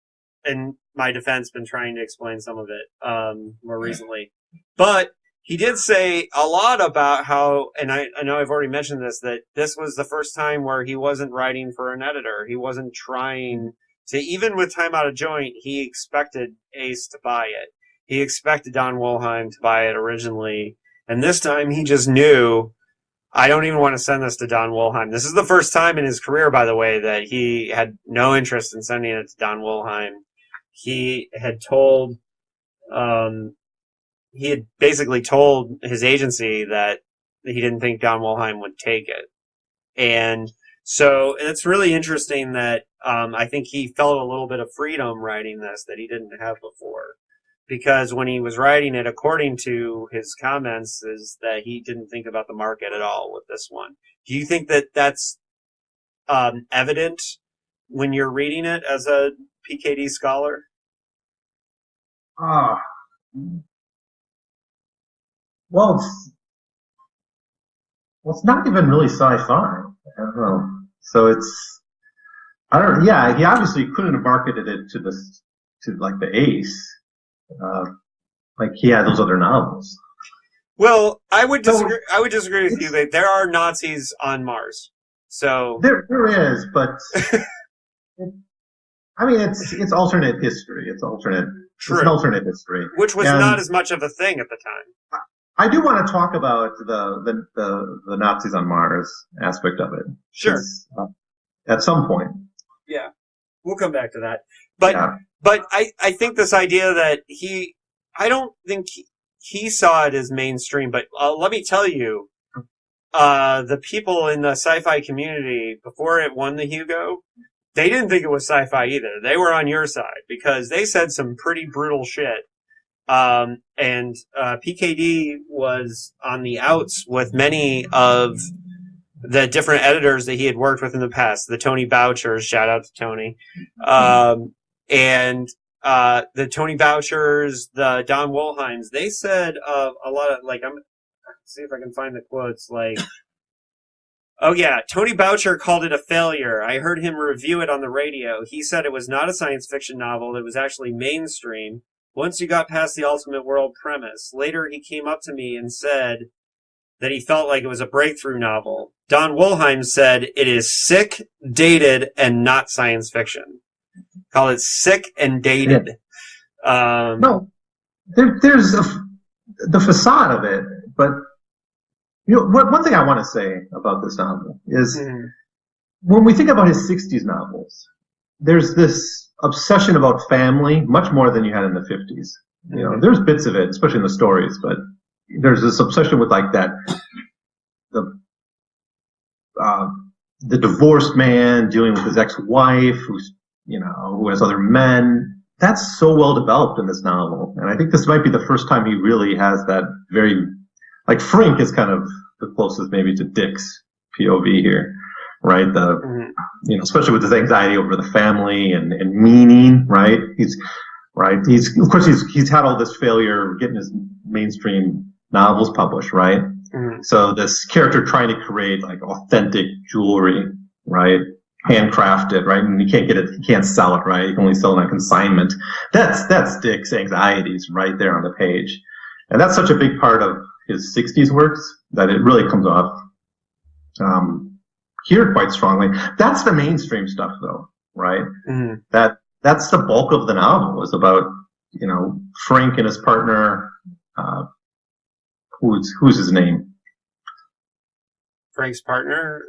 Speaker 1: in my defense, been trying to explain some of it more recently. But he did say a lot about how, and I know I've already mentioned this, that this was the first time where he wasn't writing for an editor. He wasn't trying to, even with Time Out of Joint, he expected Ace to buy it. He expected Don Wollheim to buy it originally. And this time he just knew I don't even want to send this to Don Wollheim. This is the first time in his career, by the way, that he had no interest in sending it to Don Wollheim. He had told, he had basically told his agency that he didn't think Don Wollheim would take it. And so it's really interesting that I think he felt a little bit of freedom writing this that he didn't have before. Because when he was writing it, according to his comments, is that he didn't think about the market at all with this one. Do you think that that's evident when you're reading it as a PKD scholar?
Speaker 2: Well, it's not even really sci-fi. I don't know. So yeah, he obviously couldn't have marketed it to like the Ace. Like he had those other novels.
Speaker 1: Well, I would disagree with you that there are Nazis on Mars. So
Speaker 2: there is, but I mean, it's alternate history. It's an alternate history,
Speaker 1: which was not as much of a thing at the time.
Speaker 2: I do want to talk about the Nazis on Mars aspect of it.
Speaker 1: Sure.
Speaker 2: At some point.
Speaker 1: Yeah, we'll come back to that. But I think this idea that I don't think he saw it as mainstream, but let me tell you, the people in the sci-fi community, before it won the Hugo, they didn't think it was sci-fi either. They were on your side because they said some pretty brutal shit. And PKD was on the outs with many of the different editors that he had worked with in the past. The Tony Bouchers, shout out to Tony. And the Tony Bouchers, the Don Wollheims, they said a lot of, like, let's see if I can find the quotes, like, oh yeah, Tony Boucher called it a failure. I heard him review it on the radio. He said it was not a science fiction novel. It was actually mainstream. Once you got past the ultimate world premise. Later he came up to me and said that he felt like it was a breakthrough novel. Don Wollheim said it is sick, dated, and not science fiction. Call it sick and dated. Yeah.
Speaker 2: No, there's the facade of it, but one thing I want to say about this novel is when we think about his 60s novels, there's this obsession about family much more than you had in the 50s. There's bits of it, especially in the stories, but there's this obsession with like that the divorced man dealing with his ex-wife who has other men. That's so well developed in this novel. And I think this might be the first time he really has that very, like Frink is kind of the closest maybe to Dick's POV here, right? Especially with his anxiety over the family and meaning, right? He's had all this failure getting his mainstream novels published, right? Mm-hmm. So this character trying to create like authentic jewelry, right? Handcrafted, right? And you can't get it, you can't sell it, right? You can only sell it on consignment. That's Dick's anxieties right there on the page. And that's such a big part of his 60s works that it really comes off here quite strongly. That's the mainstream stuff though, right? Mm-hmm. That's the bulk of the novel is about, Frank and his partner, who's his name?
Speaker 1: Frank's partner?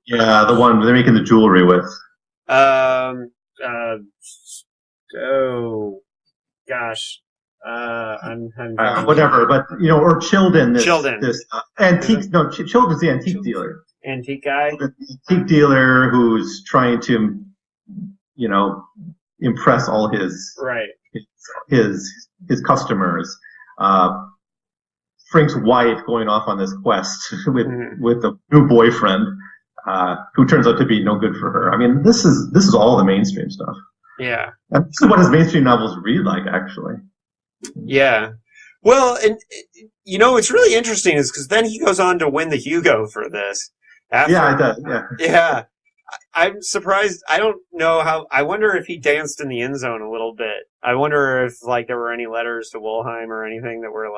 Speaker 2: Yeah, the one they're making the jewelry with.
Speaker 1: Oh, gosh.
Speaker 2: Whatever, but, or Childen.
Speaker 1: Childen.
Speaker 2: This antique, no, Childen's the antique dealer.
Speaker 1: Antique guy?
Speaker 2: The antique dealer who's trying to, impress all his customers. Frank's wife going off on this quest with a new boyfriend, who turns out to be no good for her. I mean, this is all the mainstream stuff.
Speaker 1: Yeah.
Speaker 2: And this is what his mainstream novels read like, actually.
Speaker 1: Yeah. Well, and what's really interesting is because then he goes on to win the Hugo for this.
Speaker 2: Yeah, it does. Yeah.
Speaker 1: Yeah. I'm surprised. I don't know how. I wonder if he danced in the end zone a little bit. I wonder if there were any letters to Wollheim or anything that were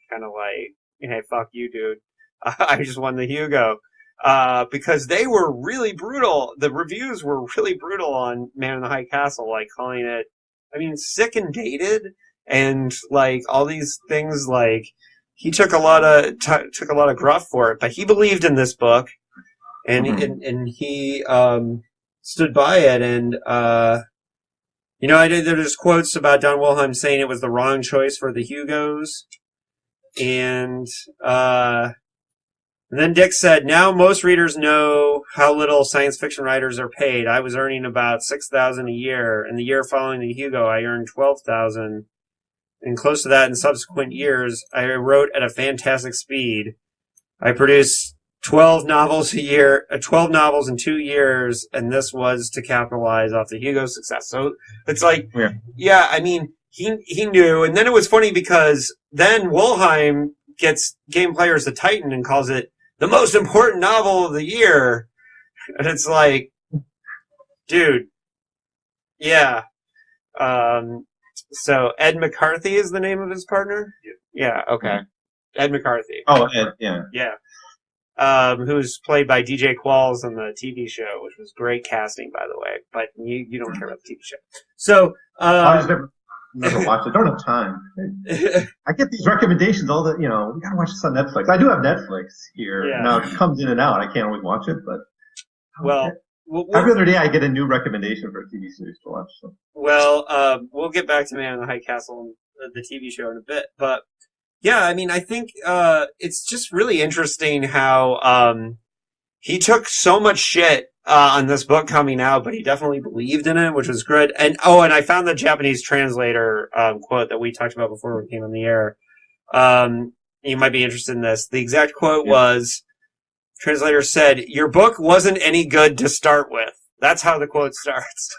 Speaker 1: kind of like, "Hey, fuck you, dude. I just won the Hugo," because they were really brutal. The reviews were really brutal on Man in the High Castle, calling it, sick and dated, and all these things he took a lot of gruff for it, but he believed in this book, and he stood by it. And there's quotes about Don Wilhelm saying it was the wrong choice for the Hugos, and then Dick said, "Now most readers know how little science fiction writers are paid. I was earning about $6,000 a year. In the year following the Hugo, I earned $12,000, and close to that in subsequent years. I wrote at a fantastic speed. I produced 12 novels a year, 12 novels in 2 years, and this was to capitalize off the Hugo success." So it's like, I mean, he knew, and then it was funny because then Wilhelm gets Game Players the Titan and calls it the most important novel of the year. And it's like, dude, yeah. So Ed McCarthy is the name of his partner? Yeah, okay. Ed McCarthy.
Speaker 2: Oh, Ed, yeah.
Speaker 1: Yeah. Who's played by DJ Qualls on the TV show, which was great casting, by the way. But you don't care about the TV show. So,
Speaker 2: I just never watched it. I don't have time. I get these recommendations we gotta watch this on Netflix. I do have Netflix here. Yeah. Now it comes in and out. I can't always watch it, but every other day I get a new recommendation for a TV series to watch. So.
Speaker 1: Well, we'll get back to Man in the High Castle and the TV show in a bit, but yeah, I mean, I think it's just really interesting how he took so much shit on this book coming out, but he definitely believed in it, which was good. And I found the Japanese translator quote that we talked about before we came on the air. You might be interested in this. The exact quote was, translator said, "Your book wasn't any good to start with." That's how the quote starts.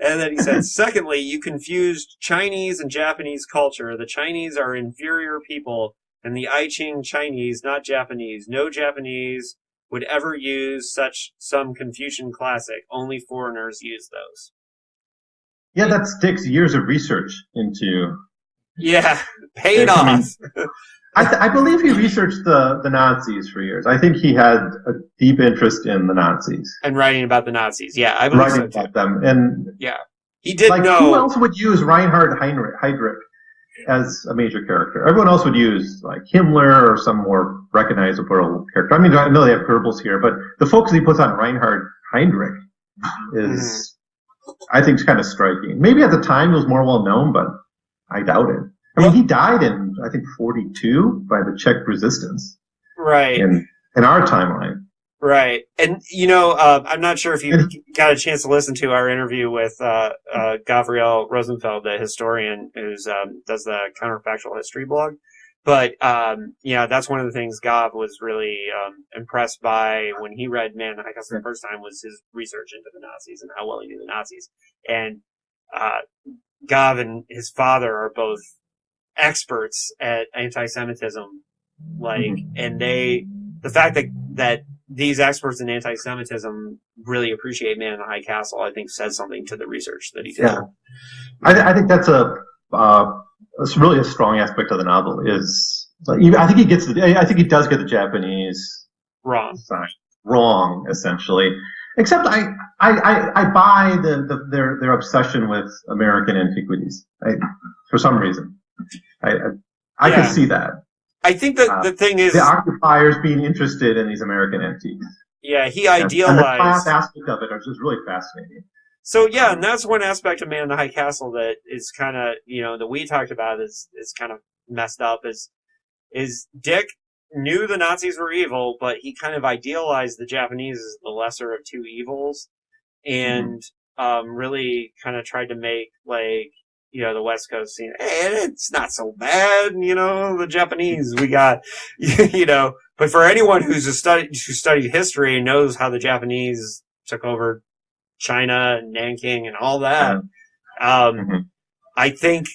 Speaker 1: And then he said, "Secondly, you confused Chinese and Japanese culture. The Chinese are inferior people, and the I Ching Chinese, not Japanese. No Japanese would ever use some Confucian classic. Only foreigners use those."
Speaker 2: Yeah, that's Dick's years of research into...
Speaker 1: Yeah, paid off.
Speaker 2: I believe he researched the Nazis for years. I think he had a deep interest in the Nazis.
Speaker 1: And writing about the Nazis, yeah. I believe
Speaker 2: writing about them. And
Speaker 1: yeah, he did know...
Speaker 2: Who else would use Reinhard Heydrich as a major character? Everyone else would use like Himmler or some more recognizable character. I mean, I know they have Goebbels here, but the focus he puts on Reinhard Heydrich is, I think, kind of striking. Maybe at the time it was more well known, but I doubt it. I mean, he died in, I think, 1942 by the Czech resistance.
Speaker 1: Right.
Speaker 2: In our timeline.
Speaker 1: Right. And, I'm not sure if you got a chance to listen to our interview with Gabriel Rosenfeld, the historian who does the counterfactual history blog. But, that's one of the things Gav was really impressed by when he read Man in the High Castle the first time, was his research into the Nazis and how well he knew the Nazis. And Gav and his father are both experts at anti-Semitism. And the fact that these experts in anti-Semitism really appreciate Man in the High Castle, I think, says something to the research that he did. Yeah.
Speaker 2: I think that's it's really a strong aspect of the novel. I think he does get the Japanese wrong, essentially. Except I buy their obsession with American antiquities. For some reason, I can see that.
Speaker 1: I think that the thing is,
Speaker 2: the occupiers being interested in these American antiques.
Speaker 1: Yeah, he idealized.
Speaker 2: And the class aspect of it is just really fascinating.
Speaker 1: So yeah, and that's one aspect of Man in the High Castle that is kind of, that we talked about is kind of messed up. Is Dick knew the Nazis were evil, but he kind of idealized the Japanese as the lesser of two evils, and really kind of tried to make the West Coast scene, hey, it's not so bad, the Japanese we got, but for anyone who studied history and knows how the Japanese took over China and Nanking and all that, I think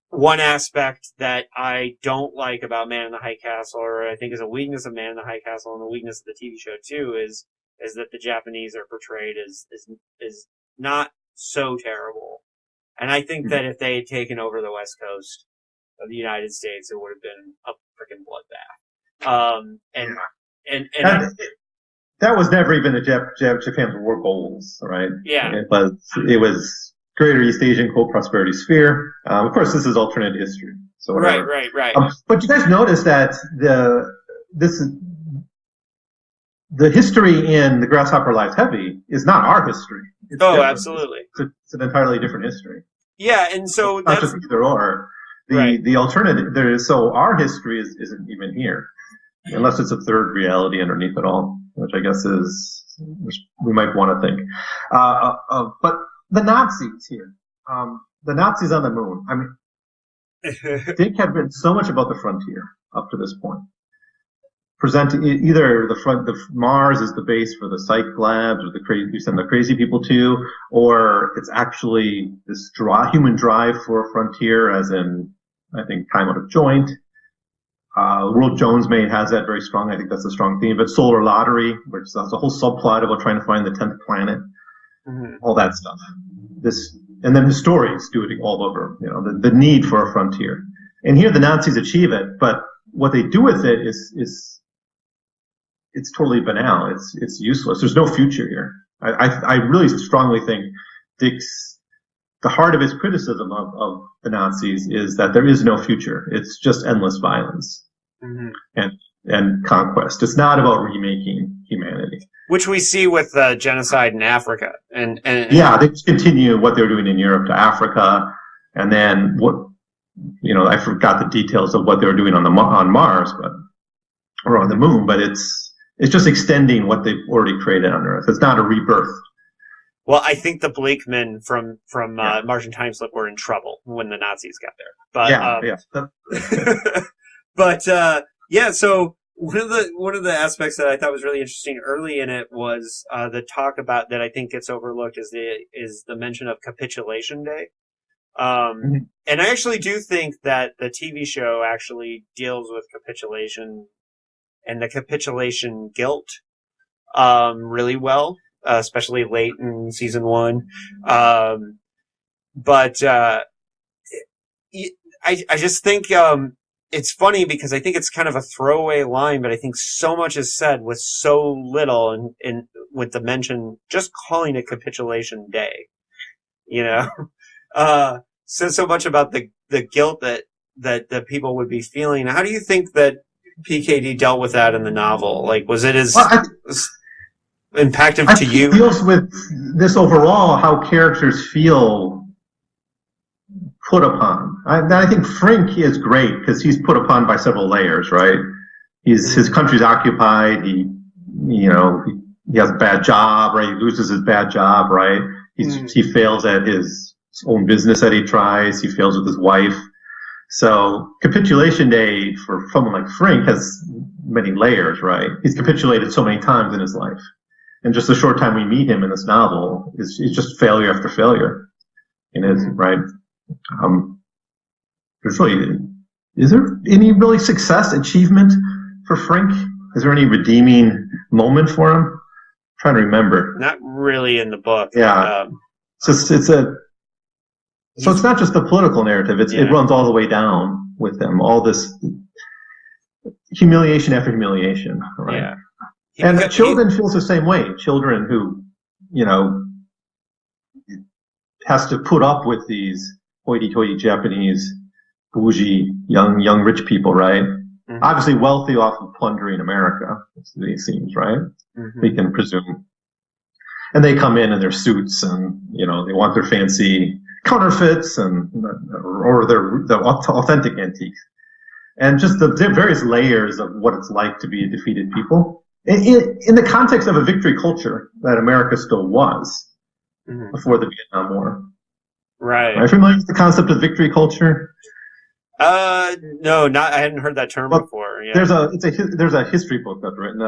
Speaker 1: one aspect that I don't like about Man in the High Castle, or I think is a weakness of Man in the High Castle and a weakness of the TV show too, is that the Japanese are portrayed as not so terrible. And I think that if they had taken over the West Coast of the United States, it would have been a freaking bloodbath.
Speaker 2: That was never even Japan's war goals, right?
Speaker 1: Yeah.
Speaker 2: It was Greater East Asian Co-Prosperity Sphere. Of course, this is alternate history. So whatever.
Speaker 1: Right.
Speaker 2: But you guys notice that the history in The Grasshopper Lies Heavy is not our history. It's different.
Speaker 1: Absolutely.
Speaker 2: It's an entirely different history.
Speaker 1: Yeah, and so
Speaker 2: it's not just either or. The alternative there is, so our history isn't even here, unless it's a third reality underneath it all, which I guess we might want to think. But the Nazis here, the Nazis on the moon. I mean, Dick had been so much about the frontier up to this point. Presenting either the Mars is the base for the psych labs, or you send the crazy people to, or it's actually this human drive for a frontier, as in, I think, Time Out of Joint. World Jones May has that very strong. I think that's a strong theme. But Solar Lottery, which has a whole subplot about trying to find the 10th planet, all that stuff. And then the stories do it all over. The need for a frontier. And here the Nazis achieve it, but what they do with it is it's totally banal. It's useless. There's no future here. I really strongly think the heart of his criticism of the Nazis is that there is no future. It's just endless violence and conquest. It's not about remaking humanity,
Speaker 1: which we see with genocide in Africa. And
Speaker 2: they just continue what they're doing in Europe to Africa, and then I forgot the details of what they were doing on Mars, or on the moon, but it's just extending what they've already created on Earth. It's not a rebirth.
Speaker 1: Well, I think the Blakemen from Martian Time Slip were in trouble when the Nazis got there. But so one of the aspects that I thought was really interesting early in it was the talk about that I think gets overlooked is the mention of Capitulation Day. And I actually do think that the TV show actually deals with capitulation and the capitulation guilt really well, especially late in season 1. But I just think it's funny because I think it's kind of a throwaway line, but I think so much is said with so little, and with the mention, just calling it Capitulation Day, says so much about the guilt that people would be feeling. How do you think that PKD dealt with that in the novel? Like, was it as impactful to you?
Speaker 2: It deals with this overall, how characters feel put upon. I think Frink is great because he's put upon by several layers, right? His country's occupied. He has a bad job, right? He loses his bad job, right? He fails at his own business that he tries. He fails with his wife. So Capitulation Day for someone like Frink has many layers, right? He's capitulated so many times in his life. And just the short time we meet him in this novel is just failure after failure. Right? Is there any really success, achievement for Frink? Is there any redeeming moment for him? I'm trying to remember.
Speaker 1: Not really in the book.
Speaker 2: Yeah. So it's not just the political narrative. It runs all the way down with them. All this humiliation after humiliation, right? Yeah. And children feels the same way. Children who, has to put up with these hoity-toity Japanese bougie young rich people, right? Mm-hmm. Obviously wealthy off of plundering America, it seems, right? Mm-hmm. We can presume. And they come in their suits, and they want their fancy counterfeits or the authentic antiques, and just the various layers of what it's like to be a defeated people in the context of a victory culture that America still was before the Vietnam War.
Speaker 1: Right.
Speaker 2: Are you familiar with the concept of victory culture?
Speaker 1: No, I hadn't heard that term before. Yeah.
Speaker 2: There's a history book that's written.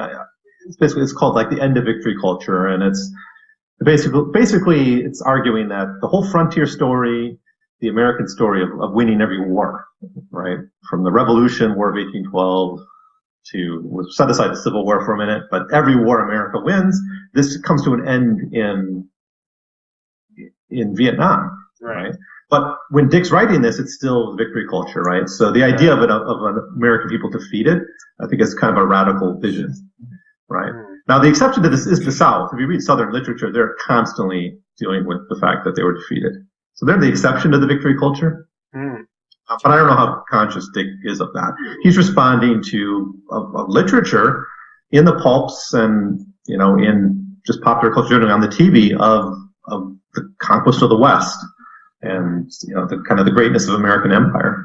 Speaker 2: It's called like The End of Victory Culture, and it's basically it's arguing that the whole frontier story, the American story of winning every war, right, from the Revolution, War of 1812, we'll set aside the Civil War for a minute, but every war America wins, this comes to an end in Vietnam, right? But when Dick's writing this, it's still victory culture, right? So the idea of an American people defeated, I think is kind of a radical vision, right? Now, the exception to this is the South. If you read Southern literature, they're constantly dealing with the fact that they were defeated. So they're the exception to the victory culture. But I don't know how conscious Dick is of that. He's responding to of literature in the pulps and, in just popular culture, on the TV of the conquest of the West and, the kind of the greatness of American empire.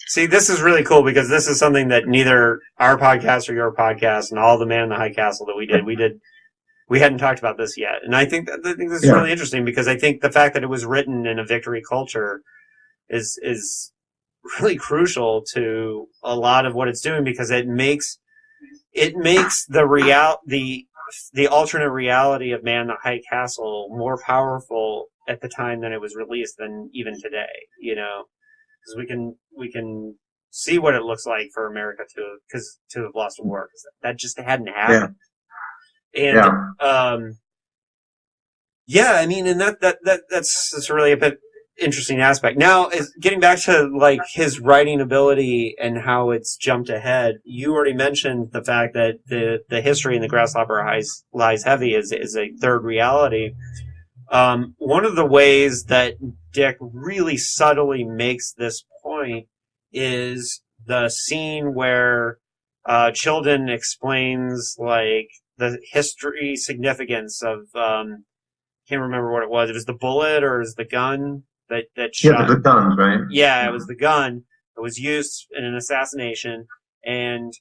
Speaker 1: See, this is really cool because this is something that neither our podcast or your podcast and all the Man in the High Castle that we hadn't talked about this yet. And I think this is really interesting because I think the fact that it was written in a victory culture is really crucial to a lot of what it's doing because it makes the alternate reality of Man in the High Castle more powerful at the time than it was released than even today, because we can see what it looks like for America to have lost a war, because that just hadn't happened. And I mean, and that's really a bit interesting aspect. Now, getting back to like his writing ability and how it's jumped ahead. You already mentioned the fact that the history in the Grasshopper lies heavy is a third reality. One of the ways that Dick really subtly makes this point is the scene where Childen explains like the history significance of can't remember what it was. It was the bullet or is the gun that shot.
Speaker 2: Yeah, the gun, right?
Speaker 1: Yeah, it was the gun that was used in an assassination, and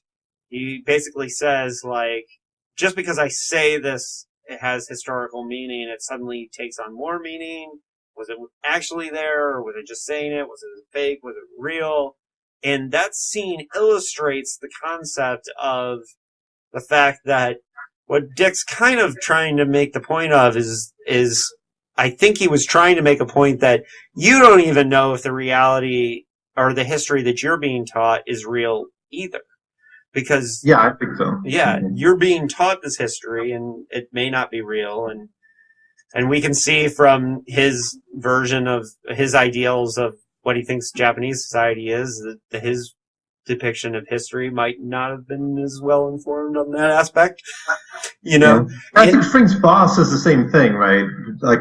Speaker 1: he basically says like, just because I say this, it has historical meaning, it suddenly takes on more meaning. Was it actually there, or was it just saying it? Was it fake? Was it real? And that scene illustrates the concept of the fact that what Dick's kind of trying to make the point of is I think he was trying to make a point that you don't even know if the reality or the history that you're being taught is real either. Because
Speaker 2: I think so.
Speaker 1: Yeah, you're being taught this history and it may not be real, and we can see from his version of his ideals of what he thinks Japanese society is that his depiction of history might not have been as well informed on that aspect.
Speaker 2: I think Frink's boss is the same thing, right? Like,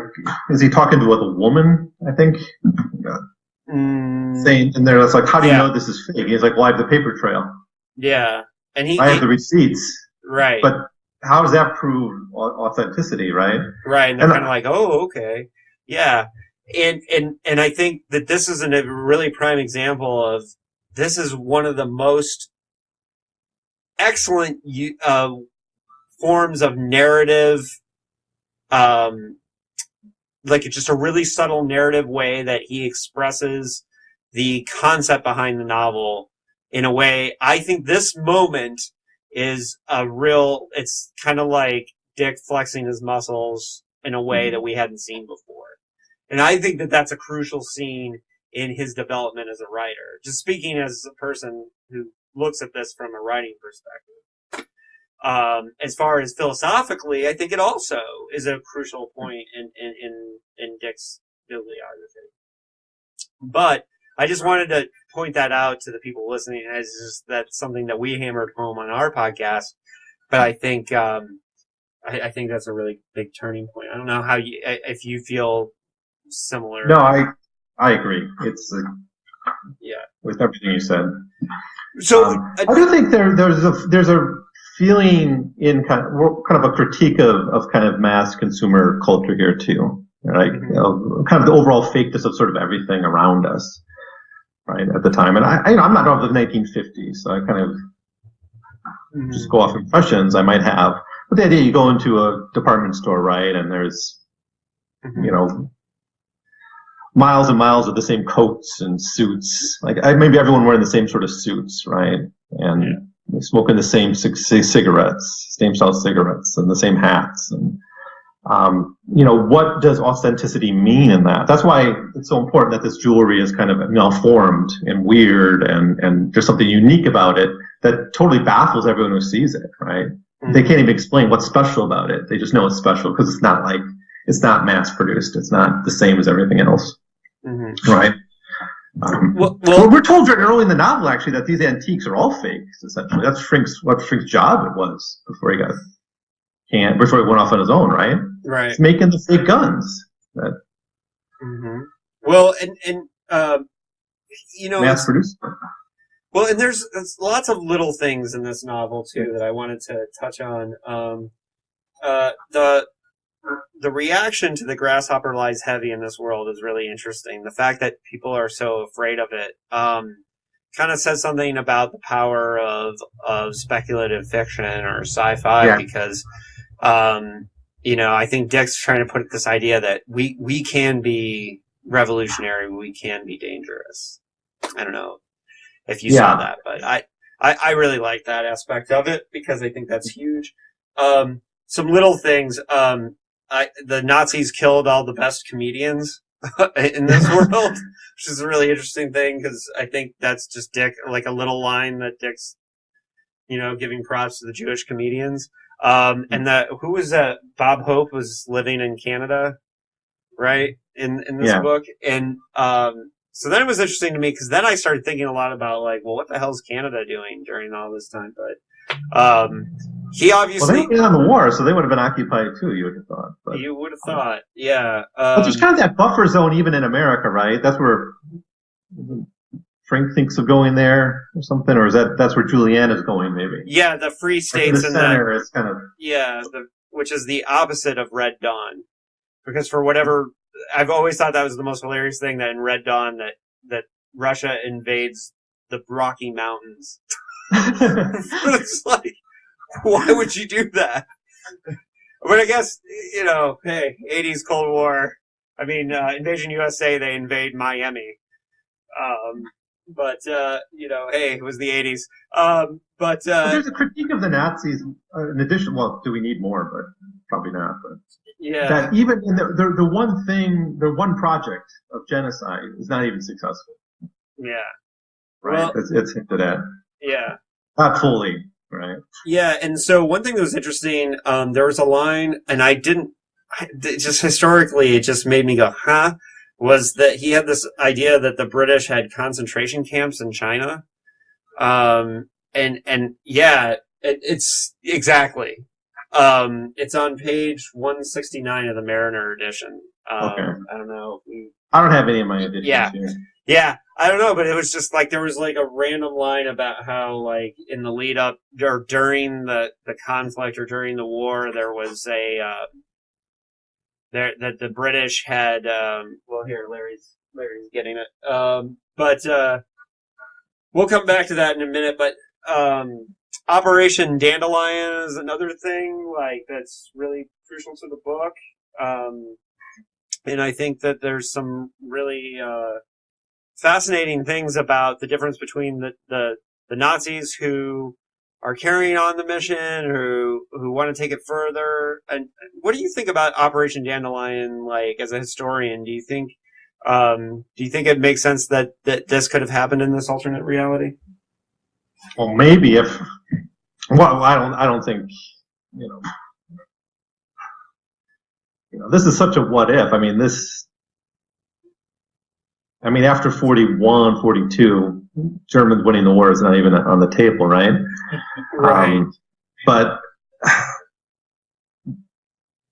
Speaker 2: is he talking to a woman? I think saying in there, it's like, how do you know this is fake? He's like, well, I have the paper trail.
Speaker 1: Yeah, and I
Speaker 2: have the receipts,
Speaker 1: right?
Speaker 2: But how does that prove authenticity, right?
Speaker 1: Right, and they're kind of like, oh, okay, yeah, and I think that this is a really prime example of this is one of the most excellent forms of narrative, like it's just a really subtle narrative way that he expresses the concept behind the novel in a way. I think this moment is it's kind of like Dick flexing his muscles in a way that we hadn't seen before. And I think that that's a crucial scene in his development as a writer. Just speaking as a person who looks at this from a writing perspective. As far as philosophically, I think it also is a crucial point in Dick's bibliography. But I just wanted to point that out to the people listening as just that's something that we hammered home on our podcast. But I think I think that's a really big turning point. I don't know if you feel similar.
Speaker 2: No, I agree. It's with everything you said.
Speaker 1: So
Speaker 2: I do think there's a feeling in kind of a critique of kind of mass consumer culture here too, right? Kind of the overall fakeness of sort of everything around us, right, at the time. And I'm not of the 1950s, so I kind of just go off impressions I might have. But the idea, you go into a department store, right, and there's miles and miles of the same coats and suits. Like maybe everyone wearing the same sort of suits, right? And smoking the same cigarettes, same style cigarettes, and the same hats. And what does authenticity mean in that? That's why it's so important that this jewelry is kind of malformed and weird, and there's something unique about it that totally baffles everyone who sees it, right? They can't even explain what's special about it. They just know it's special because it's not mass produced. It's not the same as everything else, right? Well, we're told very early in the novel, actually, that these antiques are all fakes. Essentially, that's what Frink's job it was before he went off on his own, right?
Speaker 1: Right.
Speaker 2: He's making the fake guns.
Speaker 1: Well, and
Speaker 2: mass produced.
Speaker 1: Well, and there's lots of little things in this novel too that I wanted to touch on. The reaction to the grasshopper lies heavy in this world is really interesting. The fact that people are so afraid of it kind of says something about the power of speculative fiction or sci-fi because, I think Dick's trying to put this idea that we can be revolutionary, we can be dangerous. I don't know if you saw that, but I really like that aspect of it because I think that's huge. Some little things. The Nazis killed all the best comedians in this world, which is a really interesting thing because I think that's just Dick, like a little line that Dick's, giving props to the Jewish comedians. And who was that? Bob Hope was living in Canada, right? In this book. And, so then it was interesting to me because then I started thinking a lot about what the hell's Canada doing during all this time? But, he obviously...
Speaker 2: Well, they were in the war, so they would have been occupied too, you would have thought. But,
Speaker 1: you would have thought, yeah.
Speaker 2: But there's kind of that buffer zone even in America, right? That's where Frank thinks of going there or something, or that's where Julianne is going, maybe?
Speaker 1: Yeah, the Free States
Speaker 2: in the center is kind of...
Speaker 1: Yeah, which is the opposite of Red Dawn. Because for whatever... I've always thought that was the most hilarious thing, that in Red Dawn that Russia invades the Rocky Mountains. It's like, why would you do that? But I guess, hey, 80s Cold War. I mean, Invasion USA, they invade Miami. But hey, it was the 80s. But
Speaker 2: there's a critique of the Nazis, in addition, well, do we need more? But probably not. But
Speaker 1: yeah,
Speaker 2: that even in the one project of genocide is not even successful.
Speaker 1: Yeah.
Speaker 2: Right. Well, it's hinted at.
Speaker 1: Yeah.
Speaker 2: Not fully. Right.
Speaker 1: Yeah, and so one thing that was interesting, there was a line, and just historically, it just made me go, huh? Was that he had this idea that the British had concentration camps in China. It's exactly. It's on page 169 of the Mariner edition.
Speaker 2: Okay.
Speaker 1: I don't know.
Speaker 2: I don't have any of my editions here.
Speaker 1: Yeah, I don't know, but it was just there was a random line about how in the lead up or during the conflict or during the war there was that the British had well here Larry's getting it. But we'll come back to that in a minute, but Operation Dandelion is another thing that's really crucial to the book. And I think that there's some really fascinating things about the difference between the Nazis who are carrying on the mission, who want to take it further. And what do you think about Operation Dandelion? As a historian, do you think it makes sense that this could have happened in this alternate reality?
Speaker 2: Well, maybe if. Well, I don't think. This is such a what if. After 41, 42, Germans winning the war is not even on the table, right?
Speaker 1: Right.
Speaker 2: But,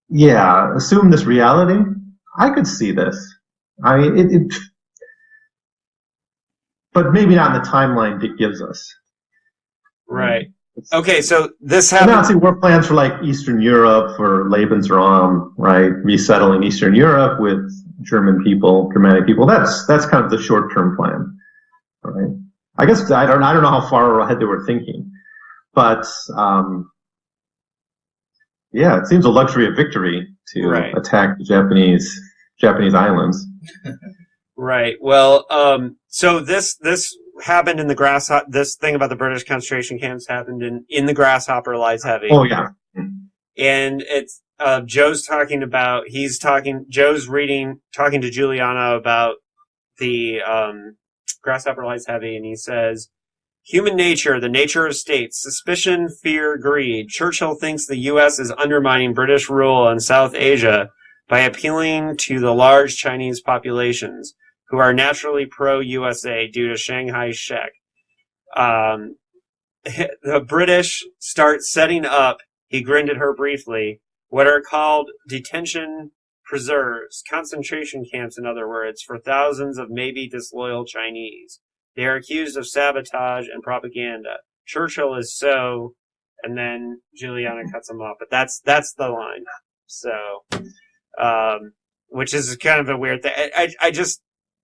Speaker 2: yeah, assume this reality. I could see this. But maybe not in the timeline Dick gives us.
Speaker 1: Right. Okay, so this happened.
Speaker 2: Nazi war plans for Eastern Europe, for Lebensraum, right? Resettling Eastern Europe with Germanic people. That's kind of the short-term plan, right? I guess I don't know how far ahead they were thinking, but it seems a luxury of victory to attack the Japanese islands.
Speaker 1: Right. Well, so this happened in the this thing about the British concentration camps happened in The Grasshopper Lies Heavy.
Speaker 2: Oh yeah.
Speaker 1: And it's Joe's talking to Juliana about the Grasshopper Lies Heavy, and he says, human nature, the nature of states, suspicion, fear, greed. Churchill thinks the U.S. is undermining British rule in South Asia by appealing to the large Chinese populations who are naturally pro-USA due to Shanghai Shek. The British start setting up, he grinned at her briefly, what are called detention preserves concentration camps, in other words, for thousands of maybe disloyal Chinese. They are accused of sabotage and propaganda. Churchill is so, and then Juliana cuts him off. But that's the line. So, which is kind of a weird thing. I just,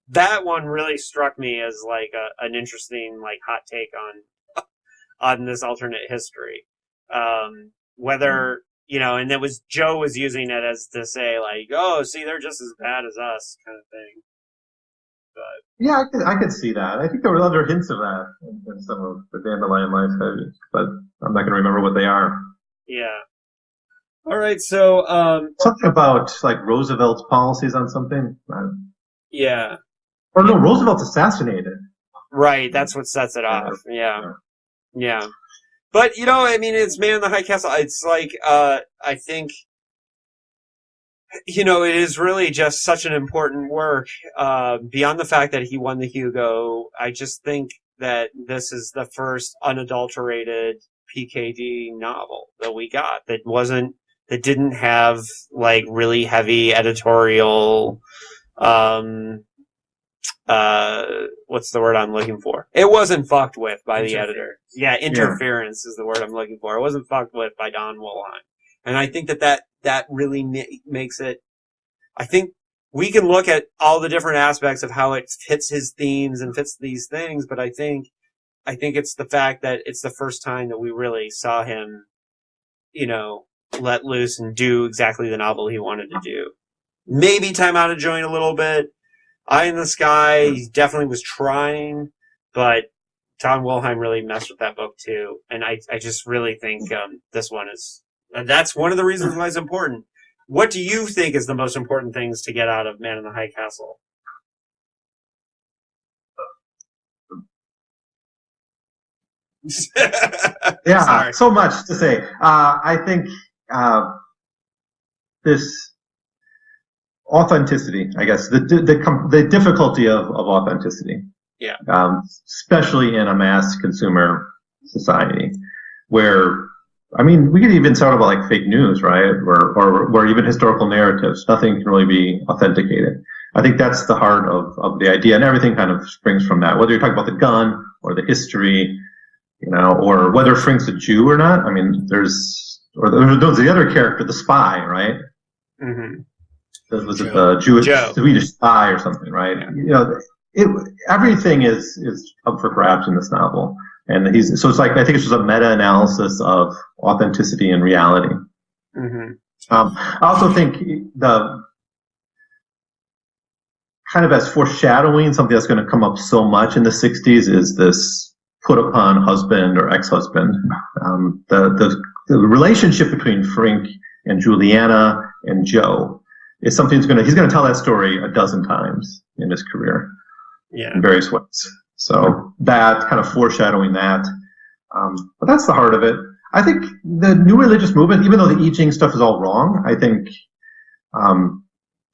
Speaker 1: that one really struck me as like an interesting like hot take on this alternate history. Whether, and it was Joe was using it as to say like, oh, see, they're just as bad as us kind of thing. But
Speaker 2: yeah, I could see that. I think there were other hints of that in some of the Dandelion Life studies, but I'm not going to remember what they are.
Speaker 1: Yeah. All right, so
Speaker 2: something about like Roosevelt's policies on something.
Speaker 1: Yeah.
Speaker 2: Or no, Roosevelt's assassinated.
Speaker 1: Right, that's what sets it off. Yeah. But it's Man in the High Castle. It's like I think it is really just such an important work. Beyond the fact that he won the Hugo, I just think that this is the first unadulterated PKD novel that we got that didn't have like really heavy editorial what's the word I'm looking for? It wasn't fucked with by the editor. Yeah, interference is the word I'm looking for. It wasn't fucked with by Don Wollheim. And I think that really makes it, I think we can look at all the different aspects of how it fits his themes and fits these things, but I think it's the fact that it's the first time that we really saw him, let loose and do exactly the novel he wanted to do. Maybe Time Out of Joint a little bit. Eye in the Sky, he definitely was trying, but Don Wollheim really messed with that book too. And I just really think this one is, that's one of the reasons why it's important. What do you think is the most important things to get out of Man in the High Castle?
Speaker 2: Yeah,
Speaker 1: Sorry.
Speaker 2: So much to say. I think this authenticity, I guess, the difficulty of authenticity.
Speaker 1: Yeah.
Speaker 2: Especially in a mass consumer society where, we could even talk about like fake news, right? Or even historical narratives. Nothing can really be authenticated. I think that's the heart of the idea, and everything kind of springs from that. Whether you're talking about the gun or the history, or whether Frink's a Jew or not. There's the other character, the spy, right? Mm-hmm. Was it the Swedish spy or something, right? Yeah. Everything is up for grabs in this novel. And so it's like, I think it's just a meta-analysis of authenticity and reality. Mm-hmm. I also think the kind of as foreshadowing something that's going to come up so much in the 60s is this put upon husband or ex-husband. The relationship between Frink and Juliana and Joe is something he's going to tell that story a dozen times in his career. Yeah. In various ways. So that kind of foreshadowing that. But that's the heart of it. I think the new religious movement, even though the I Ching stuff is all wrong, I think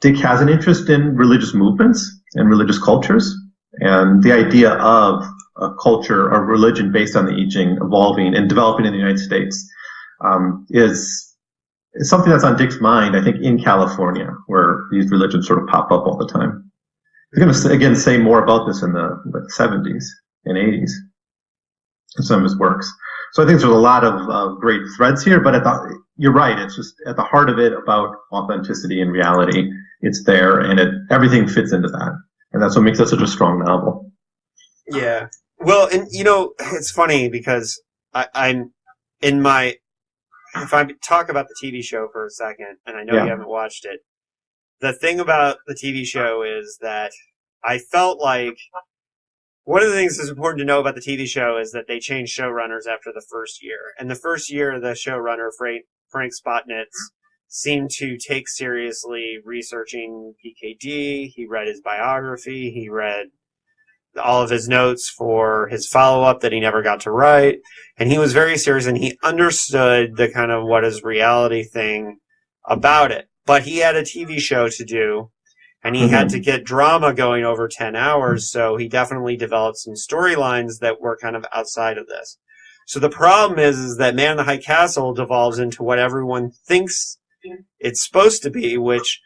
Speaker 2: Dick has an interest in religious movements and religious cultures. And the idea of a culture or religion based on the I Ching evolving and developing in the United States is something that's on Dick's mind, I think, in California, where these religions sort of pop up all the time. He's going to, again, say more about this in the 70s and 80s in some of his works. So I think there's a lot of great threads here, but you're right, it's just at the heart of it about authenticity and reality. It's there, and everything fits into that. And that's what makes it such a strong novel.
Speaker 1: Yeah. Well, and, it's funny because I'm in my... If I talk about the TV show for a second, and I know you haven't watched it, the thing about the TV show is that I felt like one of the things that's important to know about the TV show is that they changed showrunners after the first year. And the first year, the showrunner, Frank Spotnitz, seemed to take seriously researching PKD. He read his biography. He read all of his notes for his follow-up that he never got to write. And he was very serious, and he understood the kind of what is reality thing about it. But he had a TV show to do, and he had to get drama going over 10 hours, so he definitely developed some storylines that were kind of outside of this. So the problem is that Man in the High Castle devolves into what everyone thinks it's supposed to be, which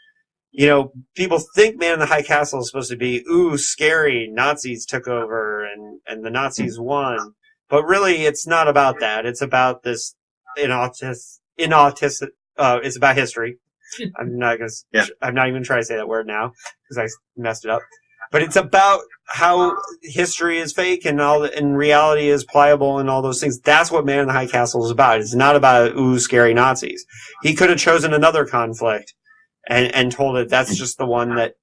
Speaker 1: people think Man in the High Castle is supposed to be, ooh, scary, Nazis took over and the Nazis won. But really, it's not about that. It's about this it's about history. I'm not even going to try to say that word now because I messed it up. But it's about how history is fake and reality is pliable and all those things. That's what Man in the High Castle is about. It's not about, ooh, scary Nazis. He could have chosen another conflict and told it that's just the one that,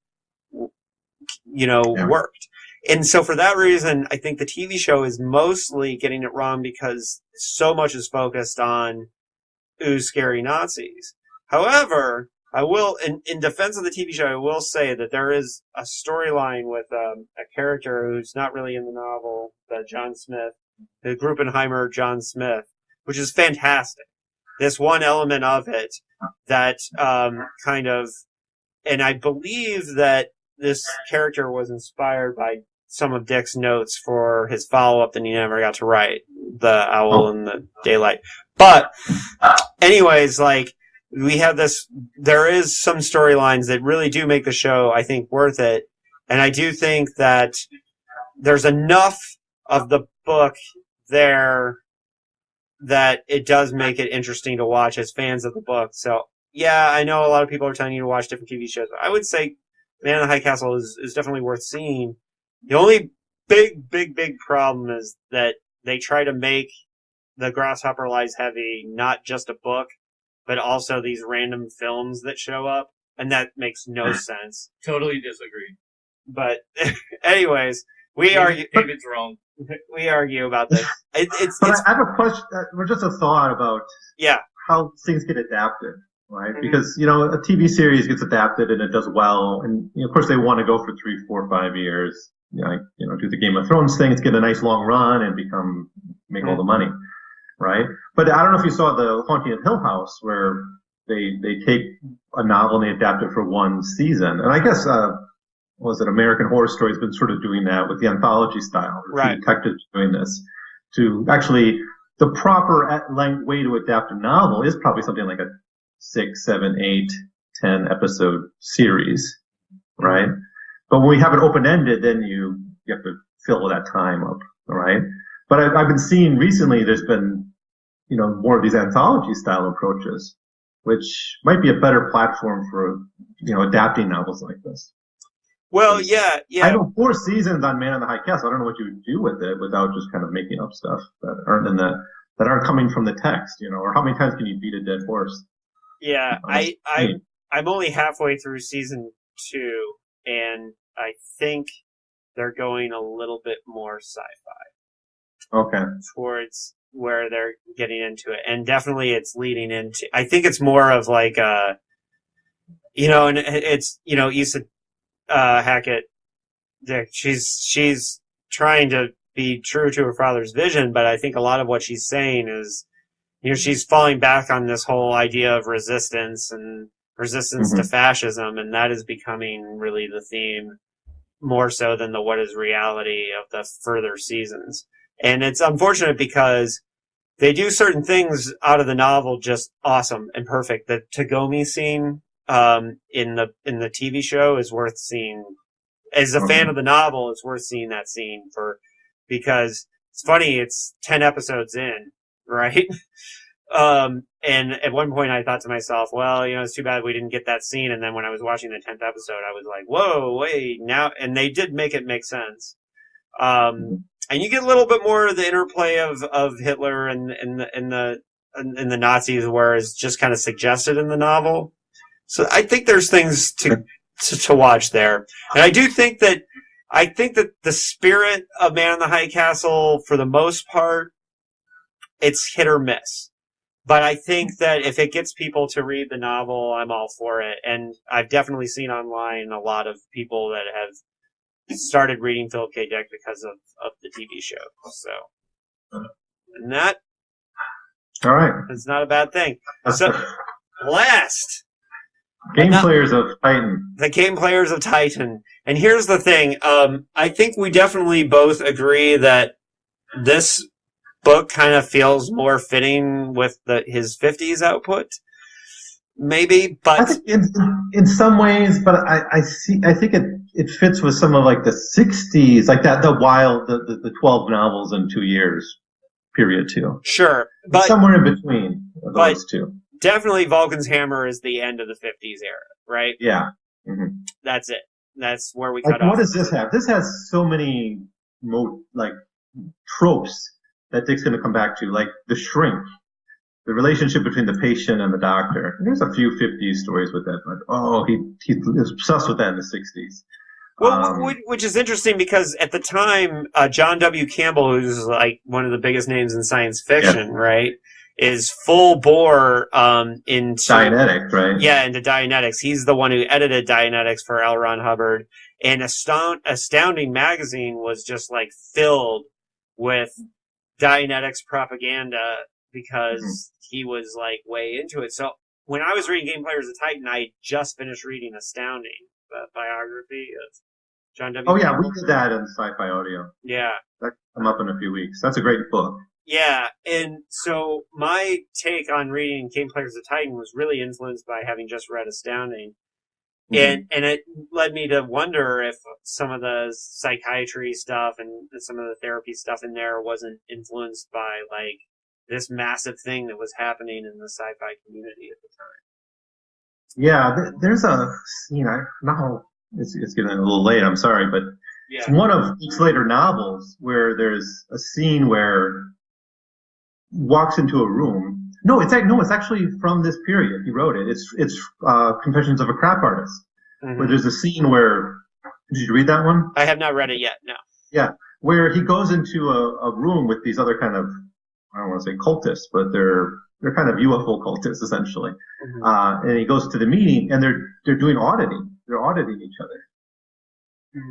Speaker 1: worked. And so for that reason, I think the TV show is mostly getting it wrong because so much is focused on, ooh, scary Nazis. However, I will, in defense of the TV show, I will say that there is a storyline with a character who's not really in the novel, John Smith, the Gruppenheimer John Smith, which is fantastic. This one element of it that and I believe that this character was inspired by some of Dick's notes for his follow-up that he never got to write, The Owl in the Daylight. But anyways, we have this, there is some storylines that really do make the show, I think, worth it. And I do think that there's enough of the book there that it does make it interesting to watch as fans of the book. So, yeah, I know a lot of people are telling you to watch different TV shows. I would say Man in the High Castle is definitely worth seeing. The only big problem is that they try to make The Grasshopper Lies Heavy not just a book, but also these random films that show up, and that makes no sense.
Speaker 3: Totally disagree.
Speaker 1: But anyways,
Speaker 3: David's wrong.
Speaker 1: We argue about this.
Speaker 2: I have a question, or just a thought about how things get adapted, right? Mm-hmm. Because, a TV series gets adapted and it does well, and of course they want to go for 3, 4, 5 years, do the Game of Thrones things, get a nice long run, and make all the money. Right? But I don't know if you saw The Haunting of Hill House, where they take a novel and they adapt it for one season. And I guess, American Horror Story has been sort of doing that with the anthology style.
Speaker 1: Right.
Speaker 2: Detectives doing this. To actually, the proper way to adapt a novel is probably something like a 6, 7, 8, 10 episode series. Right? But when we have it open-ended, then you have to fill that time up. All right? But I've been seeing recently there's been, more of these anthology style approaches, which might be a better platform for, adapting novels like this.
Speaker 1: Well, yeah.
Speaker 2: I know 4 seasons on Man in the High Castle. I don't know what you would do with it without just kind of making up stuff that aren't coming from the text, or how many times can you beat a dead horse?
Speaker 1: Yeah, I'm only halfway through season 2, and I think they're going a little bit more sci-fi.
Speaker 2: Okay.
Speaker 1: Towards where they're getting into it. And definitely it's leading into, I think it's more of and it's, Issa Hackett, she's trying to be true to her father's vision, but I think a lot of what she's saying is, she's falling back on this whole idea of resistance and resistance to fascism, and that is becoming really the theme more so than the what is reality of the further seasons. And it's unfortunate because they do certain things out of the novel just awesome and perfect. The Tagomi scene in the TV show is worth seeing. As a fan of the novel, it's worth seeing that scene because it's funny. It's 10 episodes in, right? And at one point I thought to myself, well, it's too bad we didn't get that scene. And then when I was watching the 10th episode, I was like, whoa, wait, now, and they did make it make sense. And you get a little bit more of the interplay of Hitler and the Nazis, where it's just kind of suggested in the novel. So I think there's things to watch there. And I think that the spirit of Man in the High Castle, for the most part, it's hit or miss. But I think that if it gets people to read the novel, I'm all for it. And I've definitely seen online a lot of people that have started reading Philip K. Dick because of the TV show. So, and that,
Speaker 2: all right,
Speaker 1: is not a bad thing. So, last,
Speaker 2: Game Players of Titan.
Speaker 1: The Game Players of Titan. And here's the thing. I think we definitely both agree that this book kind of feels more fitting with his 50s output. maybe,
Speaker 2: I
Speaker 1: but
Speaker 2: think in some ways, but I think it fits with some of like the '60s, like the 12 novels in 2 years period too.
Speaker 1: sure,
Speaker 2: It's
Speaker 1: but
Speaker 2: somewhere in between
Speaker 1: but
Speaker 2: those two.
Speaker 1: definitely Vulcan's Hammer is the end of the 50s era, right?
Speaker 2: Yeah. hmm
Speaker 1: That's it. That's where we
Speaker 2: Like,
Speaker 1: cut off.
Speaker 2: what does this have? This has so many like tropes that Dick's going to come back to, like the shrink, the relationship between the patient and the doctor. There's a few '50s stories with that, but he was obsessed with that in the '60s.
Speaker 1: Well, which is interesting because at the time, John W. Campbell, who's like one of the biggest names in science fiction, right, is full bore into
Speaker 2: Dianetics, right?
Speaker 1: Yeah, into Dianetics. He's the one who edited Dianetics for L. Ron Hubbard, and Astounding magazine was just like filled with Dianetics propaganda because he was like way into it. So when I was reading Game Players of Titan, I just finished reading Astounding, the biography of John W.
Speaker 2: Oh yeah,
Speaker 1: Campbell.
Speaker 2: we did that in Sci-Fi Audio.
Speaker 1: Yeah.
Speaker 2: That come up in a few weeks. That's a great book.
Speaker 1: Yeah, and so my take on reading Game Players of Titan was really influenced by having just read Astounding. And it led me to wonder if some of the psychiatry stuff and some of the therapy stuff in there wasn't influenced by like this massive thing that was happening in the sci-fi community at the time.
Speaker 2: Yeah, there's a scene. Now it's getting a little late. I'm sorry, but it's one of each later novels where there's a scene where he walks into a room. No, it's actually from this period. He wrote it. It's Confessions of a Crap Artist, where there's a scene where. Did you read that one?
Speaker 1: I have not read it yet. No.
Speaker 2: Yeah, where he goes into a room with these other kind of, I don't want to say cultists, but they're kind of UFO cultists essentially. And he goes to the meeting, and they're doing auditing. They're auditing each other.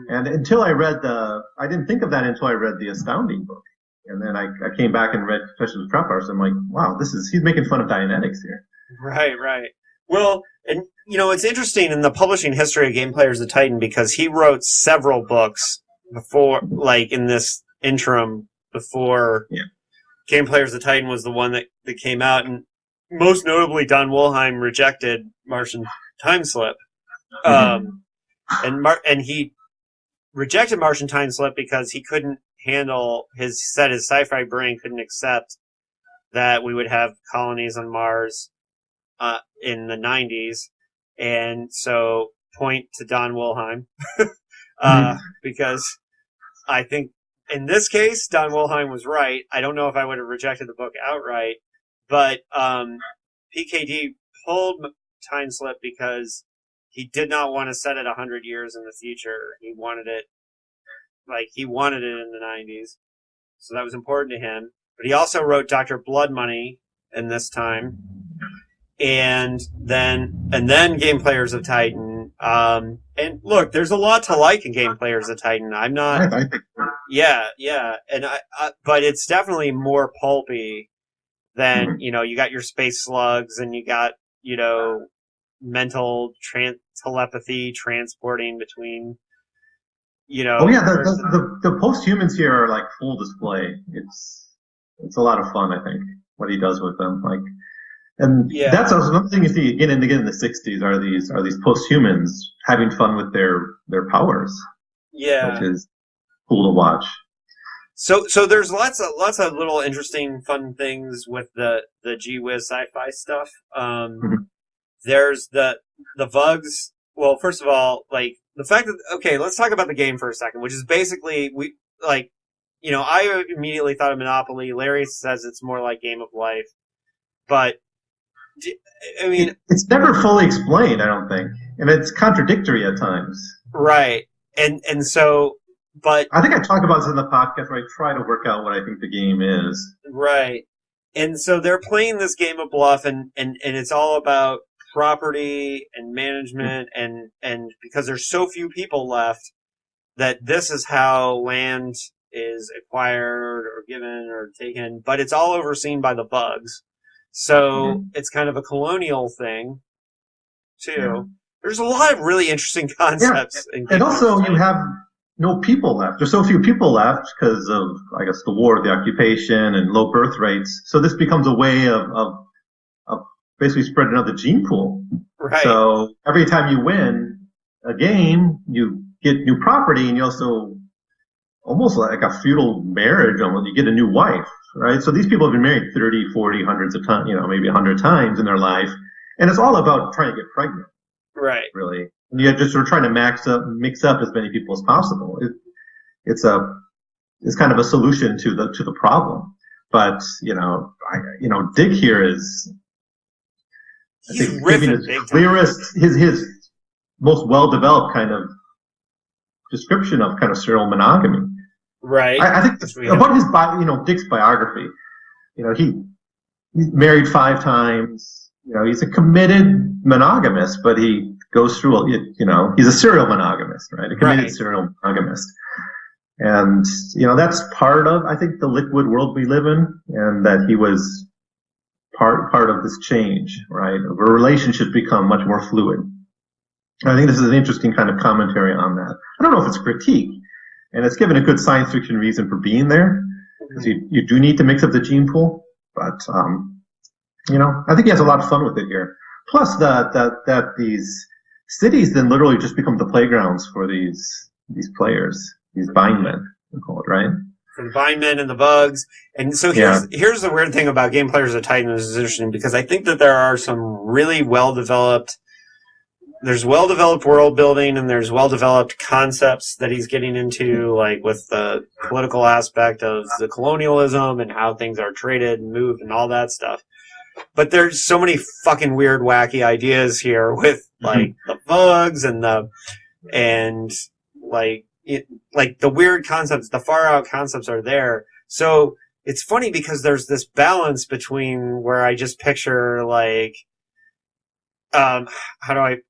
Speaker 2: And until I read I didn't think of that until I read the Astounding book. And then I came back and read Confessions of Crap Artists. I'm like, wow, he's making fun of Dianetics here.
Speaker 1: Right. Well, and it's interesting in the publishing history of Game Players of Titan because he wrote several books before, like in this interim before Game Players of Titan was the one that came out, and most notably Don Wollheim rejected Martian Time Slip, and he rejected Martian Time Slip because he couldn't handle his sci-fi brain couldn't accept that we would have colonies on Mars in the 90s, and so point to Don Wollheim because I think in this case Don Wollheim was right. I don't know if I would have rejected the book outright, but PKD pulled Time Slip because he did not want to set it 100 years in the future. He wanted it in the 90s. So that was important to him. But he also wrote Dr. Blood Money in this time. And then Game Players of Titan. And look, there's a lot to like in Game Players of Titan. I'm not. Yeah. And but it's definitely more pulpy than, you got your space slugs and you got, mental telepathy transporting between,
Speaker 2: the post-humans here are like full display. It's a lot of fun, I think, what he does with them. That's also another thing you see again and again in the '60s are these post-humans having fun with their powers. Yeah, which is cool to watch.
Speaker 1: So there's lots of little interesting fun things with the Gee Whiz sci-fi stuff. There's the Vugs. Well, first of all, like the fact that let's talk about the game for a second, which is basically I immediately thought of Monopoly. Larry says it's more like Game of Life, but I mean,
Speaker 2: it's never fully explained, I don't think, and it's contradictory at times.
Speaker 1: Right, and so, but
Speaker 2: I think I talked about this in the podcast where I try to work out what I think the game is.
Speaker 1: Right, and so they're playing this game of bluff, and it's all about property and management, and because there's so few people left, that this is how land is acquired or given or taken, but it's all overseen by the Bugs. So it's kind of a colonial thing, too. Yeah. There's a lot of really interesting concepts.
Speaker 2: Yeah. And also you have no people left. There's so few people left because of, I guess, the war, the occupation, and low birth rates. So this becomes a way of basically spreading out the gene pool.
Speaker 1: Right.
Speaker 2: So every time you win a game, you get new property, and you also almost like a feudal marriage. Almost, you get a new wife, right? So these people have been married 30, 40, hundreds of times, maybe 100 times in their life, and it's all about trying to get pregnant.
Speaker 1: Right.
Speaker 2: Really, and you're just sort of trying to mix up as many people as possible. It's kind of a solution to the problem. But Dick here is, I think, giving his clearest, his most well-developed kind of description of kind of serial monogamy.
Speaker 1: Right.
Speaker 2: I think about his Dick's biography. He's married 5 times. He's a committed monogamist, but he goes through he's a serial monogamist, right? A committed serial monogamist. And, that's part of, I think, the liquid world we live in, and that he was part of this change, right? Where relationships become much more fluid. I think this is an interesting kind of commentary on that. I don't know if it's a critique, and it's given a good science fiction reason for being there, because you do need to mix up the gene pool, but, I think he has a lot of fun with it here. Plus that these cities then literally just become the playgrounds for these players. These bindmen, they're called, right?
Speaker 1: For the bindmen and the bugs. And so here's the weird thing about Game Players of Titan. This is interesting because I think that there are some really there's well-developed world building, and there's well-developed concepts that he's getting into, like with the political aspect of the colonialism and how things are traded and moved and all that stuff. But there's so many fucking weird, wacky ideas here with like the bugs and the weird concepts, the far out concepts are there. So it's funny because there's this balance between where I just picture like, I'm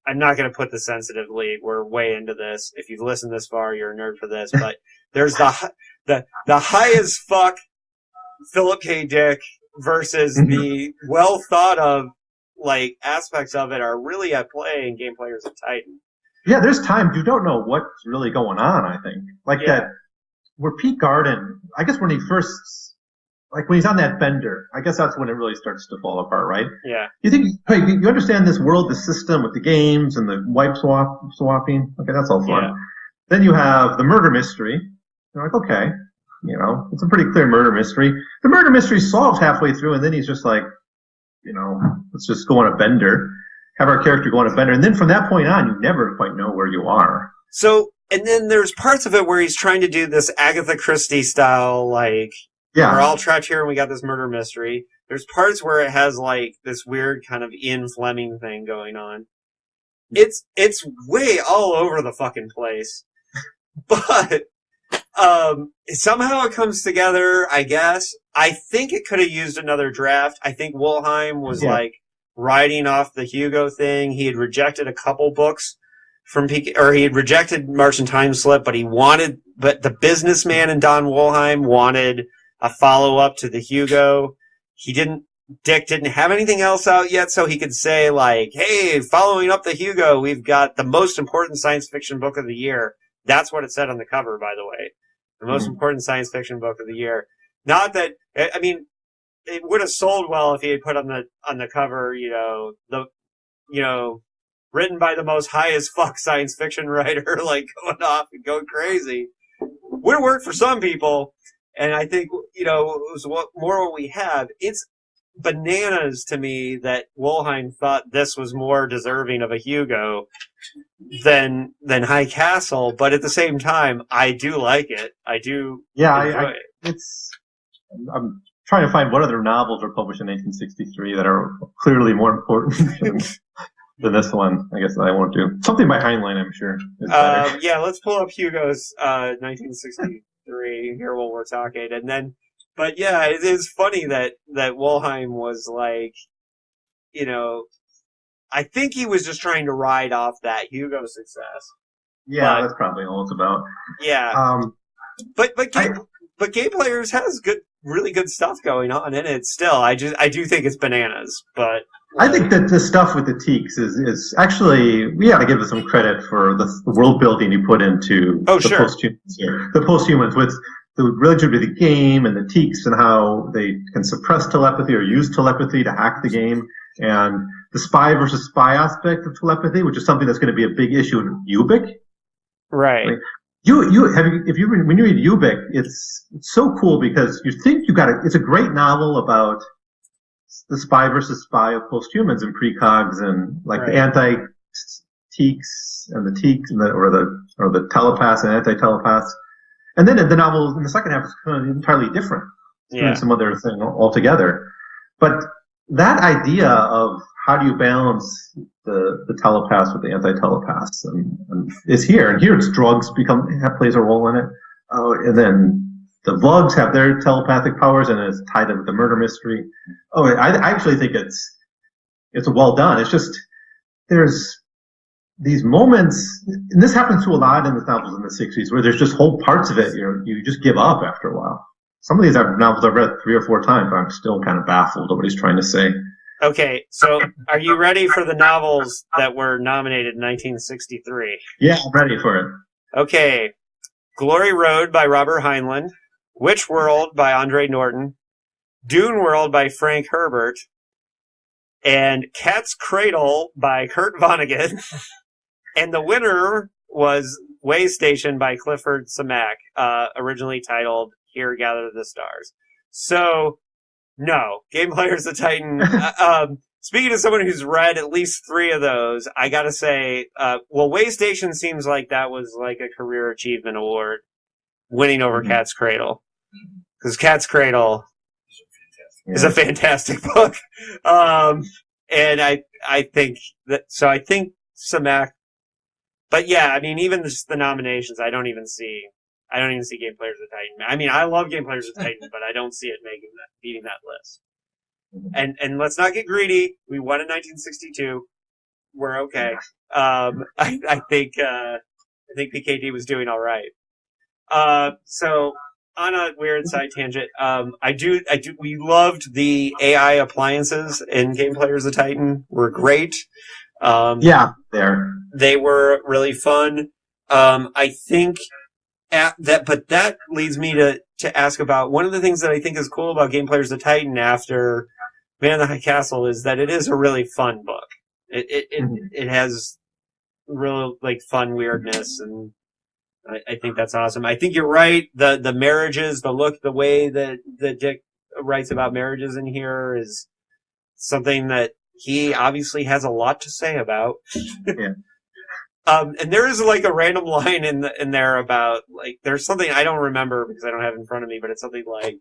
Speaker 1: not going to put this sensitively. We're way into this. If you've listened this far, you're a nerd for this, but there's the high as fuck Philip K. Dick versus the well thought of like aspects of it are really at play in Game Players of Titan.
Speaker 2: Yeah, there's times you don't know what's really going on, I think. That, where Pete Garden, I guess when he's on that bender, I guess that's when it really starts to fall apart, right?
Speaker 1: Yeah.
Speaker 2: You think, hey, you understand this world, the system with the games and the wipe swapping? Okay, that's all fun. Yeah. Then you have the murder mystery. You're like, okay, it's a pretty clear murder mystery. The murder mystery solved halfway through, and then he's just like, let's just go on a bender. Have our character go on a bender, and then from that point on, you never quite know where you are.
Speaker 1: So, and then there's parts of it where he's trying to do this Agatha Christie style, like, we're all trapped here and we got this murder mystery. There's parts where it has, like, this weird kind of Ian Fleming thing going on. It's way all over the fucking place. But, somehow it comes together, I guess. I think it could have used another draft. I think Wolheim was, riding off the Hugo thing. He had rejected a couple books from he had rejected Martian Time Slip, but but the businessman in Don Wolheim wanted a follow-up to the Hugo. Dick didn't have anything else out yet, so he could say, like, hey, following up the Hugo, we've got the most important science fiction book of the year. That's what it said on the cover, by the way. The most important science fiction book of the year. Not that, I mean, it would have sold well if he had put on the cover, written by the most high as fuck science fiction writer, like going off and going crazy. Would have worked for some people, and I think it was more what we have. It's bananas to me that Wolheim thought this was more deserving of a Hugo than High Castle, but at the same time, I do like it. I do. Yeah,
Speaker 2: I'm trying to find what other novels were published in 1963 that are clearly more important than this one. I guess I won't do. Something by Heinlein, I'm sure.
Speaker 1: Let's pull up Hugo's 1963 here while we're talking. And then, but yeah, it is funny that Wolheim was like, I think he was just trying to ride off that Hugo success.
Speaker 2: Yeah, that's probably all it's about.
Speaker 1: Yeah. But Game Players has really good stuff going on in it still. I do think it's bananas, but
Speaker 2: I think that the stuff with the Teaks is actually, we got to give it some credit for the world building you put into posthumans here. The posthumans with the relationship with the game and the Teaks and how they can suppress telepathy or use telepathy to hack the game. and the spy versus spy aspect of telepathy, which is something that's going to be a big issue in Ubik.
Speaker 1: Right.
Speaker 2: Like, when you read Ubik, it's so cool because you think it's a great novel about the spy versus spy of post-humans and precogs and like the anti-teaks and the teaks and or the telepaths and anti-telepaths. And then the novel in the second half is kind of entirely different. It's doing some other thing altogether. But that idea of how do you balance the telepaths with the anti-telepaths and is here. And here it's drugs plays a role in it. And then the Vugs have their telepathic powers and it's tied in with the murder mystery. I actually think it's well done. It's just there's these moments, and this happens to a lot in the novels in the 60s, where there's just whole parts of it you just give up after a while. Some of these novels I've read 3 or 4 times, but I'm still kind of baffled at what he's trying to say.
Speaker 1: Okay, so are you ready for the novels that were nominated in 1963?
Speaker 2: Yeah, I'm ready for it.
Speaker 1: Okay, Glory Road by Robert Heinlein, Witch World by Andre Norton, Dune World by Frank Herbert, and Cat's Cradle by Kurt Vonnegut. And the winner was Way Station by Clifford Samak, originally titled Here Gather the Stars. So, no, Game Players the Titan. Speaking of someone who's read at least 3 of those, I gotta say, Way Station seems like that was like a career achievement award, winning over Cat's Cradle. Because Cat's Cradle is a fantastic book. And I think Samak. But yeah, I mean, even just the nominations, I don't even see Game Players of Titan. I mean, I love Game Players of Titan, but I don't see it beating that list. And let's not get greedy. We won in 1962. We're okay. I think PKD was doing all right. So on a weird side tangent, we loved the AI appliances in Game Players of Titan. Were great. They were really fun. I think that leads me to ask about one of the things that I think is cool about Game Players of Titan after Man in the High Castle is that it is a really fun book. It has real like fun weirdness, and I think that's awesome. I think you're right. The marriages, the way that Dick writes about marriages in here is something that he obviously has a lot to say about. Yeah. And there is like a random line in there about like there's something I don't remember because I don't have it in front of me, but it's something like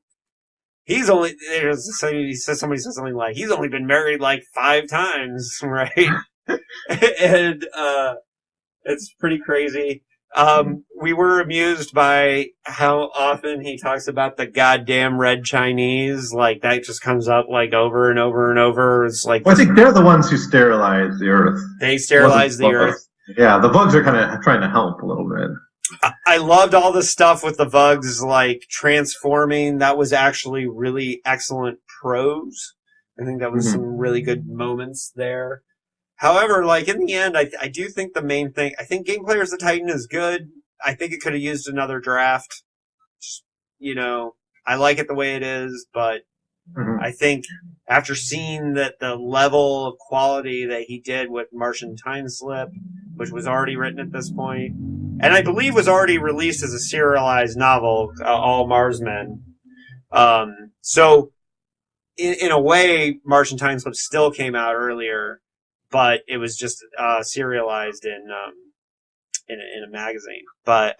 Speaker 1: somebody says something like he's only been married like 5 times, right? And it's pretty crazy. We were amused by how often he talks about the goddamn red Chinese. Like that just comes up like over and over and over. It's like
Speaker 2: I think they're the ones who sterilize the earth.
Speaker 1: They sterilize the earth.
Speaker 2: Yeah, the Vugs are kind of trying to help a little bit.
Speaker 1: I loved all the stuff with the Vugs like transforming. That was actually really excellent prose. I think that was some really good moments there. However, like in the end, I do think the main thing, I think Game Players of Titan is good. I think it could have used another draft. Just, I like it the way it is, but I think after seeing that the level of quality that he did with Martian Time Slip, which was already written at this point, and I believe was already released as a serialized novel, All Marsmen. So in a way, Martian Time Slip still came out earlier, but it was just serialized in a magazine. But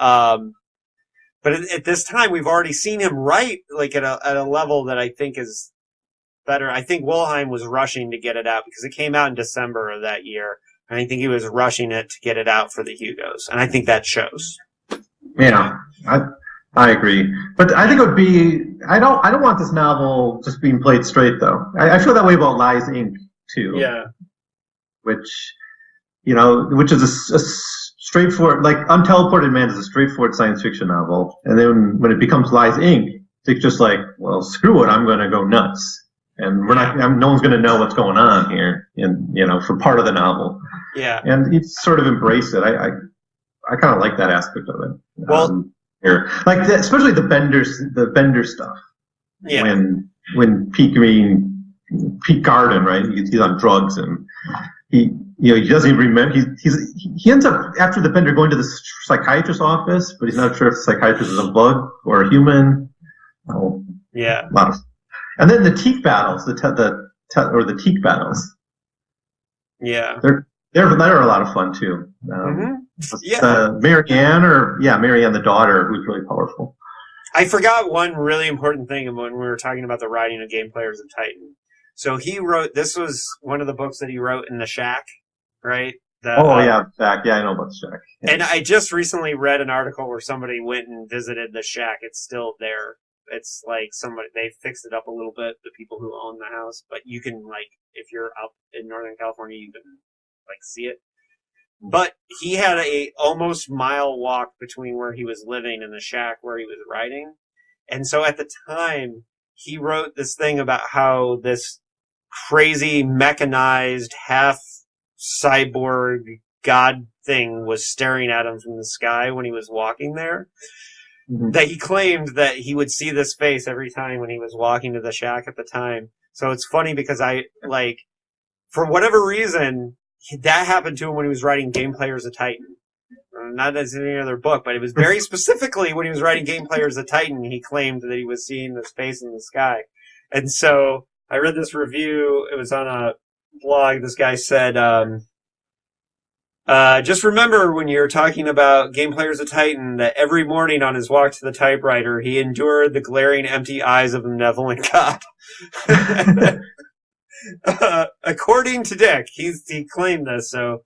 Speaker 1: at this time, we've already seen him write like at a level that I think is better. I think Wilhelm was rushing to get it out because it came out in December of that year, and I think he was rushing it to get it out for the Hugos, and I think that shows.
Speaker 2: Yeah, I agree, but I think it would be. I don't want this novel just being played straight though. I feel that way about Lies Inc. too.
Speaker 1: Yeah.
Speaker 2: Which is a straightforward, like Unteleported Man is a straightforward science fiction novel, and then when it becomes Lies Inc., it's just like, well, screw it, I'm going to go nuts, and no one's going to know what's going on here, for part of the novel.
Speaker 1: Yeah,
Speaker 2: and you sort of embrace it. I kind of like that aspect of it.
Speaker 1: Well,
Speaker 2: here, especially the Bender stuff.
Speaker 1: Yeah.
Speaker 2: When Pete Green Pete Garden, right? He's on drugs, and he doesn't even remember. He ends up after the bender going to the psychiatrist's office, but he's not sure if the psychiatrist is a bug or a human. Oh,
Speaker 1: yeah.
Speaker 2: And then the teak battles, the teak battles.
Speaker 1: Yeah.
Speaker 2: They're a lot of fun too. Marianne, the daughter, who's really powerful.
Speaker 1: I forgot one really important thing when we were talking about the writing of Game Players of Titan. So he wrote, this was one of the books that he wrote in the Shack, right?
Speaker 2: Shack. Yeah, I know about the Shack. Yeah.
Speaker 1: And I just recently read an article where somebody went and visited the Shack. It's still there. It's like they fixed it up a little bit, the people who own the house. But you can, like, if you're up in Northern California, you can, like, see it. But he had a almost mile walk between where he was living and the Shack where he was writing. And so at the time, he wrote this thing about how this crazy mechanized half cyborg god thing was staring at him from the sky when he was walking there. Mm-hmm. That he claimed that he would see this face every time when he was walking to the Shack at the time. So it's funny because for whatever reason, that happened to him when he was writing Game Players of Titan. Not as in any other book, but it was very specifically when he was writing Game Players of Titan, he claimed that he was seeing this face in the sky. And so I read this review. It was on a blog. This guy said, just remember when you're talking about Game Players of Titan that every morning on his walk to the typewriter, he endured the glaring empty eyes of a benevolent God. According to Dick, he claimed this. So,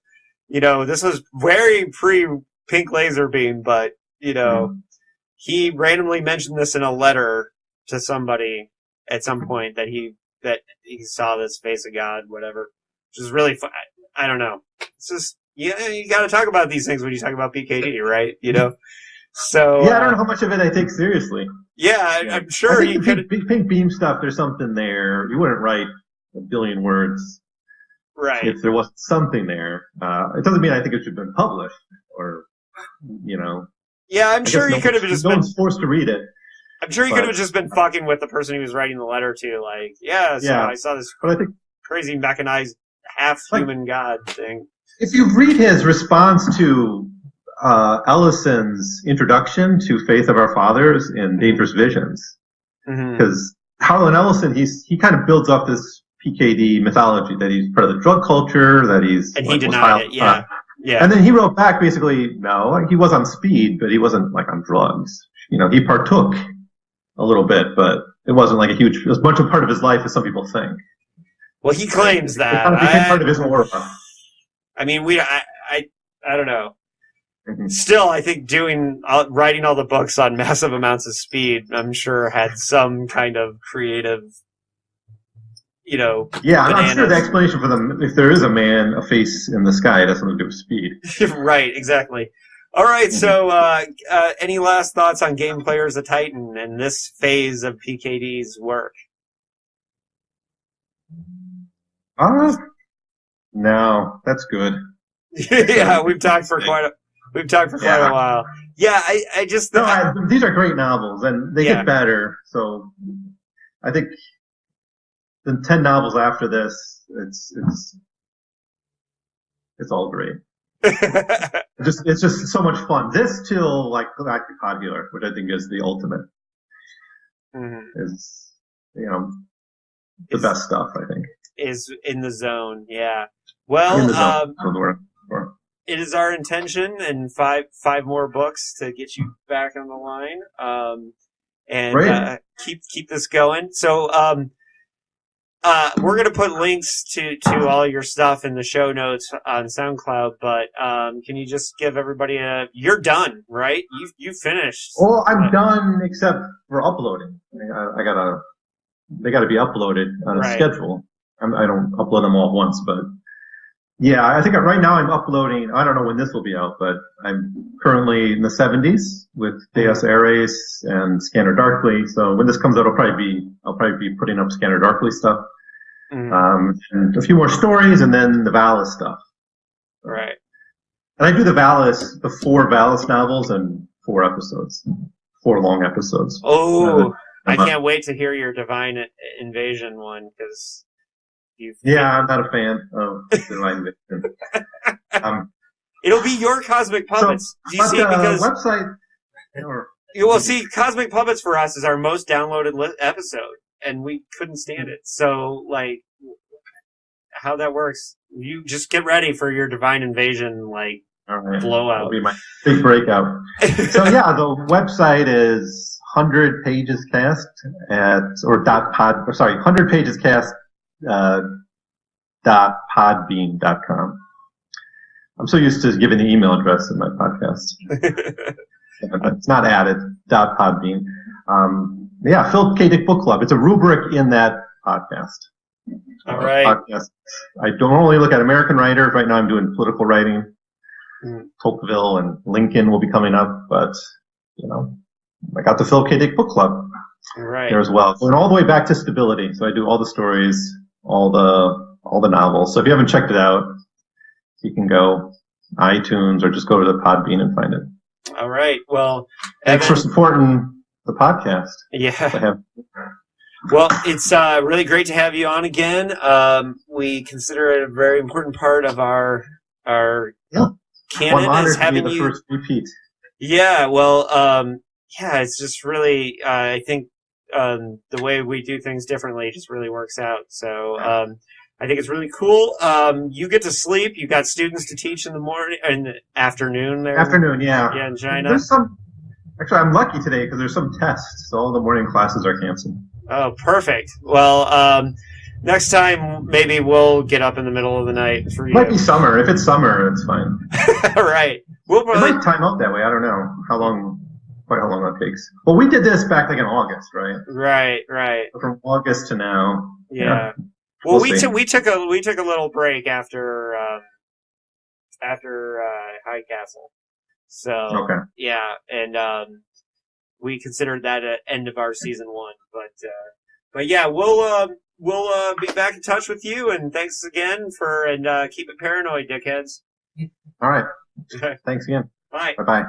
Speaker 1: this was very pre-Pink Laser Beam, but, he randomly mentioned this in a letter to somebody at some point that he saw this face of God, whatever, which is really fun. I don't know. It's just, you got to talk about these things when you talk about PKD, right? So
Speaker 2: I don't know how much of it I take seriously.
Speaker 1: I'm sure he could.
Speaker 2: Pink Beam stuff. There's something there. You wouldn't write a billion words,
Speaker 1: right?
Speaker 2: If there wasn't something there. It doesn't mean I think it should have been published, or
Speaker 1: Yeah, I'm sure he could have just been
Speaker 2: forced to read it.
Speaker 1: I'm sure he could have just been fucking with the person he was writing the letter to, like, I saw this crazy mechanized half-human god thing.
Speaker 2: If you read his response to Ellison's introduction to Faith of Our Fathers in Dangerous Visions, because Harlan Ellison, he kind of builds up this PKD mythology that he's part of the drug culture, that he's...
Speaker 1: And he denied it, yeah.
Speaker 2: And then he wrote back basically, no, he was on speed, but he wasn't like on drugs. He partook a little bit, but it wasn't like it was much a part of his life as some people think.
Speaker 1: Well, he claims that.
Speaker 2: It became part of his aura.
Speaker 1: I mean, I don't know. Mm-hmm. Still, I think writing all the books on massive amounts of speed, I'm sure had some kind of creative,
Speaker 2: Yeah, I'm sure the explanation for them, if there is a face in the sky, it has something to do with speed.
Speaker 1: Right, exactly. All right, so any last thoughts on Game Players of Titan and this phase of PKD's work?
Speaker 2: No, that's good.
Speaker 1: Yeah, we've talked for quite a while. Yeah, I just
Speaker 2: these are great novels, and they get better. So I think the 10 novels after this, it's all great. It's just so much fun. This till like Galactic Popular, which I think is the ultimate. Is the best stuff, I think. Is
Speaker 1: in the zone, yeah. Well, it is our intention in five more books to get you back on the line, and keep this going. So we're going to put links to all your stuff in the show notes on SoundCloud, but can you just give everybody you're done, right? You finished.
Speaker 2: Well, I'm done except for uploading. They got to be uploaded on a schedule. I don't upload them all at once, but yeah, I think right now I'm uploading. I don't know when this will be out, but I'm currently in the 70s with Deus Eres and Scanner Darkly. So when this comes out, I'll probably be putting up Scanner Darkly stuff, and a few more stories, and then the Valis stuff.
Speaker 1: Right.
Speaker 2: And I do the 4 Valis novels and 4 long episodes.
Speaker 1: Oh, I can't wait to hear your Divine Invasion one, because
Speaker 2: Yeah, I'm not a fan of Divine Invasion.
Speaker 1: It'll be your Cosmic Puppets. Do you see? Because
Speaker 2: website. Or,
Speaker 1: you will see Cosmic Puppets for us is our most downloaded episode, and we couldn't stand it. So, like, how that works, you just get ready for your Divine Invasion, like, blowout.
Speaker 2: That'll be my big breakout. So, yeah, the website is 100 pages cast at, or dot pod, or sorry, 100 pages cast dot podbean.com. I'm so used to giving the email address in my podcast. It's not added, dot podbean. Yeah, Phil K. Dick Book Club. It's a rubric in that podcast.
Speaker 1: All right.
Speaker 2: Podcast. I don't only look at American writers. Right now I'm doing political writing. Tocqueville and Lincoln will be coming up, but, you know, I got the Phil K. Dick Book Club there as well. Going all the way back to Stability. So I do all the stories, all the novels. So if you haven't checked it out, you can go iTunes or just go to the Podbean and find it.
Speaker 1: All right. Well,
Speaker 2: thanks for supporting the podcast.
Speaker 1: Yeah. Well, it's really great to have you on again. We consider it a very important part of our canon.
Speaker 2: Well, I'm honored
Speaker 1: is having
Speaker 2: to be the first repeat.
Speaker 1: Yeah. Well, it's just really, I think the way we do things differently just really works out. So I think it's really cool. You get to sleep. You got students to teach in the morning and the afternoon there.
Speaker 2: Afternoon, yeah.
Speaker 1: Yeah, in China.
Speaker 2: Actually, I'm lucky today because there's some tests, so all the morning classes are canceled.
Speaker 1: Oh, perfect. Well, next time maybe we'll get up in the middle of the night for you.
Speaker 2: It might be summer. If it's summer, it's fine.
Speaker 1: All right. We'll probably...
Speaker 2: It might time out that way. I don't know quite how long that takes. Well, we did this back like in August, right?
Speaker 1: Right.
Speaker 2: So from August to now.
Speaker 1: Yeah. Well, we took a little break after High Castle. So yeah, and we considered that an end of our season 1. But yeah, we'll be back in touch with you. And thanks again and keep it paranoid, dickheads.
Speaker 2: All right. Thanks again.
Speaker 1: Bye.
Speaker 2: Bye.